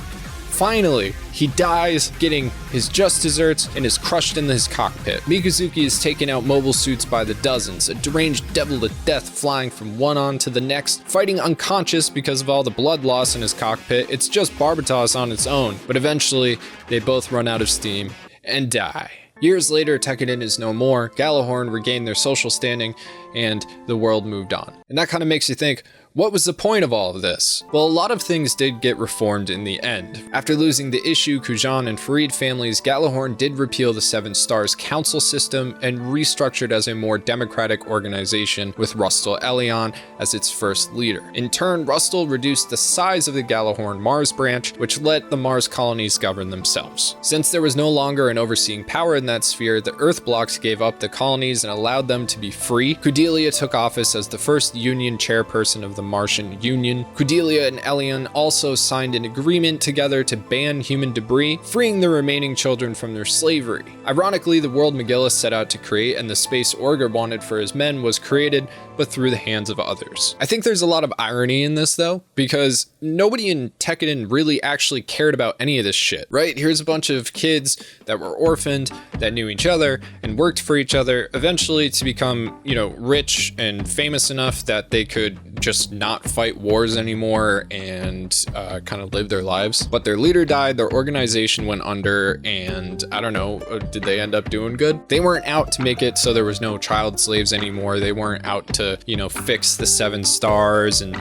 he dies, getting his just desserts, and is crushed in his cockpit. Mikazuki is taking out mobile suits by the dozens, a deranged devil to death flying from one on to the next, fighting unconscious because of all the blood loss in his cockpit. It's just Barbatos on its own, but eventually they both run out of steam and die. Years later, Tekkadan is no more, Galahorn regained their social standing, and the world moved on. And that kind of makes you think, what was the point of all of this? Well, a lot of things did get reformed in the end. After losing the Issue, Kujan, and Farid families, Galahorn did repeal the 7 Stars Council system and restructured as a more democratic organization with Rustal Elion as its first leader. In turn, Rustal reduced the size of the Galahorn Mars branch, which let the Mars colonies govern themselves. Since there was no longer an overseeing power in that sphere, the Earth blocks gave up the colonies and allowed them to be free. Kudelia took office as the first Union chairperson of the Martian Union. Kudelia and Elion also signed an agreement together to ban human debris, freeing the remaining children from their slavery. Ironically, the world McGillis set out to create and the space Orga wanted for his men was created, but through the hands of others. I think there's a lot of irony in this though, because nobody in Tekkadan really actually cared about any of this shit, right? Here's a bunch of kids that were orphaned, that knew each other and worked for each other, eventually to become, rich and famous enough that they could just not fight wars anymore and kind of live their lives. But their leader died, their organization went under, and I don't know, did they end up doing good? They weren't out to make it so there was no child slaves anymore. They weren't out to, fix the 7 stars and,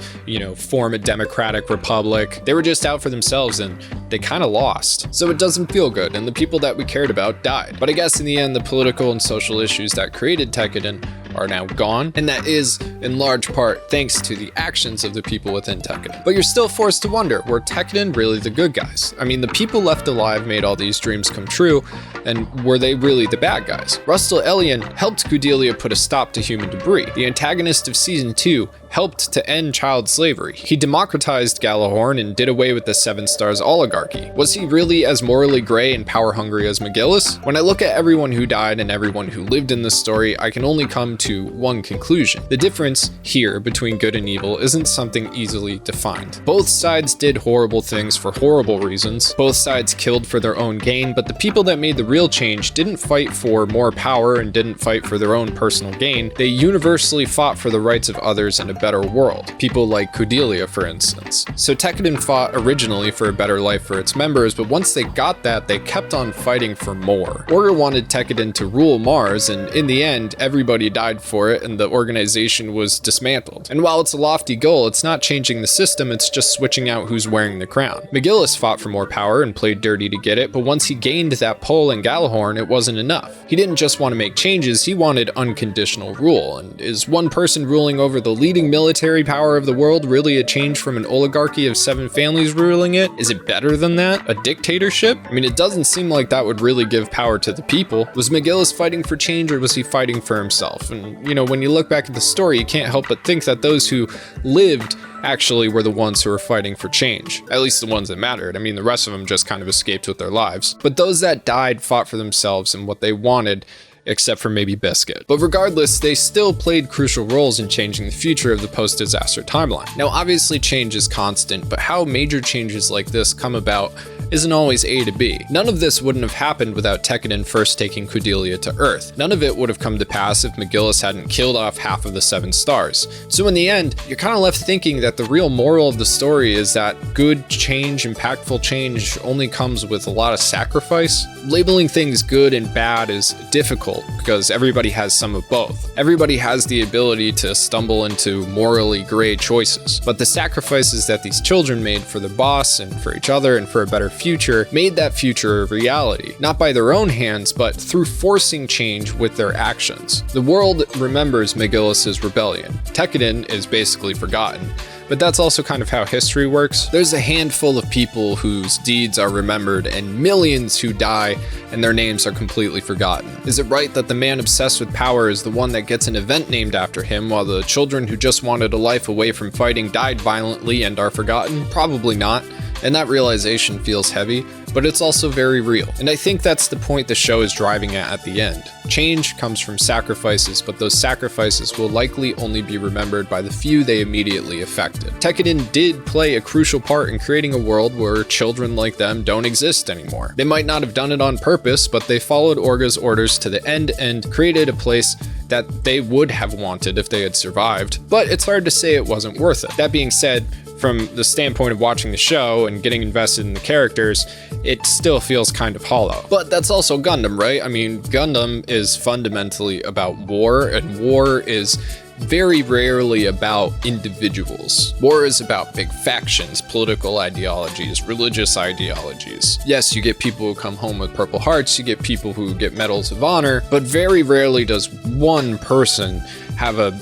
form a democratic republic. They were just out for themselves, and they kind of lost. So it doesn't feel good, and the people that we cared about died. But I guess in the end, the political and social issues that created Tekkadan are now gone, and that is in large part thanks to the actions of the people within Tekkadan. But you're still forced to wonder, were Tekkadan really the good guys? I mean, the people left alive made all these dreams come true, and were they really the bad guys? Rustal Elion helped Kudelia put a stop to human debris. The antagonist of Season 2 helped to end child slavery. He democratized Galahorn and did away with the 7 Stars oligarchy. Was he really as morally gray and power hungry as McGillis? When I look at everyone who died and everyone who lived in this story, I can only come to one conclusion. The difference here between good and evil isn't something easily defined. Both sides did horrible things for horrible reasons. Both sides killed for their own gain, but the people that made the real change didn't fight for more power and didn't fight for their own personal gain. They universally fought for the rights of others and a better world. People like Kudelia, for instance. So Tekkadan fought originally for a better life for its members, but once they got that, they kept on fighting for more. Orga wanted Tekkadan to rule Mars, and in the end, everybody died for it, and the organization was dismantled. And while it's a lofty goal, it's not changing the system, it's just switching out who's wearing the crown. McGillis fought for more power and played dirty to get it, but once he gained that pull in Galahorn, it wasn't enough. He didn't just want to make changes, he wanted unconditional rule. And is one person ruling over the leading military power of the world really a change from an oligarchy of 7 families ruling it? Is it better than that? A dictatorship? I mean, it doesn't seem like that would really give power to the people. Was McGillis fighting for change, or was he fighting for himself? And when you look back at the story, you can't help but think that those who lived actually were the ones who were fighting for change. At least the ones that mattered. I mean, the rest of them just kind of escaped with their lives. But those that died fought for themselves and what they wanted, except for maybe Biscuit. But regardless, they still played crucial roles in changing the future of the post-disaster timeline. Now, obviously change is constant, but how major changes like this come about isn't always A to B. None of this wouldn't have happened without Tekkadan first taking Kudelia to Earth. None of it would have come to pass if McGillis hadn't killed off half of the 7 stars. So in the end, you're kind of left thinking that the real moral of the story is that good change, impactful change, only comes with a lot of sacrifice. Labeling things good and bad is difficult because everybody has some of both. Everybody has the ability to stumble into morally gray choices, but the sacrifices that these children made for the boss and for each other and for a better future made that future a reality, not by their own hands, but through forcing change with their actions. The world remembers McGillis's rebellion. Tekkadan is basically forgotten. But that's also kind of how history works. There's a handful of people whose deeds are remembered and millions who die and their names are completely forgotten. Is it right that the man obsessed with power is the one that gets an event named after him while the children who just wanted a life away from fighting died violently and are forgotten? Probably not. And that realization feels heavy, but it's also very real. And I think that's the point the show is driving at the end. Change comes from sacrifices, but those sacrifices will likely only be remembered by the few they immediately affected. Tekkadan did play a crucial part in creating a world where children like them don't exist anymore. They might not have done it on purpose, but they followed Orga's orders to the end and created a place that they would have wanted if they had survived. But it's hard to say it wasn't worth it. That being said, from the standpoint of watching the show and getting invested in the characters, it still feels kind of hollow. But that's also Gundam, right? I mean, Gundam is fundamentally about war, and war is very rarely about individuals. War is about big factions, political ideologies, religious ideologies. Yes, you get people who come home with Purple Hearts, you get people who get Medals of Honor, but very rarely does one person have a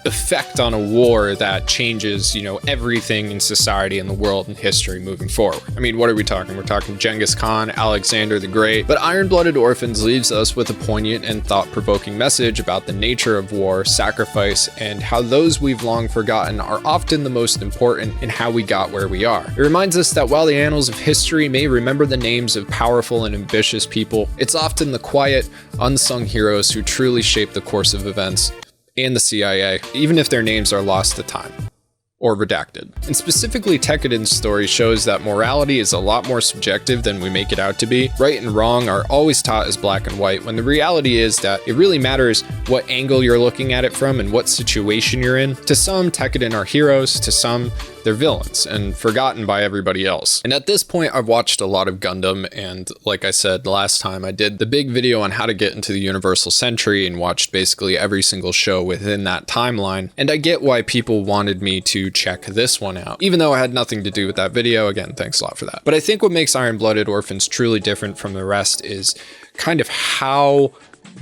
effect on a war that changes, everything in society and the world and history moving forward. I mean, what are we talking? We're talking Genghis Khan, Alexander the Great, but Blooded Orphans leaves us with a poignant and thought-provoking message about the nature of war, sacrifice, and how those we've long forgotten are often the most important in how we got where we are. It reminds us that while the annals of history may remember the names of powerful and ambitious people, it's often the quiet, unsung heroes who truly shape the course of events, and the CIA, even if their names are lost to time or redacted. And specifically, Tekkadan's story shows that morality is a lot more subjective than we make it out to be. Right and wrong are always taught as black and white, when the reality is that it really matters what angle you're looking at it from and what situation you're in. To some, Tekkadan are heroes, to some, they're villains and forgotten by everybody else. And at this point, I've watched a lot of Gundam, and like I said last time, I did the big video on how to get into the Universal Century and watched basically every single show within that timeline. And I get why people wanted me to check this one out, even though I had nothing to do with that video. Again, thanks a lot for that. But I think what makes Blooded Orphans truly different from the rest is kind of how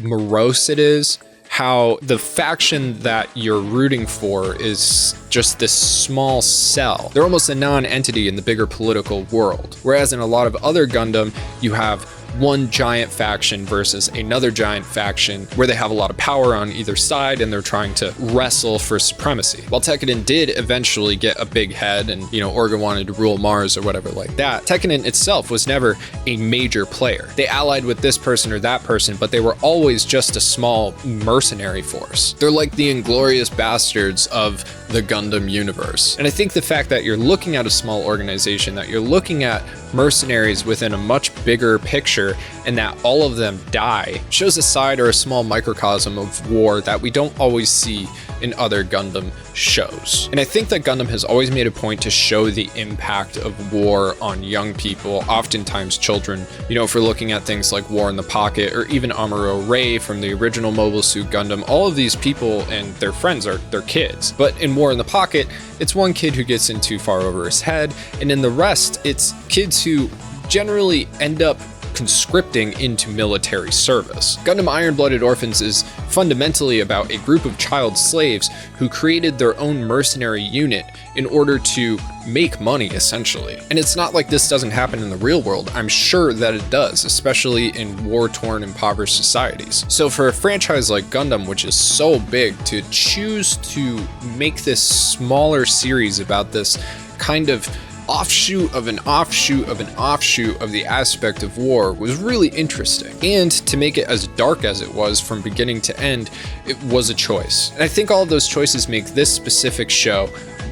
morose it is, how the faction that you're rooting for is just this small cell. They're almost a non-entity in the bigger political world. Whereas in a lot of other Gundam, you have one giant faction versus another giant faction where they have a lot of power on either side and they're trying to wrestle for supremacy. While Tekkadan did eventually get a big head and, Orga wanted to rule Mars or whatever like that, Tekkadan itself was never a major player. They allied with this person or that person, but they were always just a small mercenary force. They're like the Inglorious Bastards of the Gundam universe. And I think the fact that you're looking at a small organization, that you're looking at mercenaries within a much bigger picture, and that all of them die, shows a side or a small microcosm of war that we don't always see in other Gundam shows. And I think that Gundam has always made a point to show the impact of war on young people, oftentimes children. If we're looking at things like War in the Pocket or even Amuro Ray from the original Mobile Suit Gundam, all of these people and their friends are their kids. But in War in the Pocket, it's one kid who gets in too far over his head, and in the rest, it's kids who generally end up conscripting into military service. Gundam Blooded Orphans is fundamentally about a group of child slaves who created their own mercenary unit in order to make money, essentially. And it's not like this doesn't happen in the real world. I'm sure that it does, especially in war-torn, impoverished societies. So for a franchise like Gundam, which is so big, to choose to make this smaller series about this kind of offshoot of an offshoot of an offshoot of the aspect of war was really interesting. And to make it as dark as it was from beginning to end, it was a choice. And I think all of those choices make this specific show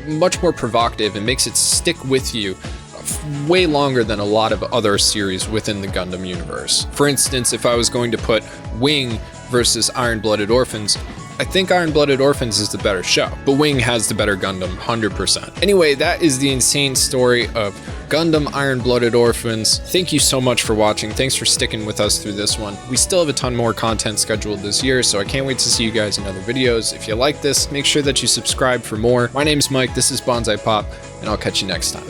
much more provocative and makes it stick with you way longer than a lot of other series within the Gundam universe. For instance, if I was going to put Wing versus Iron-Blooded Orphans, I think Iron-Blooded Orphans is the better show, but Wing has the better Gundam, 100%. Anyway, that is the insane story of Gundam Iron-Blooded Orphans. Thank you so much for watching. Thanks for sticking with us through this one. We still have a ton more content scheduled this year, so I can't wait to see you guys in other videos. If you like this, make sure that you subscribe for more. My name's Mike, this is Bonsai Pop, and I'll catch you next time.